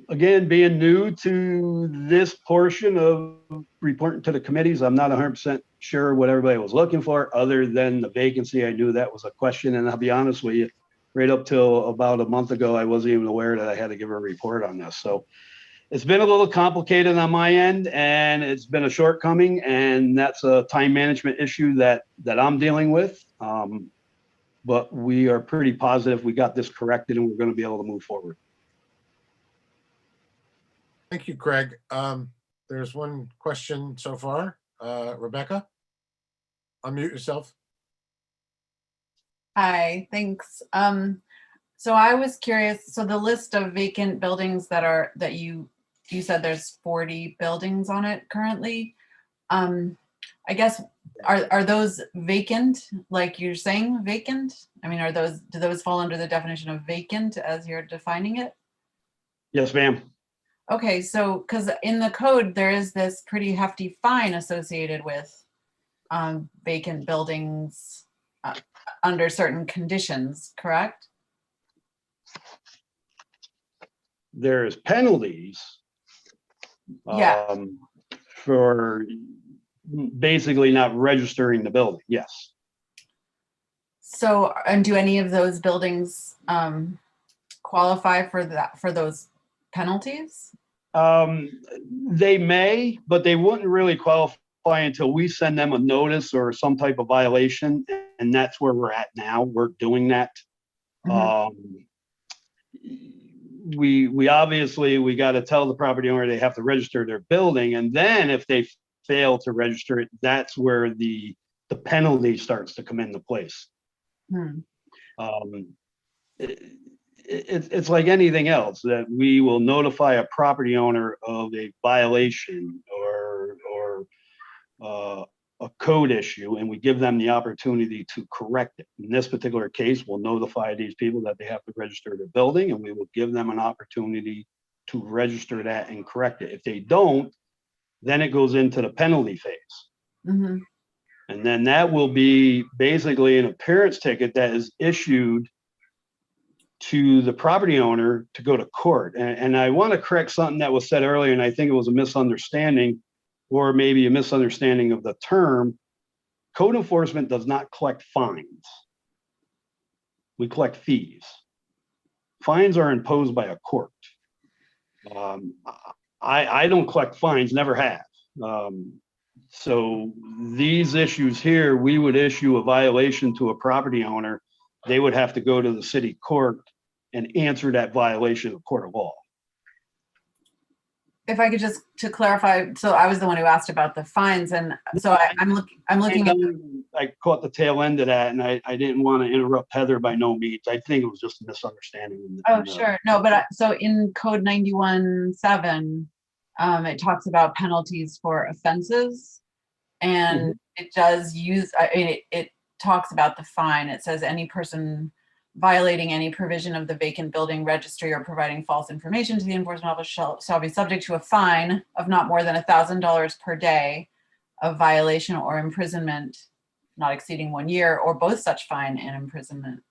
again, being new to this portion of reporting to the committees, I'm not 100% sure what everybody was looking for, other than the vacancy. I knew that was a question, and I'll be honest with you, right up till about a month ago, I wasn't even aware that I had to give a report on this. So it's been a little complicated on my end, and it's been a shortcoming, and that's a time management issue that I'm dealing with. But we are pretty positive we got this corrected, and we're going to be able to move forward. Thank you, Craig. There's one question so far. Rebecca, unmute yourself. Hi, thanks. So I was curious, so the list of vacant buildings that you said there's 40 buildings on it currently. I guess, are those vacant, like you're saying vacant? I mean, do those fall under the definition of vacant as you're defining it? Yes, ma'am. Okay, so, because in the code, there is this pretty hefty fine associated with vacant buildings under certain conditions, correct? There's penalties Yeah. For basically not registering the building, yes. So, and do any of those buildings qualify for those penalties? They may, but they wouldn't really qualify until we send them a notice or some type of violation, and that's where we're at now. We're doing that. Mm-hmm. We obviously, we got to tell the property owner they have to register their building, and then if they fail to register it, that's where the penalty starts to come into place. It's like anything else, that we will notify a property owner of a violation or a code issue, and we give them the opportunity to correct it. In this particular case, we'll notify these people that they have to register their building, and we will give them an opportunity to register that and correct it. If they don't, then it goes into the penalty phase. Mm-hmm. And then that will be basically an appearance ticket that is issued to the property owner to go to court. And I want to correct something that was said earlier, and I think it was a misunderstanding, or maybe a misunderstanding of the term. Code enforcement does not collect fines. We collect fees. Fines are imposed by a court. I don't collect fines, never have. So these issues here, we would issue a violation to a property owner. They would have to go to the city court and answer that violation in a court of law. If I could just to clarify, so I was the one who asked about the fines, and so I'm looking at. I caught the tail end of that, and I didn't want to interrupt Heather by no means. I think it was just a misunderstanding. Sure. No, but so in code 91.7, it talks about penalties for offenses, and it does use, I mean, it talks about the fine. It says any person violating any provision of the vacant building registry or providing false information to the enforcement office shall be subject to a fine of not more than $1,000 per day of violation or imprisonment not exceeding 1 year, or both such fine and imprisonment.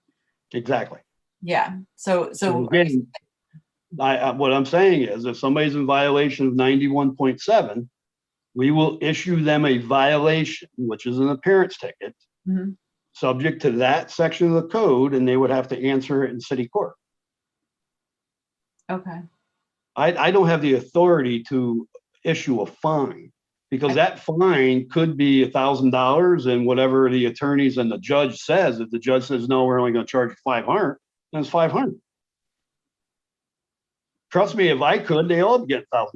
Exactly. Yeah. So again, what I'm saying is, if somebody's in violation of 91.7, we will issue them a violation, which is an appearance ticket, subject to that section of the code, and they would have to answer it in city court. Okay. I don't have the authority to issue a fine, because that fine could be $1,000, and whatever the attorneys and the judge says. If the judge says, no, we're only going to charge you $500, then it's $500. trust me, if I could, they all get $1,000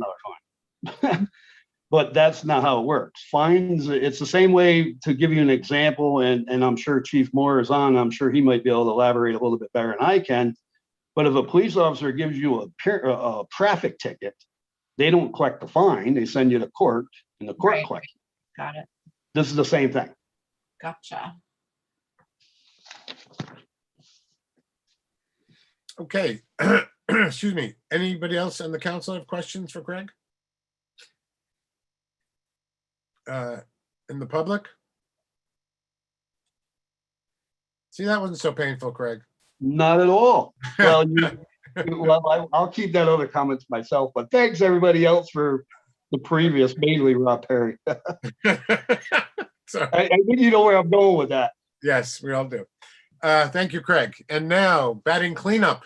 fine. But that's not how it works. Fines, it's the same way, to give you an example, and I'm sure Chief Moore is on, I'm sure he might be able to elaborate a little bit better than I can. But if a police officer gives you a traffic ticket, they don't collect the fine, they send you to court, and the court Right. collects. Got it. This is the same thing. Gotcha. Okay. Excuse me. Anybody else on the council have questions for Craig? In the public? See, that wasn't so painful, Craig. Not at all. Well, I'll keep that other comment to myself, but thanks everybody else for the previous, mainly Rob Perry. So, I think you know where I'm going with that. yes, we all do. Thank you, Craig. And now, batting cleanup.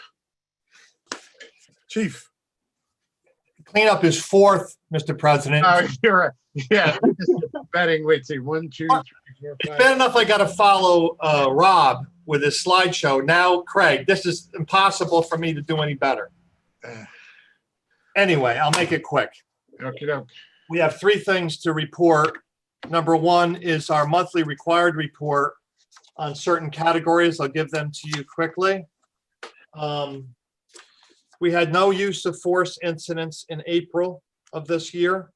Chief. Cleanup is fourth, Mr. President. You're right. Yeah, batting, wait, see, 1, 2, 3, 4, 5. It's bad enough I got to follow Rob with his slideshow. Now, Craig, this is impossible for me to do any better. Anyway, I'll make it quick. Okay. We have 3 things to report. Number 1 is our monthly required report on certain categories. I'll give them to you quickly. We had no use of force incidents in April of this year.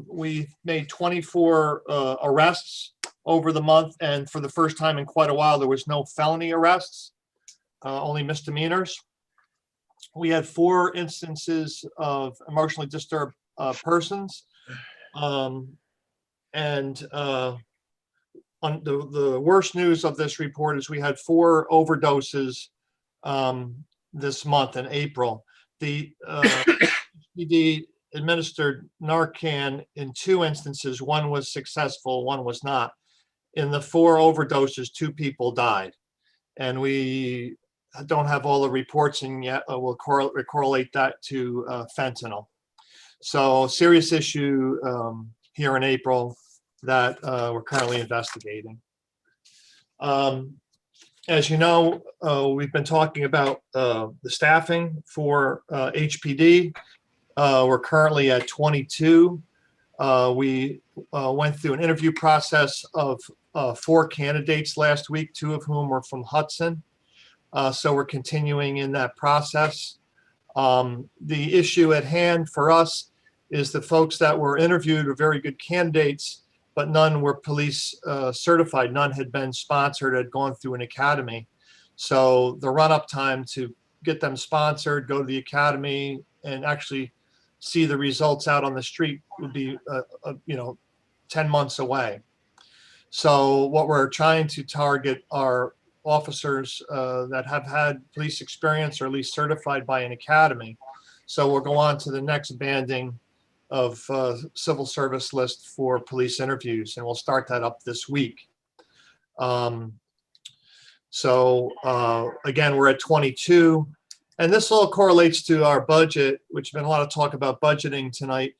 We made 24 arrests over the month, and for the first time in quite a while, there was no felony arrests, only misdemeanors. We had 4 instances of emotionally disturbed persons. And on the worst news of this report is we had 4 overdoses this month in April. The PD administered Narcan in 2 instances. 1 was successful, 1 was not. In the 4 overdoses, 2 people died. And we don't have all the reports in yet. We'll correlate that to fentanyl. So serious issue here in April that we're currently investigating. As you know, we've been talking about the staffing for HPD. We're currently at 22. We went through an interview process of 4 candidates last week, 2 of whom were from Hudson. So we're continuing in that process. The issue at hand for us is the folks that were interviewed are very good candidates, but none were police certified. None had been sponsored, had gone through an academy. So the run-up time to get them sponsored, go to the academy, and actually see the results out on the street would be, 10 months away. So what we're trying to target are officers that have had police experience or at least certified by an academy. So we'll go on to the next banding of civil service list for police interviews, and we'll start that up this week. Again, we're at 22, and this all correlates to our budget, which has been a lot of talk about budgeting tonight.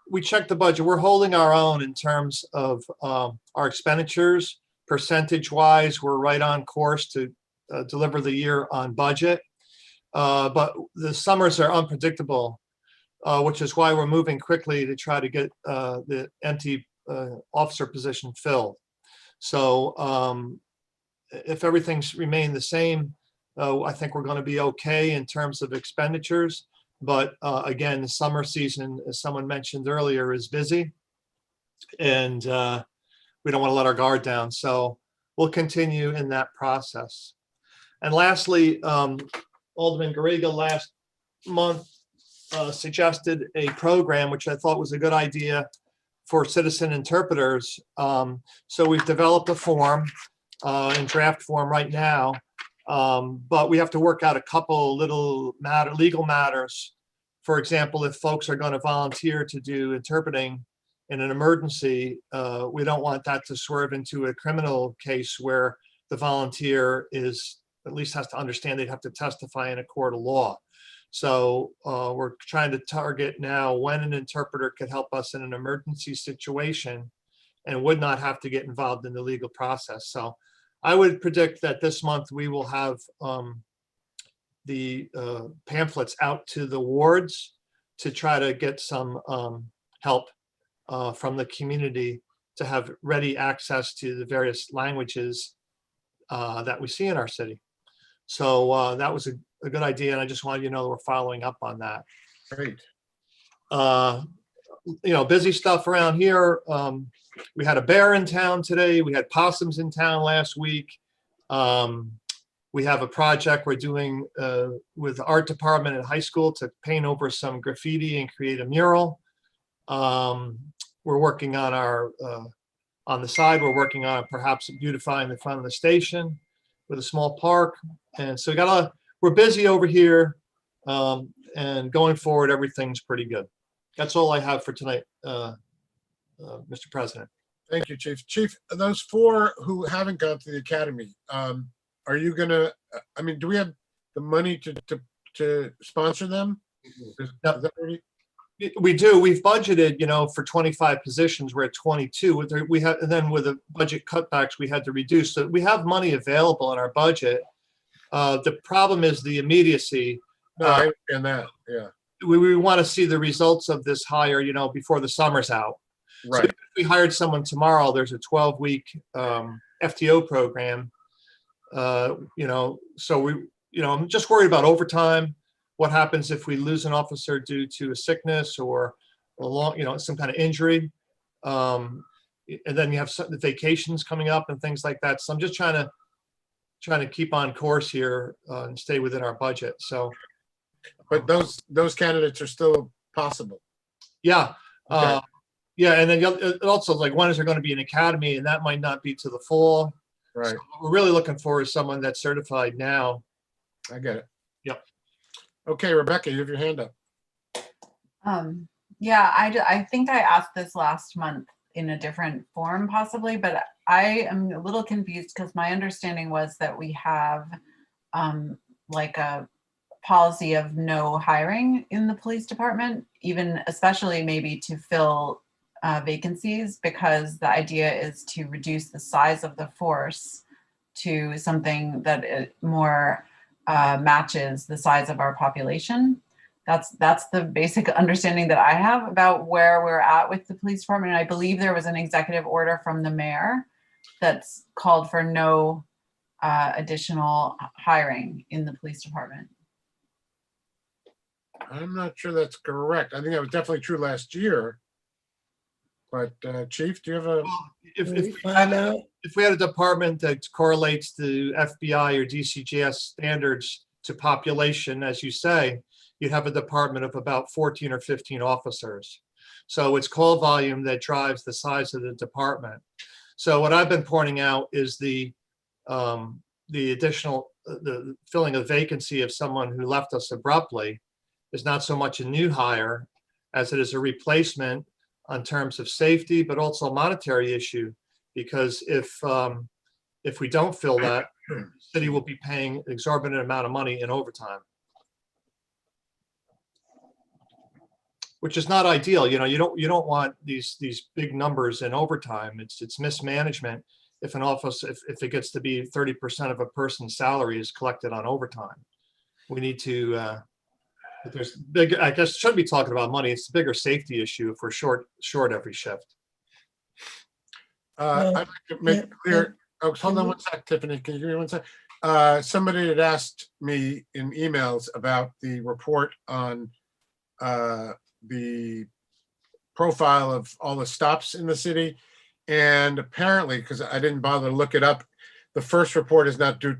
We checked the budget. We're holding our own in terms of our expenditures. Percentage-wise, we're right on course to deliver the year on budget. But the summers are unpredictable, which is why we're moving quickly to try to get the empty officer position filled. So if everything's remained the same, I think we're going to be okay in terms of expenditures. But again, the summer season, as someone mentioned earlier, is busy, and we don't want to let our guard down. So we'll continue in that process. And lastly, Alderman Garriga last month suggested a program which I thought was a good idea for citizen interpreters. So we've developed a form in draft form right now, but we have to work out a couple little legal matters. For example, if folks are going to volunteer to do interpreting in an emergency, we don't want that to swerve into a criminal case where the volunteer at least has to understand they'd have to testify in a court of law. So we're trying to target now when an interpreter could help us in an emergency situation and would not have to get involved in the legal process. So I would predict that this month we will have the pamphlets out to the wards to try to get some help from the community to have ready access to the various languages that we see in our city. So that was a good idea, and I just wanted you to know that we're following up on that. Great. Busy stuff around here. We had a bear in town today. We had possums in town last week. We have a project we're doing with the art department at high school to paint over some graffiti and create a mural. We're working on on the side, we're working on perhaps beautifying the front of the station with a small park. And so we're busy over here, and going forward, everything's pretty good. That's all I have for tonight, Mr. President. Thank you, Chief. Chief, those 4 who haven't gone to the academy, are you gonna, do we have the money to sponsor them? Is that already? We do. We've budgeted, for 25 positions. We're at 22. And then with the budget cutbacks, we had to reduce. So we have money available in our budget. The problem is the immediacy. No, I understand that. Yeah. We want to see the results of this hire, before the summer's out. Right. So if we hired someone tomorrow, there's a 12-week FTO program. So I'm just worried about overtime. What happens if we lose an officer due to a sickness or some kind of injury? And then you have the vacations coming up and things like that. So I'm just trying to keep on course here and stay within our budget. So, but those candidates are still possible. Yeah. Okay. Yeah. And then also, like, when is there going to be an academy? And that might not be to the fall. Right. So what we're really looking for is someone that's certified now. I get it. Yep. Okay, Rebecca, you have your hand up. Yeah, I think I asked this last month in a different form possibly, but I am a little confused because my understanding was that we have like a policy of no hiring in the police department, even especially maybe to fill vacancies, because the idea is to reduce the size of the force to something that it more matches the size of our population. That's the basic understanding that I have about where we're at with the police department. And I believe there was an executive order from the mayor that's called for no additional hiring in the police department. I'm not sure that's correct. I think that was definitely true last year. But Chief, do you have a? If we had a department that correlates to FBI or DCGS standards to population, as you say, you'd have a department of about 14 or 15 officers. So it's call volume that drives the size of the department. So what I've been pointing out is the additional, the filling a vacancy of someone who left us abruptly is not so much a new hire as it is a replacement on terms of safety, but also a monetary issue. Because if we don't fill that, the city will be paying an exorbitant amount of money in overtime, which is not ideal. You don't want these big numbers in overtime. It's mismanagement if an office, if it gets to be 30% of a person's salary is collected on overtime. We need to. If there's big, I guess shouldn't be talking about money. It's a bigger safety issue if we're short every shift. I'd like to make clear. Oh, hold on one sec, Tiffany. Can you give me one sec? Somebody had asked me in emails about the report on the profile of all the stops in the city. And apparently, because I didn't bother to look it up, the first report is not due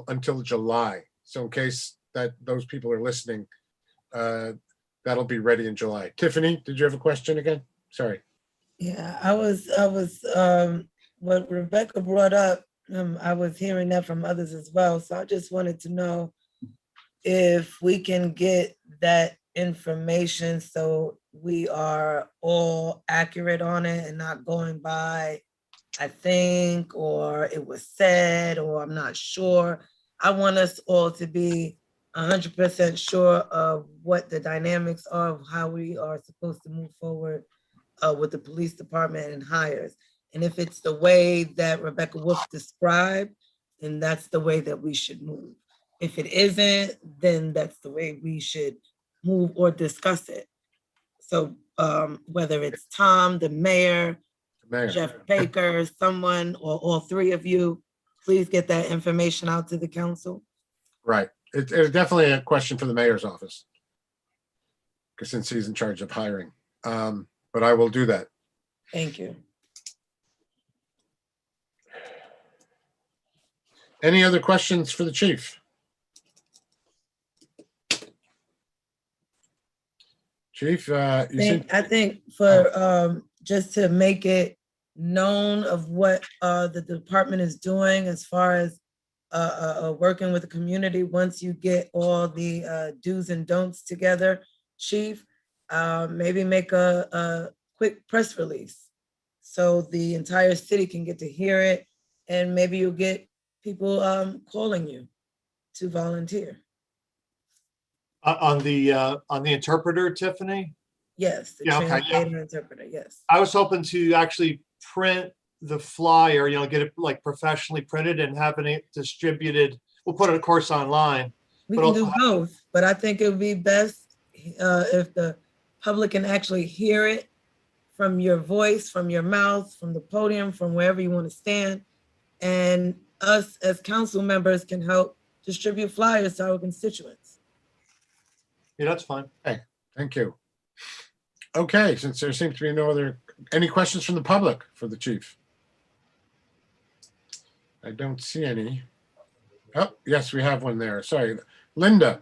until July. So in case that those people are listening, that'll be ready in July. Tiffany, did you have a question again? Sorry. Yeah, I was what Rebecca brought up, I was hearing that from others as well. So I just wanted to know if we can get that information so we are all accurate on it and not going by, I think, or it was said, or I'm not sure. I want us all to be 100% sure of what the dynamics are of how we are supposed to move forward with the police department and hires. And if it's the way that Rebecca Wolf described, then that's the way that we should move. If it isn't, then that's the way we should move or discuss it. So whether it's Tom, the mayor, Jeff Baker, someone, or all three of you, please get that information out to the council. Right. It's definitely a question for the mayor's office, because since he's in charge of hiring. But I will do that. Thank you. Any other questions for the chief? Chief, I think for just to make it known of what the department is doing as far as working with the community, once you get all the do's and don'ts together, Chief, maybe make a quick press release so the entire city can get to hear it, and maybe you'll get people calling you to volunteer. On the interpreter, Tiffany? Yes, the Yeah, okay, translator, interpreter, yes. I was hoping to actually print the flyer, get it like professionally printed and having it distributed. We'll put it, of course, online. We can do both, but I think it would be best if the public can actually hear it from your voice, from your mouth, from the podium, from wherever you want to stand. And us as council members can help distribute flyers to our constituents. Yeah, that's fine. Hey, thank you. Okay, since there seems to be any questions from the public for the chief? I don't see any. Oh, yes, we have one there. Sorry, Linda.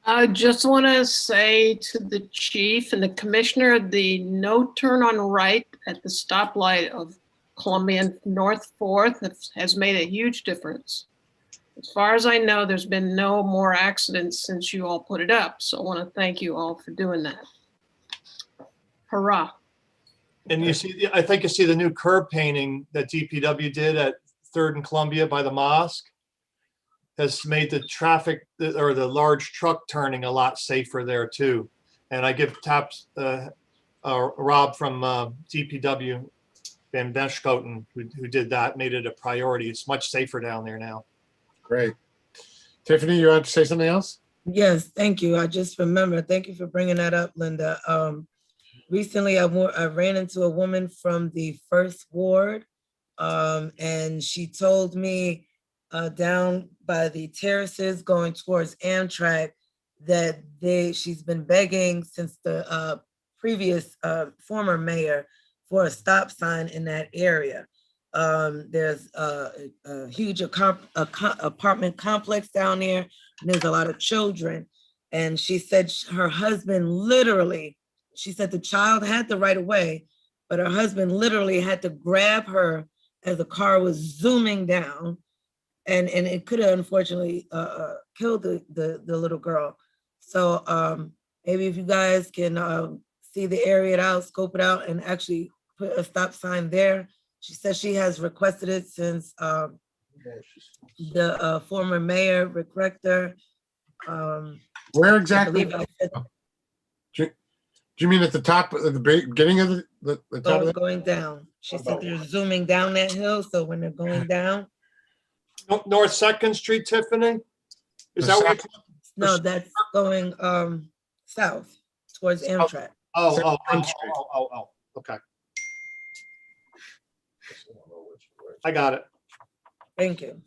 I just want to say to the chief and the commissioner, the no turn on right at the stoplight of Columbia and North 4th has made a huge difference. As far as I know, there's been no more accidents since you all put it up. So I want to thank you all for doing that. Hurrah. And you see, I think you see the new curb painting that DPW did at 3rd and Columbia by the mosque has made the traffic or the large truck turning a lot safer there too. And I give taps Rob from DPW, Van Beschkoten, who did that, made it a priority. It's much safer down there now. Great. Tiffany, you want to say something else? Yes, thank you. I just remember, thank you for bringing that up, Linda. Recently, I ran into a woman from the 1st Ward, and she told me down by the terraces going towards Amtrak that she's been begging since the previous former mayor for a stop sign in that area. There's a huge apartment complex down there, and there's a lot of children. And she said her husband literally, she said the child had the right of way, but her husband literally had to grab her as the car was zooming down. And it could have unfortunately killed the little girl. So maybe if you guys can see the area out, scope it out, and actually put a stop sign there. She says she has requested it since the former mayor, Rick Rector. Where exactly? Do you mean at the top, at the beginning of the top of the going down. She said they're zooming down that hill, so when they're going down. North 2nd Street, Tiffany? Is that what you're? No, that's going south towards Amtrak. Oh, okay. I got it. Thank you.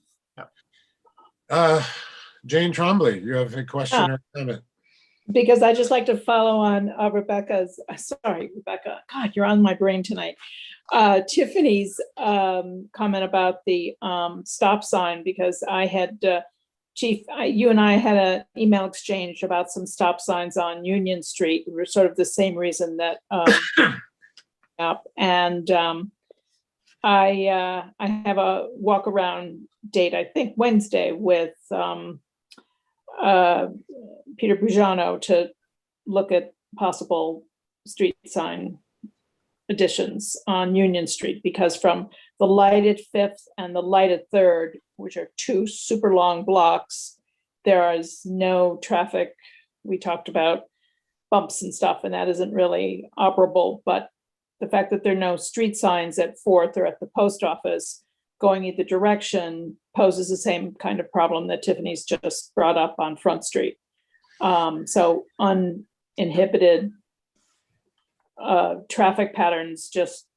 Jane Trombley, you have a question or comment? Because I just like to follow on Rebecca, God, you're on my brain tonight. Tiffany's comment about the stop sign, because I had, Chief, you and I had an email exchange about some stop signs on Union Street. We're sort of the same reason that and I have a walk around date, I think Wednesday, with Peter Bujano to look at possible street sign additions on Union Street, because from the light at 5th and the light at 3rd, which are 2 super long blocks, there is no traffic. We talked about bumps and stuff, and that isn't really operable, but the fact that there are no street signs at 4th or at the post office going either direction poses the same kind of problem that Tiffany's just brought up on Front Street. So uninhibited traffic patterns just,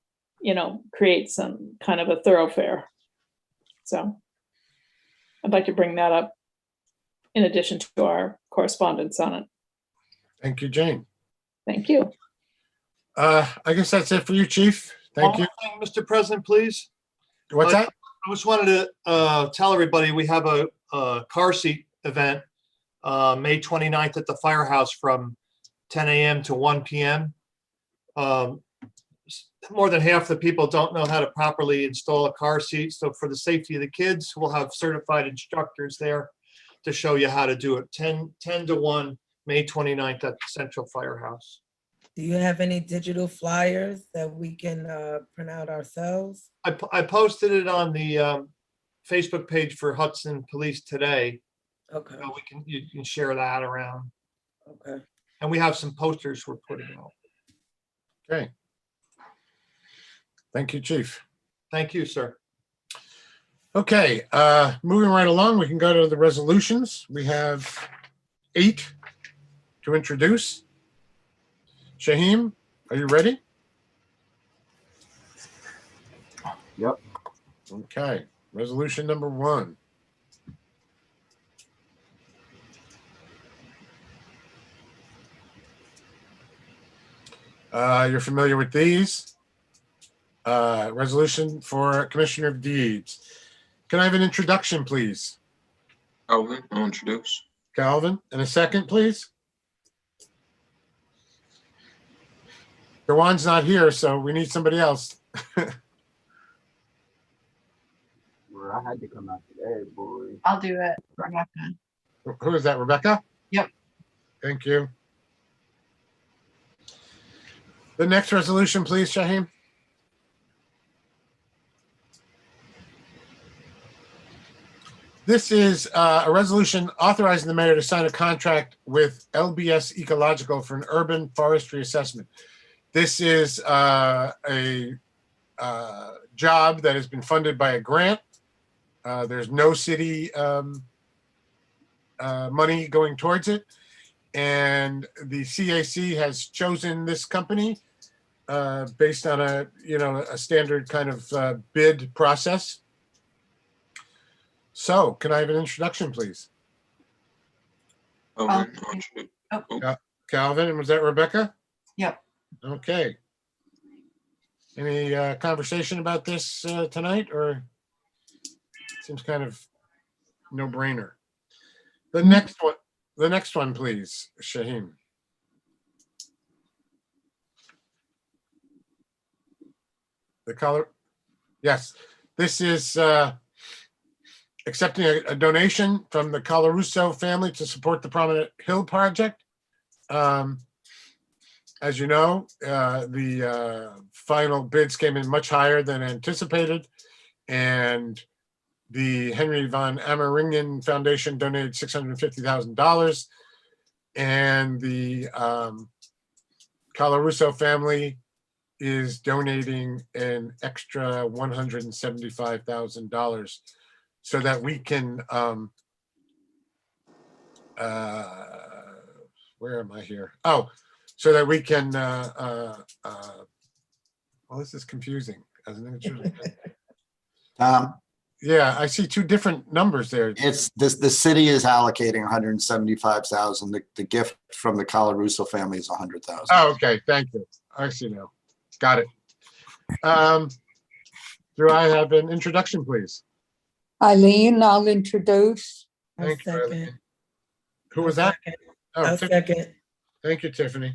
create some kind of a thoroughfare. So I'd like to bring that up in addition to our correspondence on it. Thank you, Jane. Thank you. I guess that's it for you, Chief. Thank One you. more thing, Mr. President, please. What's that? I just wanted to tell everybody we have a car seat event May 29th at the firehouse from 10 a.m. to 1 p.m. More than half the people don't know how to properly install a car seat. So for the safety of the kids, we'll have certified instructors there to show you how to do it. 10 to 1, May 29th at the Central Firehouse. Do you have any digital flyers that we can print out ourselves? I posted it on the Facebook page for Hudson Police today. Okay. So you can share that around. Okay. And we have some posters we're putting out. Okay. Thank you, Chief. Thank you, sir. Okay, moving right along, we can go to the resolutions. We have 8 to introduce. Shaheem, are you ready? Yep. Okay, resolution number 1. You're familiar with these. Resolution for Commissioner of Deeds. Can I have an introduction, please? Calvin, I'll introduce. Calvin, and a second, please? Jawan's not here, so we need somebody else. Well, I had to come out today, boy. I'll do it, Rebecca. Who is that, Rebecca? Yep. Thank you. The next resolution, please, Shaheem. This is a resolution authorizing the mayor to sign a contract with LBS Ecological for an urban forestry assessment. This is a job that has been funded by a grant. There's no city money going towards it. And the CAC has chosen this company based on a standard kind of bid process. So can I have an introduction, please? Calvin, I'll introduce. Calvin, and was that Rebecca? Yep. Okay. Any conversation about this tonight, or seems kind of no brainer? The next one, please, Shaheem. The color, yes. This is accepting a donation from the Colarusso family to support the Prominent Hill project. As you know, the final bids came in much higher than anticipated, and the Henry von Ameringen Foundation donated $650,000, and the Colarusso family is donating an extra $175,000 so that we can, where am I here? Oh, so that we can, well, this is confusing, isn't it? Yeah, I see 2 different numbers there. It's this, the city is allocating 175,000. The gift from the Colarusso family is 100,000. Oh, okay, thank you. I see now. Got it. Do I have an introduction, please? Eileen, I'll introduce. Thank you, Eileen. Who was that? Oh, second. Thank you, Tiffany.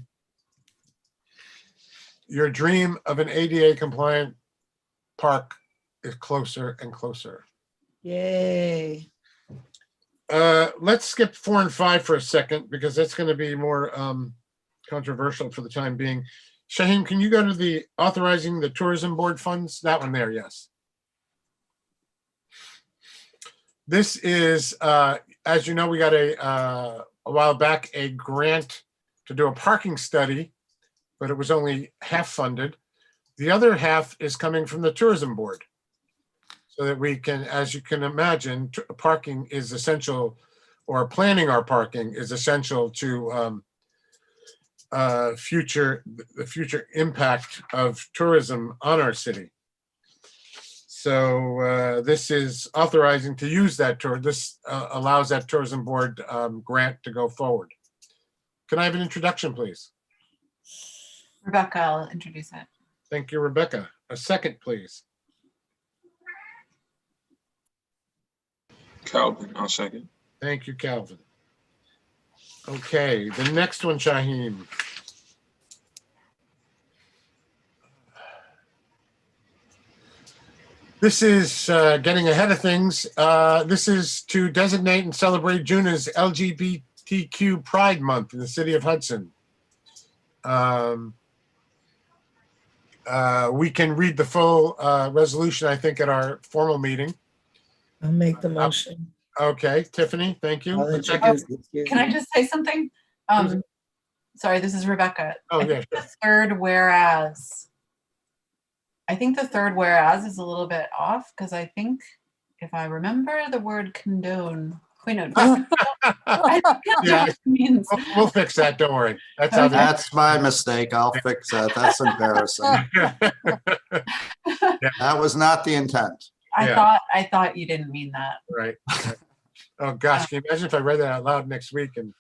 Your dream of an ADA compliant park is closer and closer. Yay. Let's skip 4 and 5 for a second because that's going to be more controversial for the time being. Shaheem, can you go to the authorizing the tourism board funds? That one there, yes. This is, as you know, we got a while back a grant to do a parking study, but it was only half funded. The other half is coming from the tourism board. So that we can, as you can imagine, parking is essential, or planning our parking is essential to the future impact of tourism on our city. So this is authorizing to use that tour. This allows that tourism board grant to go forward. Can I have an introduction, please? Rebecca, I'll introduce it. Thank you, Rebecca. A second, please. Calvin, I'll second. Thank you, Calvin. Okay, the next one, Shaheem. This is getting ahead of things. This is to designate and celebrate June as LGBTQ Pride Month in the city of Hudson. We can read the full resolution, I think, at our formal meeting. I'll make the motion. Okay, Tiffany, thank you. I'll A second. introduce it. Excuse Can I me. just say something? Sorry, this is Rebecca. Oh, I yeah, think the third whereas. I think the third whereas is a little bit off because I think if I remember the word condone. Wait, no. I think Yeah, it means. we'll fix that. Don't worry. That's how. That's my mistake. I'll fix that. That's embarrassing. That was not the intent. I thought you didn't mean that. Right. Oh gosh, can you imagine if I read that out loud next week? And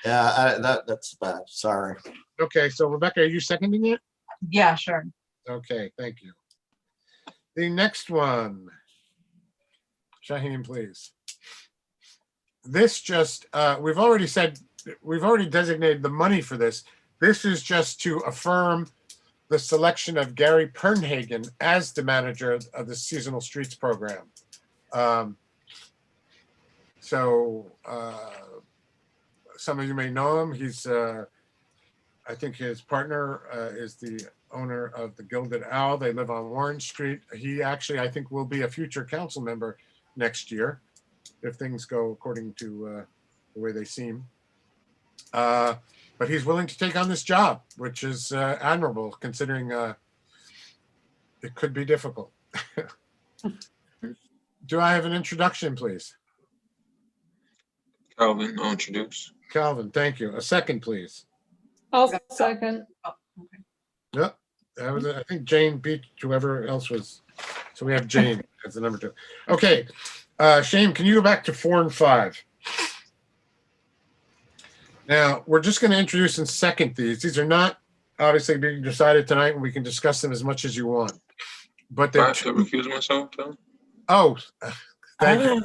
Yeah, that's bad. Sorry. okay, so Rebecca, are you seconding it? Yeah, sure. Okay, thank you. The next one, Shaheem, please. This just we've already designated the money for this. This is just to affirm the selection of Gary Pernhagen as the manager of the Seasonal Streets program. Some of you may know him. He's, I think his partner is the owner of the Gilded Owl. They live on Warren Street. He actually, I think, will be a future council member next year if things go according to the way they seem. But he's willing to take on this job, which is admirable considering it could be difficult. Do I have an introduction, please? Calvin, I'll introduce. Calvin, thank you. A second, please. I'll second. Yep. That was, I think Jane beat whoever else was. So we have Jane as the number 2. Okay. Shane, can you go back to 4 and 5? Now, we're just going to introduce and second these. These are not obviously being decided tonight, and we can discuss them as much as you want. But I have to recuse myself, though. Oh, thank you.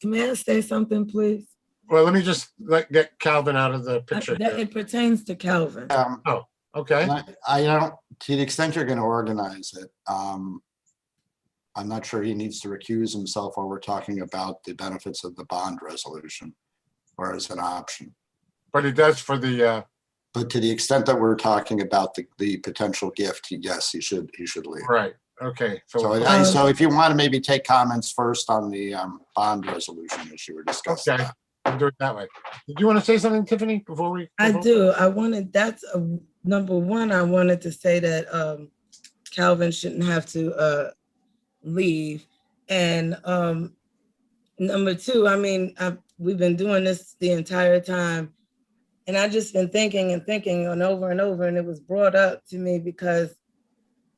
May I say something, please? Well, let me just get Calvin out of the picture. It pertains to Calvin. Oh, okay. I don't, to the extent you're going to organize it, I'm not sure he needs to recuse himself while we're talking about the benefits of the bond resolution or as an option. But he does for the. But to the extent that we're talking about the potential gift, yes, he should leave. Right. Okay. So if you want to maybe take comments first on the bond resolution issue we're discussing. Okay. I'll do it that way. Did you want to say something, Tiffany, before we? I do. I wanted, that's number one, I wanted to say that Calvin shouldn't have to leave. And number two, I mean, we've been doing this the entire time. And I just been thinking and over, and it was brought up to me because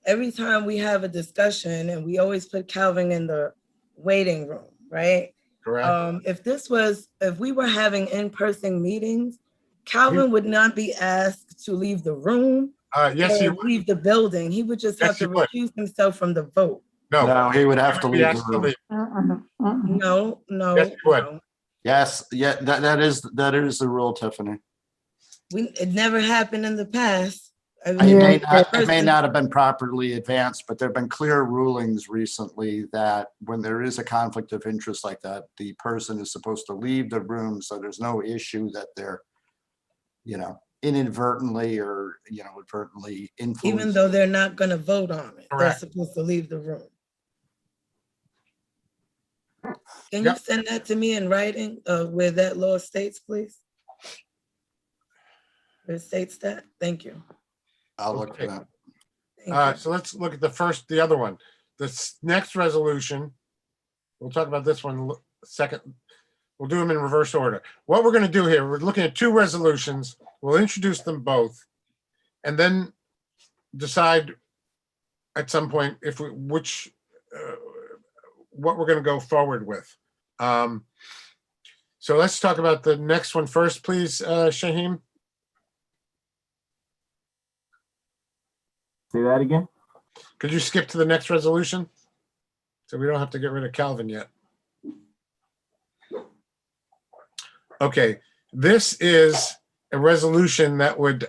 every time we have a discussion and we always put Calvin in the waiting room, right? Correct. If we were having in-person meetings, Calvin would not be asked to leave the room. Yes, he or would. leave the building. He would just have to recuse himself from the vote. No, he would have to leave the room. No. Yes, he would. Yes, yeah, that is the rule, Tiffany. It never happened in the past. It may not have been properly advanced, but there have been clear rulings recently that when there is a conflict of interest like that, the person is supposed to leave the room. So there's no issue that they're, inadvertently or, advertently influenced. Even though they're not going to vote on it, they're supposed to leave the room. Can you send that to me in writing where that law states, please? Where it states that? Thank you. I'll look for that. So let's look at the other one. This next resolution, we'll talk about this one second. We'll do them in reverse order. What we're going to do here, we're looking at two resolutions. We'll introduce them both and then decide at some point if we, what we're going to go forward with. So let's talk about the next one first, please, Shaheem. Say that again. Could you skip to the next resolution? So we don't have to get rid of Calvin yet. Okay, this is a resolution that would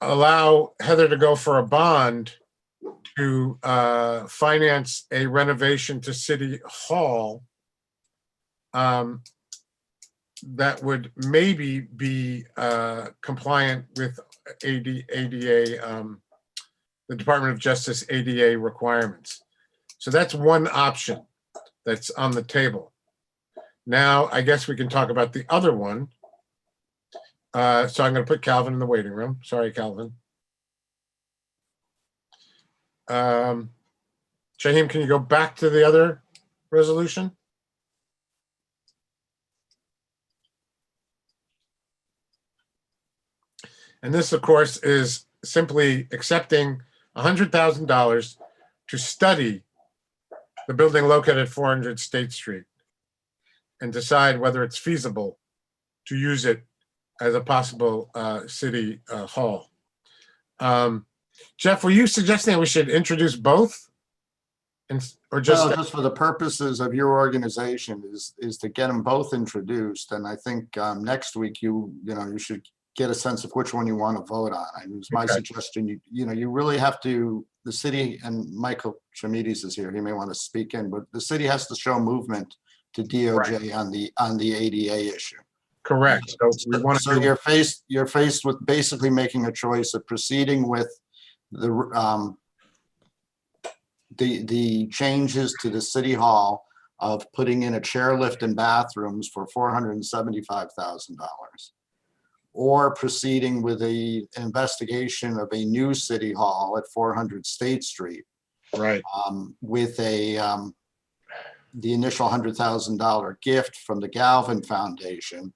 allow Heather to go for a bond to finance a renovation to City Hall that would maybe be compliant with ADA, the Department of Justice ADA requirements. So that's one option that's on the table. Now, I guess we can talk about the other one. So I'm going to put Calvin in the waiting room. Sorry, Calvin. Shaheem, can you go back to the other resolution? And this, of course, is simply accepting $100,000 to study the building located at 400 State Street and decide whether it's feasible to use it as a possible city hall. Jeff, were you suggesting that we should introduce both? Or just, no, just for the purposes of your organization is to get them both introduced. And I think next week you should get a sense of which one you want to vote on. It was my suggestion. You really have to. The city, and Michael Chamides is here. He may want to speak in, but the city has to show movement to DOJ on the ADA issue. Correct. So we want to. So you're faced with basically making a choice of proceeding with the changes to the city hall of putting in a chairlift and bathrooms for $475,000, or proceeding with an investigation of a new city hall at 400 State Street, right? With the initial $100,000 gift from the Galvin Foundation.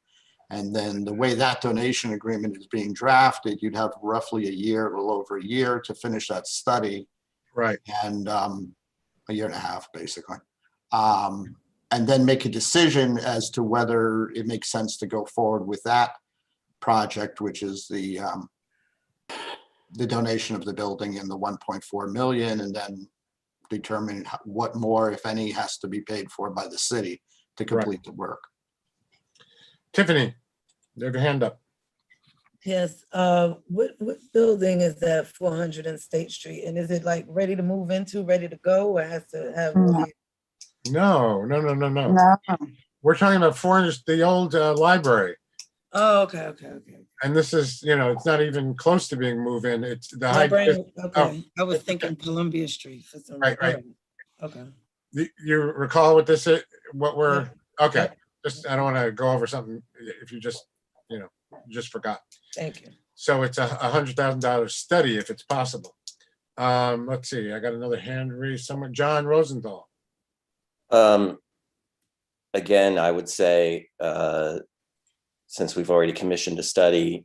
And then the way that donation agreement is being drafted, you'd have roughly a little over a year to finish that study. Right. And a year and a half, basically. And then make a decision as to whether it makes sense to go forward with that project, which is the donation of the building and the 1.4 million, and then determine what more, if any, has to be paid for by the city to complete the work. Tiffany, you have your hand up. Yes, what building is that 400 and State Street? And is it like ready to move into, ready to go, or has to have? No. We're talking about 400, the old library. Oh, okay. And this is, it's not even close to being move-in. It's the high. Okay, I was thinking Columbia Street for some reason. Right. Okay. You recall what this is? What we're okay? Just I don't want to go over something if you just just forgot. Thank you. So it's a $100,000 study if it's possible. Let's see. I got another hand raised somewhere. John Rosenthal. Again, I would say since we've already commissioned a study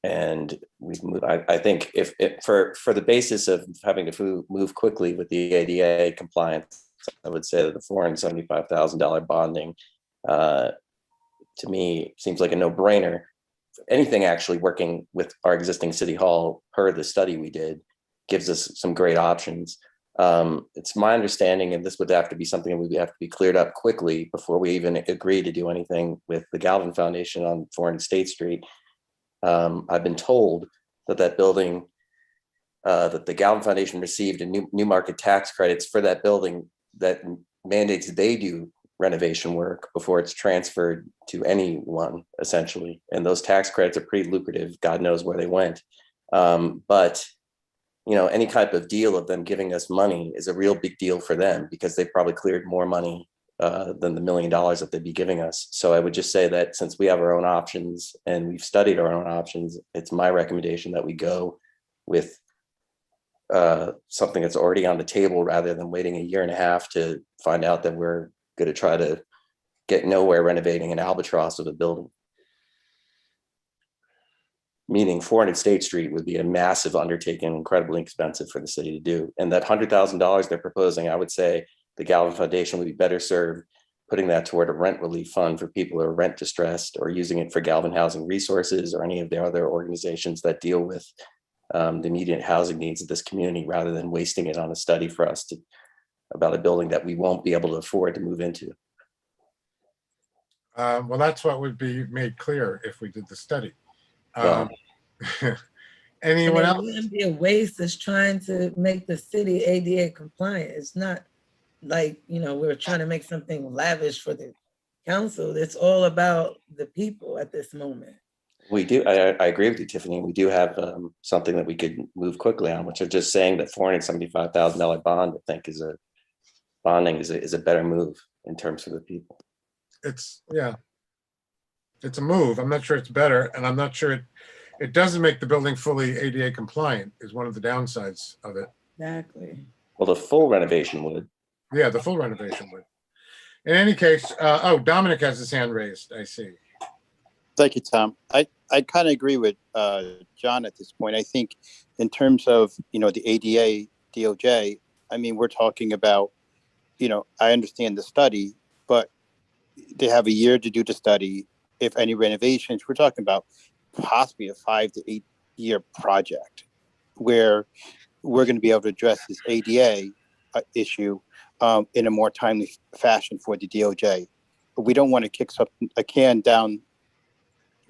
and we've moved, I think if for the basis of having to move quickly with the ADA compliance, I would say that the $475,000 bonding to me seems like a no-brainer. Anything actually working with our existing city hall per the study we did gives us some great options. It's my understanding, and this would have to be something that would have to be cleared up quickly before we even agree to do anything with the Galvin Foundation on 400 State Street. I've been told that building, that the Galvin Foundation received a new market tax credits for that building that mandates they do renovation work before it's transferred to anyone, essentially. And those tax credits are pretty lucrative. God knows where they went. But any type of deal of them giving us money is a real big deal for them because they probably cleared more money than the $1 million that they'd be giving us. So I would just say that since we have our own options and we've studied our own options, it's my recommendation that we go with something that's already on the table rather than waiting a year and a half to find out that we're going to try to get nowhere renovating an albatross of a building. Meaning 400 State Street would be a massive undertaking, incredibly expensive for the city to do. And that $100,000 they're proposing, I would say the Galvin Foundation would be better served putting that toward a rent relief fund for people who are rent distressed, or using it for Galvin Housing Resources or any of the other organizations that deal with the immediate housing needs of this community, rather than wasting it on a study for us about a building that we won't be able to afford to move into. Well, that's what would be made clear if we did the study. Well, Anyone And it else? wouldn't be a waste. It's trying to make the city ADA compliant. It's not like, we're trying to make something lavish for the council. It's all about the people at this moment. we do. I agree with you, Tiffany. We do have something that we could move quickly on, which are just saying that $475,000 bond, I think, is a better move in terms of the people. It's a move. I'm not sure it's better, and I'm not sure it doesn't make the building fully ADA compliant is one of the downsides of it. Exactly. Well, the full renovation would. Yeah, the full renovation would. In any case, Dominic has his hand raised, I see. Thank you, Tom. I kind of agree with John at this point. I think in terms of, the ADA, DOJ, I mean, we're talking about, I understand the study, but they have a year to do the study. If any renovations, we're talking about possibly a 5 to 8 year project where we're going to be able to address this ADA issue in a more timely fashion for the DOJ. But we don't want to kick a can down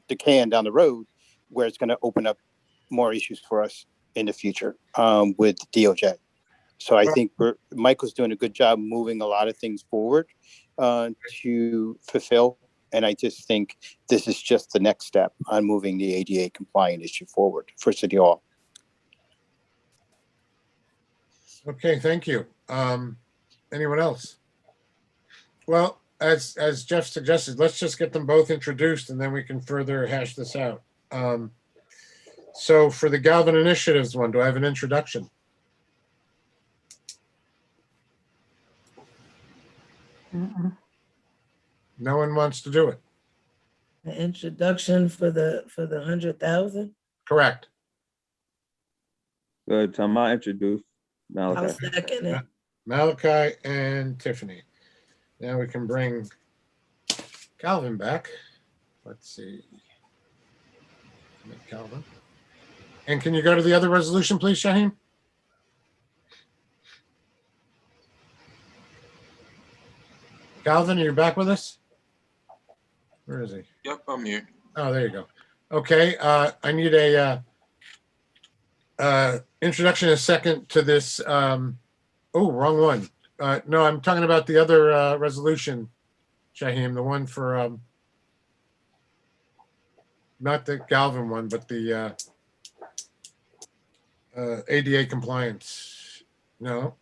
the road where it's going to open up more issues for us in the future with DOJ. So I think Michael's doing a good job moving a lot of things forward to fulfill. And I just think this is just the next step on moving the ADA compliant issue forward for City Hall. Okay, thank you. Anyone else? Well, as Jeff suggested, let's just get them both introduced and then we can further hash this out. So for the Galvin Initiatives one, do I have an introduction? No one wants to do it. The introduction for the 100,000. Correct. Good, Tom, I introduce I'll Malachi. second it. Malachi and Tiffany. Now we can bring Calvin back. Let's see. Calvin. And can you go to the other resolution, please, Shaheem? Calvin, are you back with us? Where is he? Yep, I'm here. Oh, there you go. Okay, I need a introduction and a second to this. Oh, wrong one. No, I'm talking about the other resolution, Shaheem, the one for not the Galvin one, but the ADA compliance. No.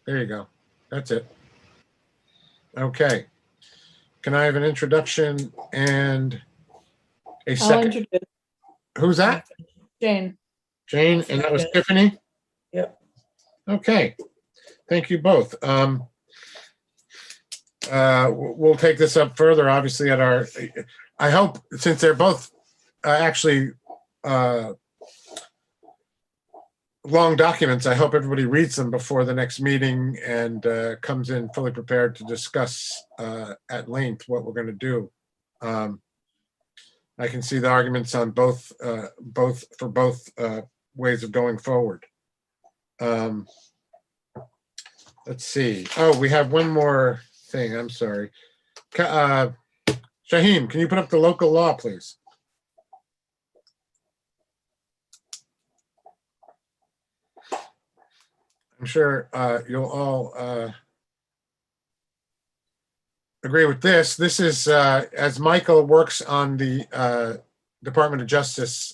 There you go. That's it. Okay. Can I have an introduction and a I'll second? introduce Who's that? Jane. Jane, and that was Tiffany? Yep. Okay. Thank you both. We'll take this up further, obviously, at our, I hope, since they're both actually long documents, I hope everybody reads them before the next meeting and comes in fully prepared to discuss at length what we're going to do. I can see the arguments on both ways of going forward. Let's see. Oh, we have one more thing. I'm sorry. Shaheem, can you put up the local law, please? I'm sure you'll all agree with this. This is as Michael works on the Department of Justice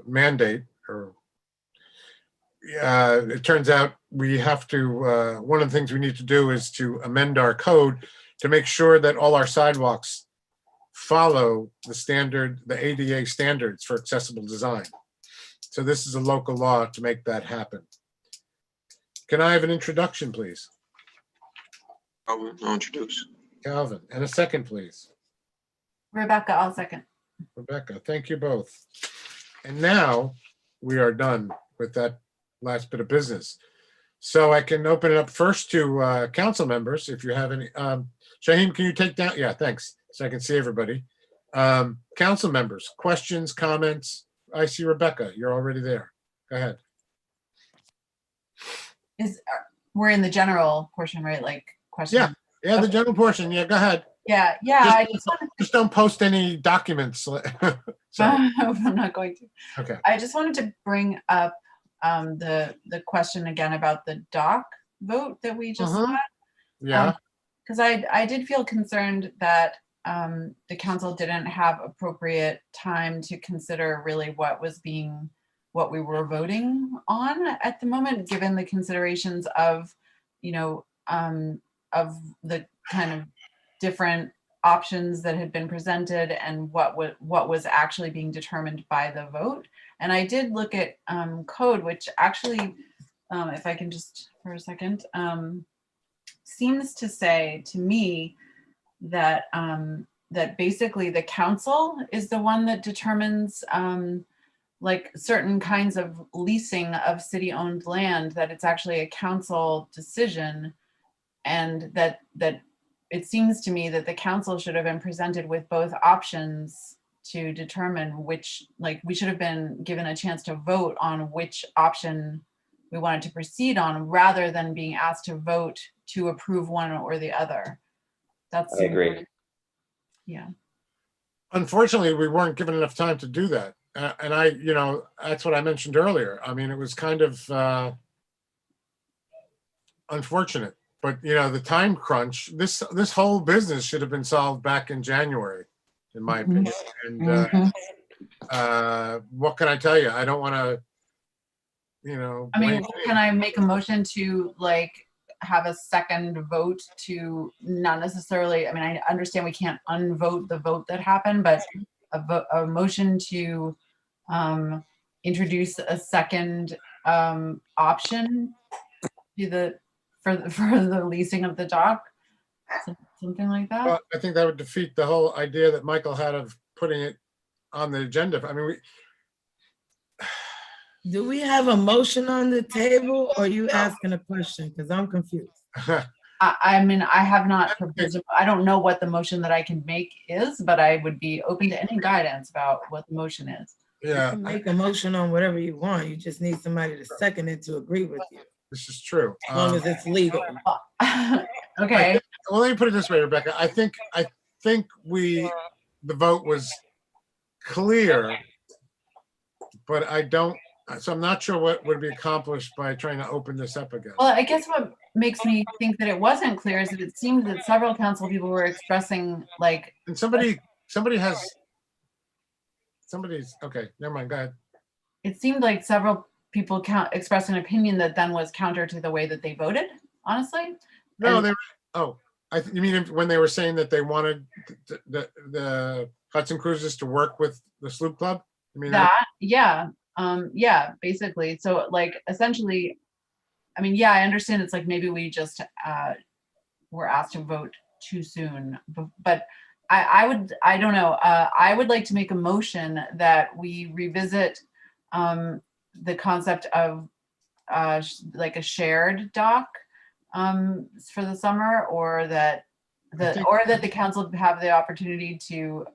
mandate, or it turns out we have to, one of the things we need to do is to amend our code to make sure that all our sidewalks follow the ADA standards for accessible design. So this is a local law to make that happen. Can I have an introduction, please? I'll introduce. Calvin, and a second, please. Rebecca, I'll second. Rebecca, thank you both. And now we are done with that last bit of business. So I can open it up first to council members, if you have any. Shaheem, can you take down? Yeah, thanks. So I can see everybody. Council members, questions, comments? I see Rebecca, you're already there. Go ahead. We're in the general portion, right? Like question. Yeah, the general portion. Yeah, go ahead. Yeah. Just don't post any documents. Sorry. I'm not going to. Okay. I just wanted to bring up the question again about the doc vote that we just had. Yeah. Because I did feel concerned that the council didn't have appropriate time to consider really what we were voting on at the moment, given the considerations of, of the kind of different options that had been presented and what was actually being determined by the vote. And I did look at code, which actually, if I can just for a second, seems to say to me that that basically the council is the one that determines like certain kinds of leasing of city-owned land, that it's actually a council decision, and that it seems to me that the council should have been presented with both options to determine which, like, we should have been given a chance to vote on which option we wanted to proceed on, rather than being asked to vote to approve one or the other. That's, I agree. Yeah. Unfortunately, we weren't given enough time to do that. And that's what I mentioned earlier. I mean, it was kind of unfortunate, but the time crunch, this whole business should have been solved back in January, in my opinion. And what can I tell you? I don't want to, I mean, can I make a motion to have a second vote to not necessarily, I mean, I understand we can't unvote the vote that happened, but a motion to introduce a second option to for the leasing of the dock, something like that. Well, I think that would defeat the whole idea that Michael had of putting it on the agenda. I mean, Do we have a motion on the table, or are you asking a question? Because I'm confused. I mean, I have not proposed, I don't know what the motion that I can make is, but I would be open to any guidance about what the motion is. Yeah. You can make a motion on whatever you want. You just need somebody to second it to agree with you. This is true. As long as it's legal. Okay. Well, let me put it this way, Rebecca. I think the vote was clear, but so I'm not sure what would be accomplished by trying to open this up again. Well, I guess what makes me think that it wasn't clear is that it seemed that several council people were expressing and somebody's okay, never mind, go ahead. It seemed like several people expressed an opinion that then was counter to the way that they voted, honestly. No, you mean when they were saying that they wanted the Hudson Cruises to work with the Sloop Club? I mean yeah, basically. So essentially, I mean, yeah, I understand it's maybe we just were asked to vote too soon, but I don't know. I would like to make a motion that we revisit the concept of a shared dock for the summer, or that the council have the opportunity to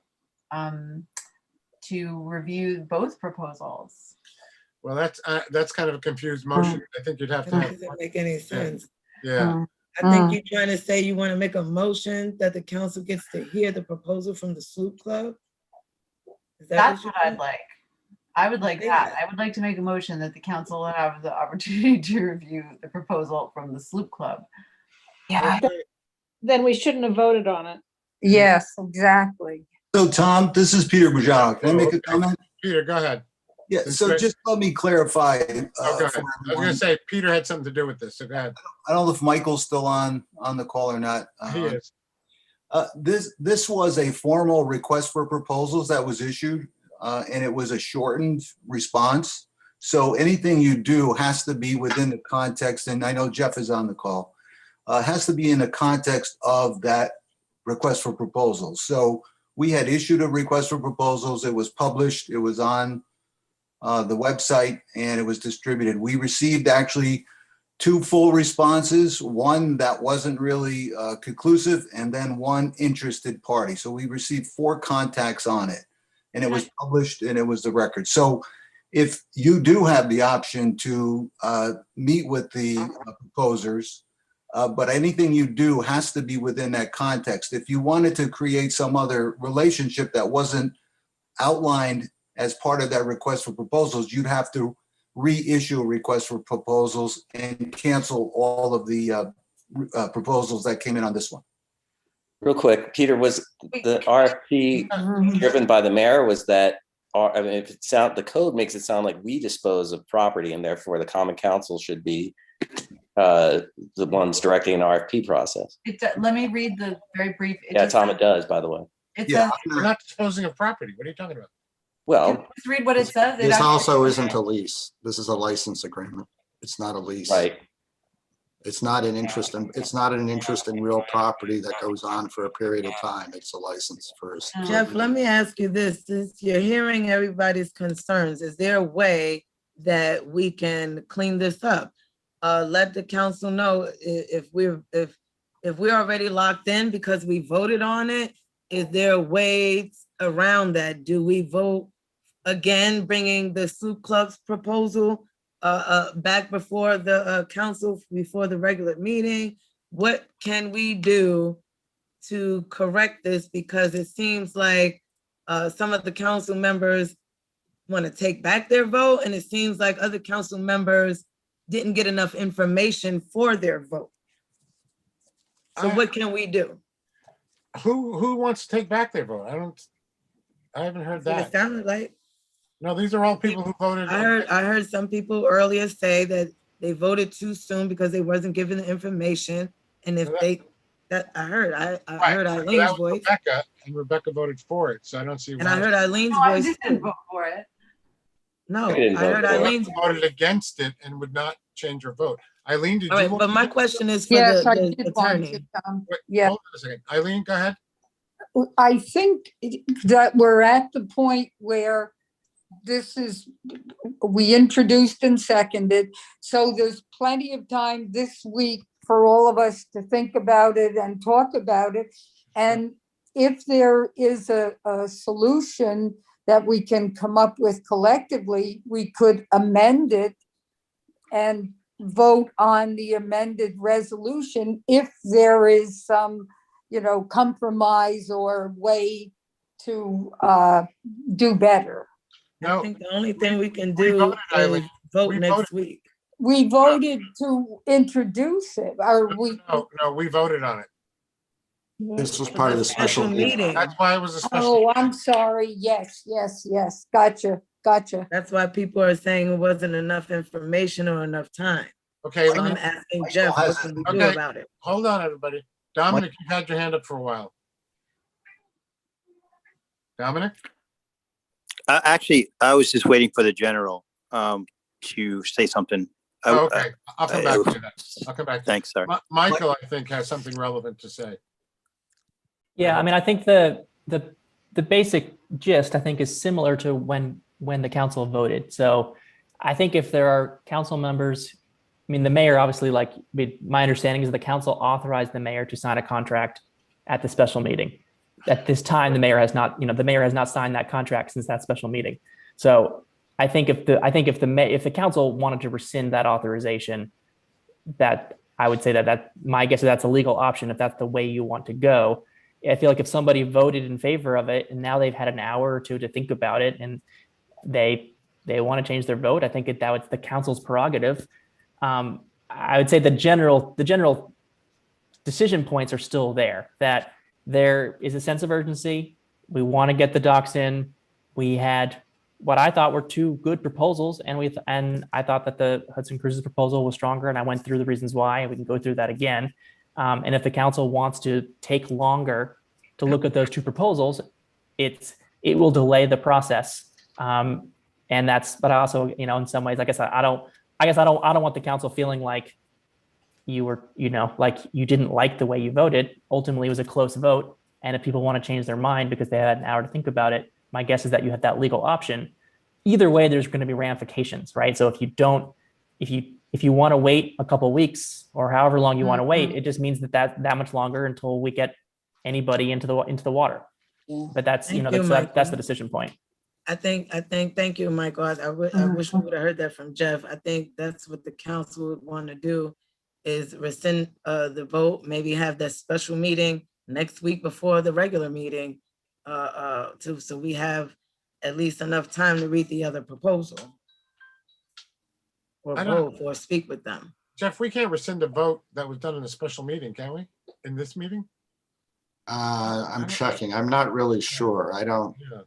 review both proposals. Well, that's kind of a confused motion. I think you'd have to. That doesn't make any sense. Yeah. I think you're trying to say you want to make a motion that the council gets to hear the proposal from the Sloop Club. That's what I'd like. I would like that. I would like to make a motion that the council have the opportunity to review the proposal from the Sloop Club. Yeah. Then we shouldn't have voted on it. Yes, exactly. So Tom, this is Peter Bajal. Can I make a comment? Peter, go ahead. Yeah, so just let me clarify. Go ahead. I was going to say, Peter had something to do with this, so go ahead. I don't know if Michael's still on the call or not. He is. This was a formal request for proposals that was issued, and it was a shortened response. So anything you do has to be within the context, and I know Jeff is on the call, has to be in the context of that request for proposals. So we had issued a request for proposals. It was published. It was on the website, and it was distributed. We received actually 2 full responses, one that wasn't really conclusive, and then 1 interested party. So we received 4 contacts on it, and it was published, and it was the record. So if you do have the option to meet with the proposers, but anything you do has to be within that context. If you wanted to create some other relationship that wasn't outlined as part of that request for proposals, you'd have to reissue a request for proposals and cancel all of the proposals that came in on this one. Real quick, Peter, was the RFP driven by the mayor? Was that, I mean, if it the code makes it sound like we dispose of property and therefore the common council should be the ones directing an RFP process. Let me read the very brief. Yeah, Tom, it does, by the way. It Yeah, says, we're not disposing of property. What are you talking about? Well, just read what it says. This also isn't a lease. This is a license agreement. It's not a lease. Right. It's not an interest in real property that goes on for a period of time. It's a license first. Jeff, let me ask you this, since you're hearing everybody's concerns, is there a way that we can clean this up? Let the council know if we're already locked in because we voted on it. Is there a way around that? Do we vote again, bringing the soup club's proposal back before the council, before the regular meeting? What can we do to correct this? Because it seems like some of the council members want to take back their vote, and it seems like other council members didn't get enough information for their vote. So what can we do? Who wants to take back their vote? I haven't heard that. It sounded like. No, these are all people who voted. I heard some people earlier say that they voted too soon because they wasn't given the information. And if I heard Eileen's voice. Rebecca, and Rebecca voted for it, so I don't see. And I heard Eileen's No, I voice. just didn't vote for it. No, I heard Eileen's voted against it and would not change her vote. Eileen, did All you? right, but my question is for Yes, I the did want attorney. to, Wait, yeah. hold on a second. Eileen, go ahead. I think that we're at the point where we introduced and seconded, so there's plenty of time this week for all of us to think about it and talk about it. And if there is a solution that we can come up with collectively, we could amend it and vote on the amended resolution if there is some, compromise or way to do better. I think the only thing we can do is vote next week. We voted to introduce it, or we? No, we voted on it. This was part of the special meeting. That's why it was a special. Oh, I'm sorry. Yes. Gotcha. That's why people are saying it wasn't enough information or enough time. Okay. So I'm asking Jeff, what can we do about it? Hold on, everybody. Dominic, you had your hand up for a while. Dominic? Actually, I was just waiting for the general to say something. Okay, I'll come back to that. I'll come back. Thanks, sir. Michael, I think, has something relevant to say. Yeah, I mean, I think the basic gist, I think, is similar to when the council voted. So I think if there are council members, I mean, the mayor, obviously, my understanding is the council authorized the mayor to sign a contract at the special meeting. At this time, the mayor has not signed that contract since that special meeting. So I think if the council wanted to rescind that authorization, that I would say that my guess is that's a legal option if that's the way you want to go. I feel like if somebody voted in favor of it and now they've had an hour or two to think about it and they want to change their vote, I think that it's the council's prerogative. I would say the general decision points are still there, that there is a sense of urgency. We want to get the docs in. We had what I thought were 2 good proposals, and I thought that the Hudson Cruises proposal was stronger, and I went through the reasons why, and we can go through that again. And if the council wants to take longer to look at those two proposals, it will delay the process. And but I also, in some ways, I don't want the council feeling like you were, like you didn't like the way you voted. Ultimately, it was a close vote. And if people want to change their mind because they had an hour to think about it, my guess is that you have that legal option. Either way, there's going to be ramifications, right? So if you want to wait a couple of weeks or however long you want to wait, it just means that much longer until we get anybody into the water. Yeah. But that's, Thank you, that's Michael. the decision point. Thank you, Michael. I wish we would have heard that from Jeff. I think that's what the council would want to do, is rescind the vote, maybe have that special meeting next week before the regular meeting, so we have at least enough time to read the other proposal. Or vote or speak with them. Jeff, we can't rescind a vote that was done in a special meeting, can we? In this meeting? I'm checking. I'm not really sure. I don't. Yeah.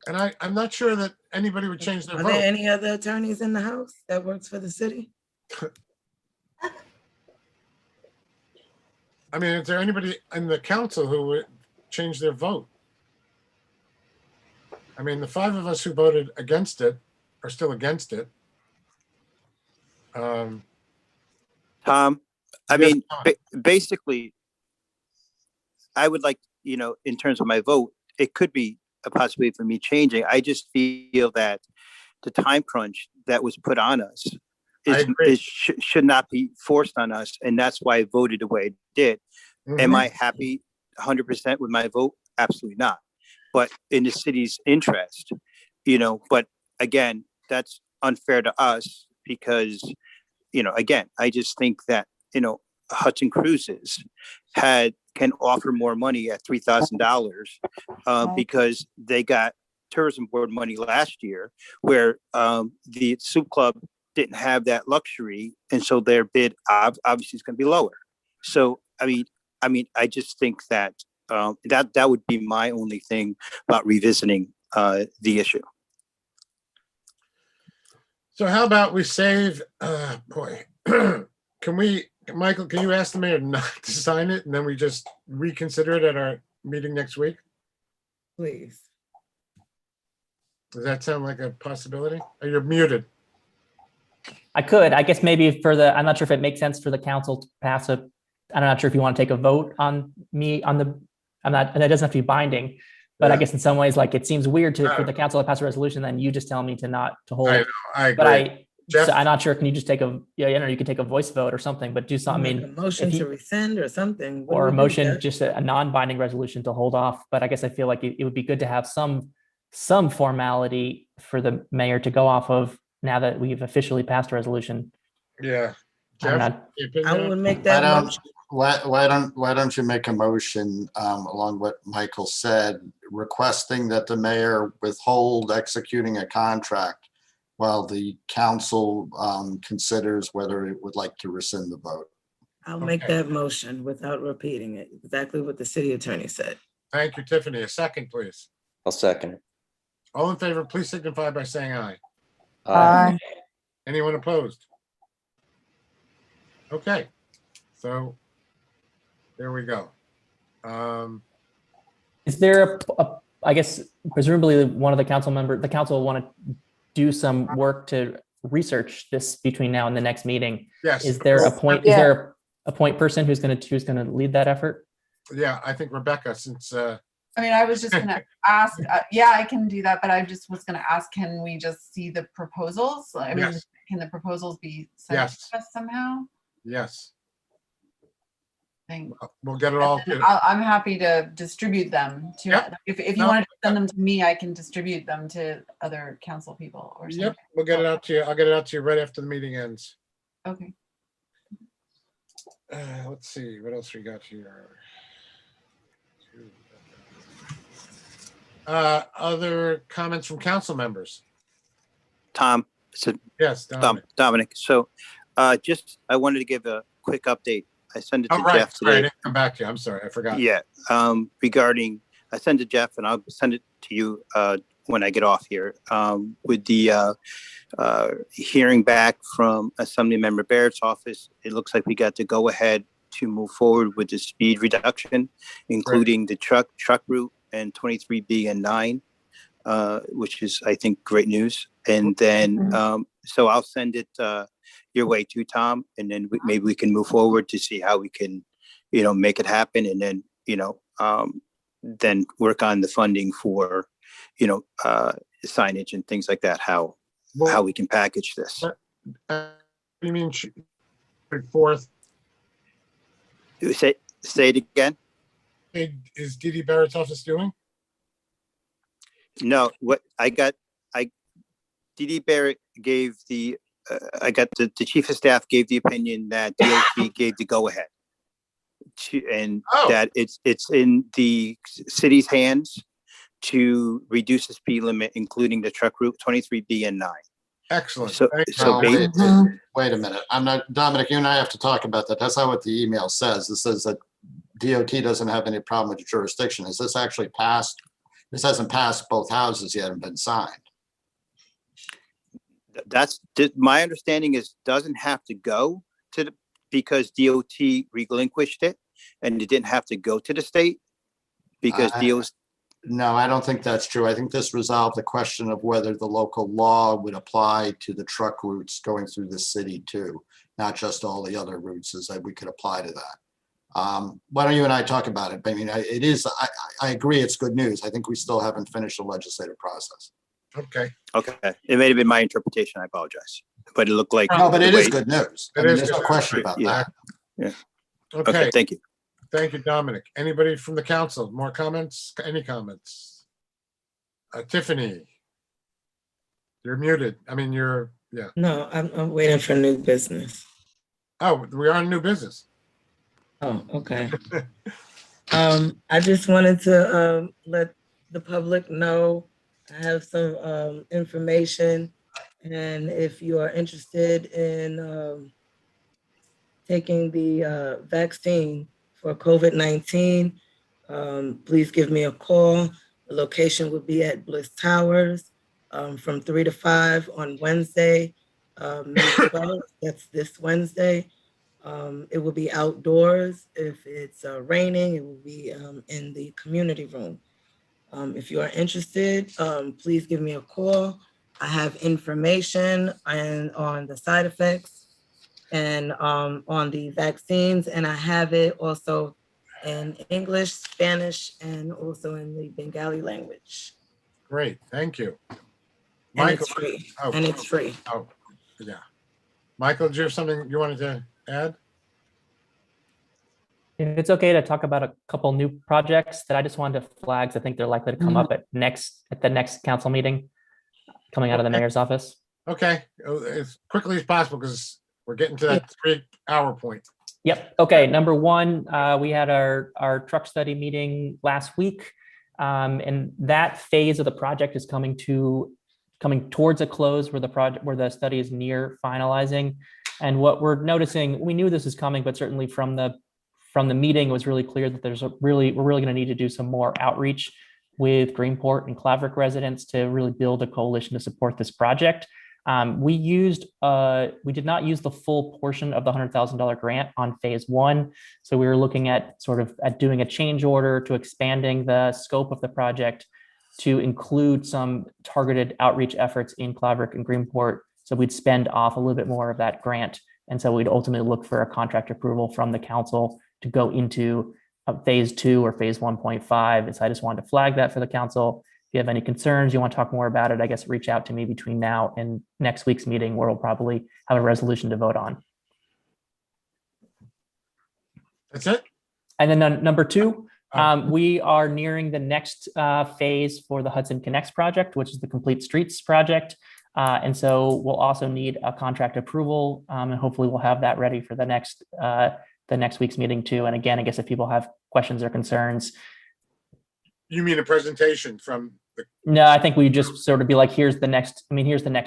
And I'm not sure that anybody would change their Are vote. there any other attorneys in the house that works for the city? I mean, is there anybody in the council who would change their vote? I mean, the 5 of us who voted against it are still against it. Tom, I mean, basically, I would like, in terms of my vote, it could be a possibility for me changing. I just feel that the time crunch that was put on us should not be forced on us. And that's why I voted the way I did. Mm-hmm. Am I happy 100% with my vote? Absolutely not. But in the city's interest, but again, that's unfair to us because, again, I just think that, Hudson Cruises can offer more money at $3,000 because they got tourism board money last year, where the Soup Club didn't have that luxury, and so their bid obviously is going to be lower. So I mean, I just think that that would be my only thing about revisiting the issue. So how about we save? Michael, can you ask the mayor not to sign it, and then we just reconsider it at our meeting next week? Please. Does that sound like a possibility? Oh, you're muted. I could. I guess maybe I'm not sure if it makes sense for the council to pass I'm not sure if you want to take a vote on and it doesn't have to be binding, but I guess in some ways, like, it seems weird for the council to pass a resolution, then you just tell me to hold. I know, I agree. But Jeff? So I'm not sure. Can you just take you can take a voice vote or something, but do something. A motion to rescind or something. Or a motion, just a non-binding resolution to hold off. But I guess I feel like it would be good to have some formality for the mayor to go off of now that we've officially passed a resolution. Yeah. Jeff, I would make that motion. Why don't you make a motion along what Michael said, requesting that the mayor withhold executing a contract while the council considers whether it would like to rescind the vote. I'll make that motion without repeating it. Exactly what the city attorney said. Thank you, Tiffany. A second, please. I'll second it. All in favor, please signify by saying aye. Aye. Anyone opposed? Okay, so there we go. Is there I guess presumably one of the council will want to do some work to research this between now and the next meeting. Yes. Is there a point? Yeah. Is there a point person who's going to lead that effort? Yeah, I think Rebecca, since. I mean, I was just going to ask. Yeah, I can do that, but I just was going to ask: can we just see the proposals? I mean, can the proposals be sent to us somehow? Yes. Thanks. We'll get it all. I'm happy to distribute them to. Yep. If you want to send them to me, I can distribute them to other council people or something. Yep, we'll get it out to you. I'll get it out to you right after the meeting ends. Okay. Let's see what else we got here. Other comments from council members? Tom. So, yes, Dominic. So I wanted to give a quick update. I sent it to Jeff today. Sorry, I didn't come back to you. I'm sorry, I forgot. Yeah, regarding, I sent it to Jeff and I'll send it to you when I get off here. With the hearing back from Assembly Member Barrett's office, it looks like we got to go ahead to move forward with the speed reduction, including the truck route and 23B and 9, which is, I think, great news. And then, so I'll send it your way too, Tom, and then maybe we can move forward to see how we can, make it happen. And then, then work on the funding for, signage and things like that, how we can package this. You mean fourth? Say it again. Is Dee Barrett's office doing? No, what Dee Barrett gave the, the chief of staff gave the opinion that DOT gave the go ahead. And that it's in the city's hands to reduce the speed limit, including the truck route 23B and 9. Excellent. So wait a minute. I'm not, Dominic, you and I have to talk about that. That's not what the email says. It says that DOT doesn't have any problem with the jurisdiction. Is this actually passed? This hasn't passed both houses yet and been signed. That's my understanding is doesn't have to go to the, because DOT relinquished it and it didn't have to go to the state because DOT. No, I don't think that's true. I think this resolved the question of whether the local law would apply to the truck routes going through the city too, not just all the other routes, is that we could apply to that. Why don't you and I talk about it? I mean, it is, I agree it's good news. I think we still haven't finished the legislative process. Okay. Okay. It may have been my interpretation. I apologize. But it looked like. No, but it is good news. I mean, there's no good question news. about Yeah. that. Yeah. Okay. Thank you. Thank you, Dominic. Anybody from the council? More comments? Any comments? Tiffany, you're muted. I mean, yeah. No, I'm waiting for new business. Oh, we are in new business. Oh, okay. I just wanted to let the public know I have some information, and if you are interested in taking the vaccine for COVID-19, please give me a call. The location will be at Bliss Towers from 3 to 5 on Wednesday, May 12th. That's this Wednesday. It will be outdoors. If it's raining, it will be in the community room. If you are interested, please give me a call. I have information on the side effects and on the vaccines, and I have it also in English, Spanish, and also in the Bengali language. Great, thank you. And Michael, it's free. And it's free. Oh, yeah. Michael, do you have something you wanted to add? If it's okay to talk about a couple new projects that I just wanted to flag, I think they're likely to come up at the next council meeting coming out of the mayor's office. Okay, as quickly as possible because we're getting to that 3-hour point. Yep. Okay. Number one, we had our truck study meeting last week, and that phase of the project is coming towards a close where the study is near finalizing. And what we're noticing, we knew this was coming, but certainly from the meeting, it was really clear that we're really going to need to do some more outreach with Greenport and Claverick residents to really build a coalition to support this project. We did not use the full portion of the $100,000 grant on phase 1. So we were looking at doing a change order to expanding the scope of the project to include some targeted outreach efforts in Claverick and Greenport. So we'd spend off a little bit more of that grant. And so we'd ultimately look for a contract approval from the council to go into phase 2 or phase 1.5. And so I just wanted to flag that for the council. If you have any concerns, you want to talk more about it, I guess reach out to me between now and next week's meeting where we'll probably have a resolution to vote on. That's it? And then number 2, we are nearing the next phase for the Hudson Connects project, which is the Complete Streets project. And so we'll also need a contract approval, and hopefully we'll have that ready for the next week's meeting too. And again, I guess if people have questions or concerns. You mean a presentation from the? No, I think we just sort of be like, here's the next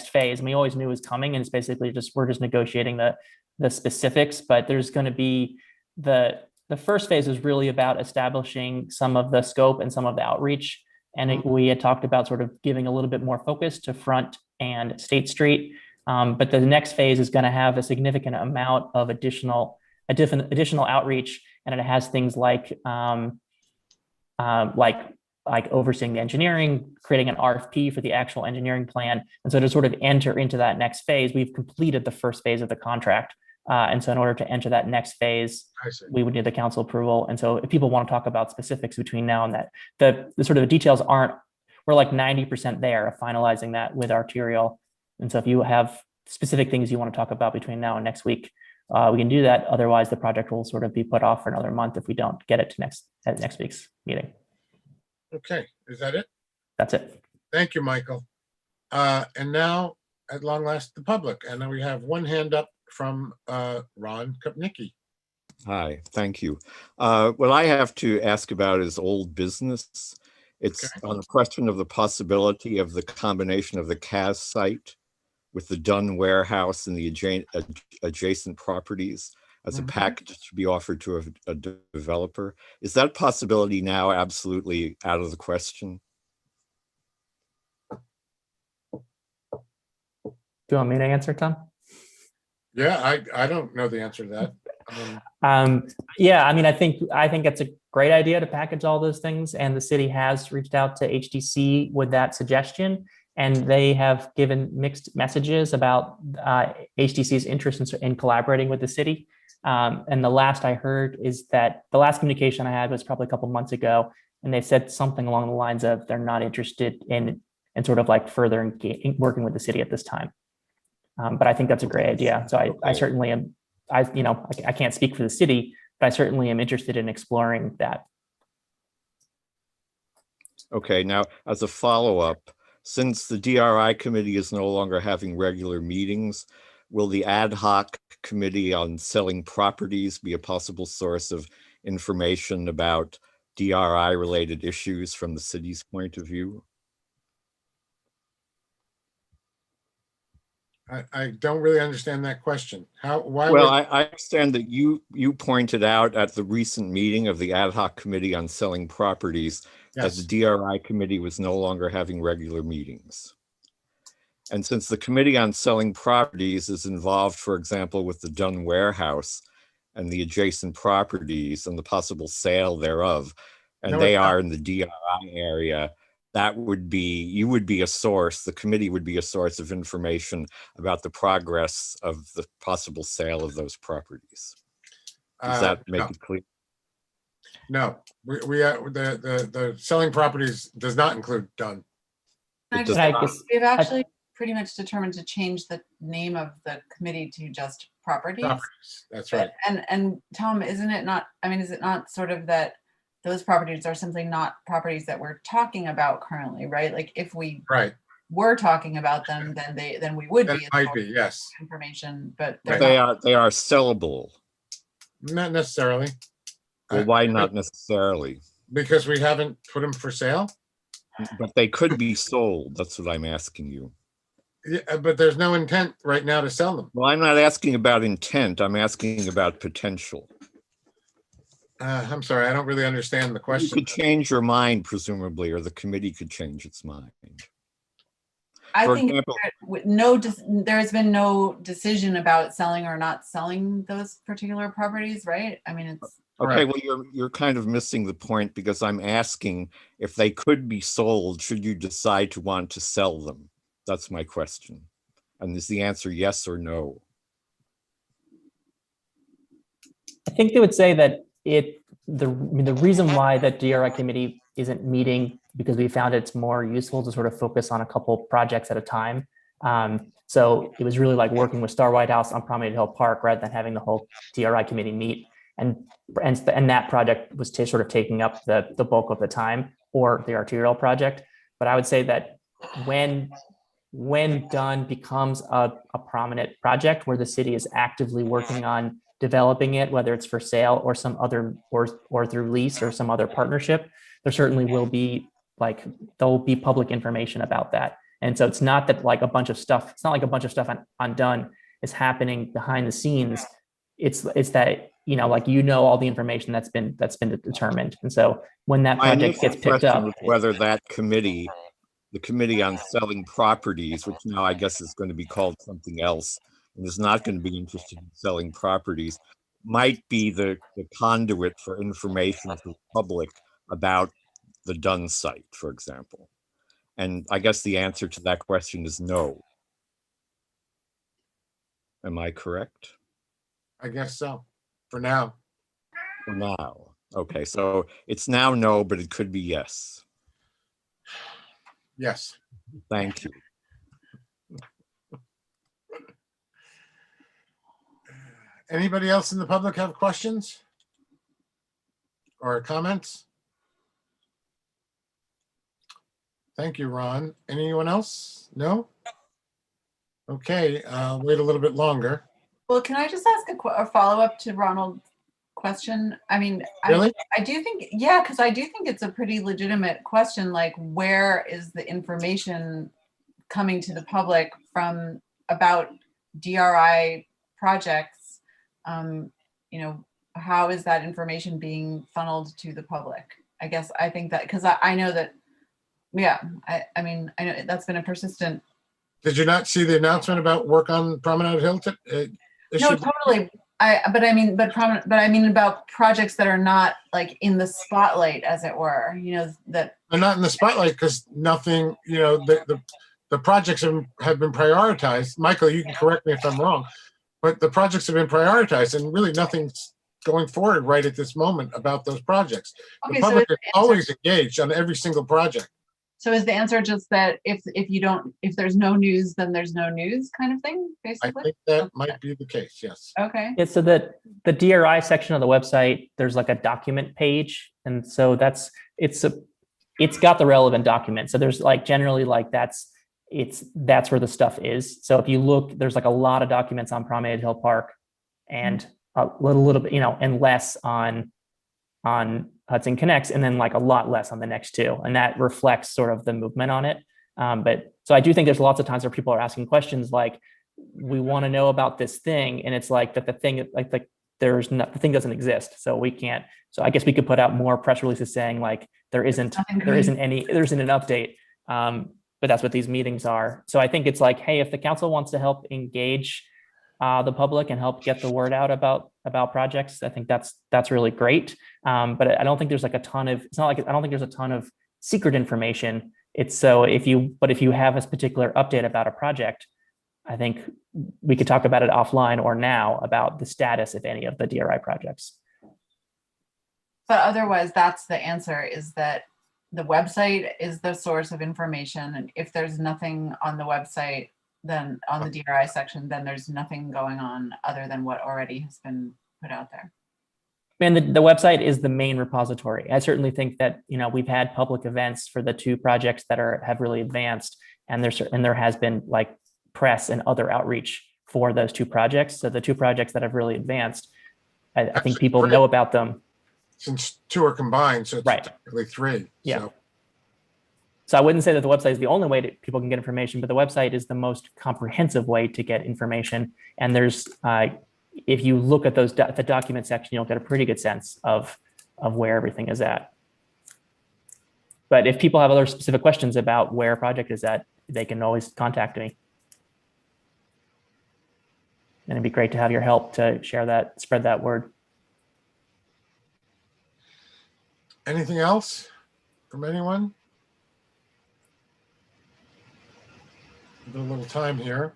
phase. And we always knew it was coming, and it's basically we're just negotiating the specifics, but there's going to be the first phase is really about establishing some of the scope and some of the outreach. And we had talked about sort of giving a little bit more focus to Front and State Street. But the next phase is going to have a significant amount of additional additional outreach, and it has things like overseeing the engineering, creating an RFP for the actual engineering plan. And so to sort of enter into that next phase, we've completed the first phase of the contract. And so in order to enter that next phase, we would need the council approval. And so if people want to talk about specifics between now and that, the sort of the details aren't, we're like 90% there of finalizing that with arterial. And so if you have specific things you want to talk about between now and next week, we can do that. Otherwise, the project will sort of be put off for another month if we don't get it to next week's meeting. Okay, is that it? That's it. Thank you, Michael. And now, at long last, the public. And then we have one hand up from Ron Kopnicki. Hi, thank you. What I have to ask about is old business. It's on the question of the possibility of the combination of the CAS site with the Dunn warehouse and the adjacent properties as a package to be offered to a developer. Is that possibility now absolutely out of the question? Do you want me to answer, Tom? Yeah, I don't know the answer to that. Yeah, I mean, I think it's a great idea to package all those things, and the city has reached out to HDC with that suggestion, and they have given mixed messages about HDC's interest in collaborating with the city. And the last I heard is that the last communication I had was probably a couple months ago, and they said something along the lines of they're not interested in sort of like further working with the city at this time. But I think that's a great idea. So I certainly am. I can't speak for the city, but I certainly am interested in exploring that. Okay, now as a follow-up, since the DRI committee is no longer having regular meetings, will the ad hoc committee on selling properties be a possible source of information about DRI related issues from the city's point of view? I don't really understand that question. Why? Well, I understand that you pointed out at the recent meeting of the ad hoc committee on selling properties that the DRI committee was no longer having regular meetings. And since the committee on selling properties is involved, for example, with the Dunn warehouse and the adjacent properties and the possible sale thereof, and they are in the DRI area, that would be, you would be a source, the committee would be a source of information about the progress of the possible sale of those properties. Does that make it clear? No, the selling properties does not include Dunn. We've actually pretty much determined to change the name of the committee to just properties. That's right. And Tom, isn't it not, I mean, is it not sort of that those properties are simply not properties that we're talking about currently, right? Like if we were talking about them, then we would be. Might be, yes. Information, but they are sellable. Not necessarily. Well, why not necessarily? Because we haven't put them for sale. But they could be sold. That's what I'm asking you. Yeah, but there's no intent right now to sell them. Well, I'm not asking about intent. I'm asking about potential. I'm sorry, I don't really understand the question. You could change your mind, presumably, or the committee could change its mind. I think there has been no decision about selling or not selling those particular properties, right? I mean, it's okay. Well, you're kind of missing the point, because I'm asking if they could be sold, should you decide to want to sell them? That's my question. And is the answer yes or no? I think they would say that the reason why that DRI committee isn't meeting, because we found it's more useful to sort of focus on a couple projects at a time. So it was really like working with Star White House on Promenade Hill Park rather than having the whole DRI committee meet. And that project was sort of taking up the bulk of the time, or the arterial project. But I would say that when Dunn becomes a prominent project where the city is actively working on developing it, whether it's for sale or some other, or through lease or some other partnership, there certainly will be there'll be public information about that. And so it's not that like a bunch of stuff, it's not like a bunch of stuff on Dunn is happening behind the scenes. It's that, all the information that's been determined. And so when that project gets picked up, whether that committee, the committee on selling properties, which now I guess is going to be called something else, and is not going to be interested in selling properties, might be the conduit for information to the public about the Dunn site, for example. And I guess the answer to that question is no. Am I correct? I guess so, for now. For now. Okay, so it's now no, but it could be yes. Yes. Thank you. Anybody else in the public have questions or comments? Thank you, Ron. Anyone else? No? Okay, I'll wait a little bit longer. Well, can I just ask a follow-up to Ronald's question? I mean, Really? I do think, yeah, because I do think it's a pretty legitimate question, like where is the information coming to the public from about DRI projects? You know, how is that information being funneled to the public? I guess I think that, because I know that, yeah, I mean, I know that's been a persistent. Did you not see the announcement about work on Promenade Hill? No, totally. But I mean about projects that are not like in the spotlight, as it were. You know, that they're not in the spotlight because nothing. You know, the projects have been prioritized. Michael, you can correct me if I'm wrong, but the projects have been prioritized, and really nothing's going forward right at this moment about those projects. Okay, the public so is always engaged on every single project. So is the answer just that if there's no news, then there's no news kind of thing, basically? I think that might be the case, yes. Okay. Yeah, so the DRI section of the website, there's like a document page. And so it's got the relevant documents. So there's like generally like that's where the stuff is. So if you look, there's like a lot of documents on Promenade Hill Park and a little bit, you know, and less on Hudson Connects, and then like a lot less on the next two. And that reflects sort of the movement on it. But so I do think there's lots of times where people are asking questions like, we want to know about this thing. And it's like that the thing, like the thing doesn't exist. So we can't, so I guess we could put out more press releases saying like, there isn't an update. But that's what these meetings are. So I think it's like, hey, if the council wants to help engage the public and help get the word out about projects, I think that's really great. But I don't think there's like a ton of, it's not like, I don't think there's a ton of secret information. It's so if you have a particular update about a project, I think we could talk about it offline or now about the status of any of the DRI projects. But otherwise, that's the answer, is that the website is the source of information. And if there's nothing on the website, then on the DRI section, then there's nothing going on other than what already has been put out there. And the website is the main repository. I certainly think that, you know, we've had public events for the two projects that have really advanced, and there has been like press and other outreach for those two projects. So the two projects that have really advanced, I think people know about them. Since two are combined, so it's technically three. Yeah. So I wouldn't say that the website is the only way that people can get information, but the website is the most comprehensive way to get information. And there's, if you look at those the document section, you'll get a pretty good sense of where everything is at. But if people have other specific questions about where a project is at, they can always contact me. And it'd be great to have your help to share that, spread that word. Anything else from anyone? Give it a little time here.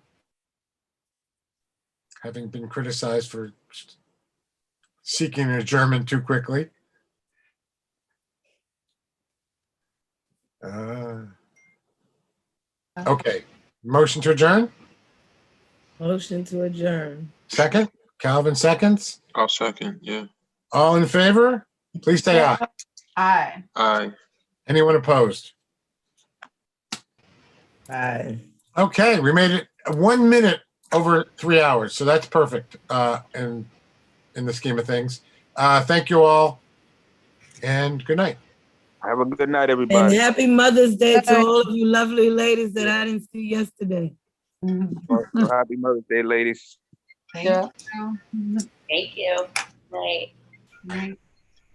Having been criticized for seeking an adjournment too quickly. Okay, motion to adjourn? Motion to adjourn. Second, Calvin seconds. I'll second, yeah. All in favor? Please say aye. Aye. Aye. Anyone opposed? Aye. Okay, we made it 1 minute over 3 hours, so that's perfect in the scheme of things. Thank you all, and good night. Have a good night, everybody. And happy Mother's Day to all of you lovely ladies that I didn't see yesterday. Happy Mother's Day, ladies. Thank you. Thank you. Right. Right.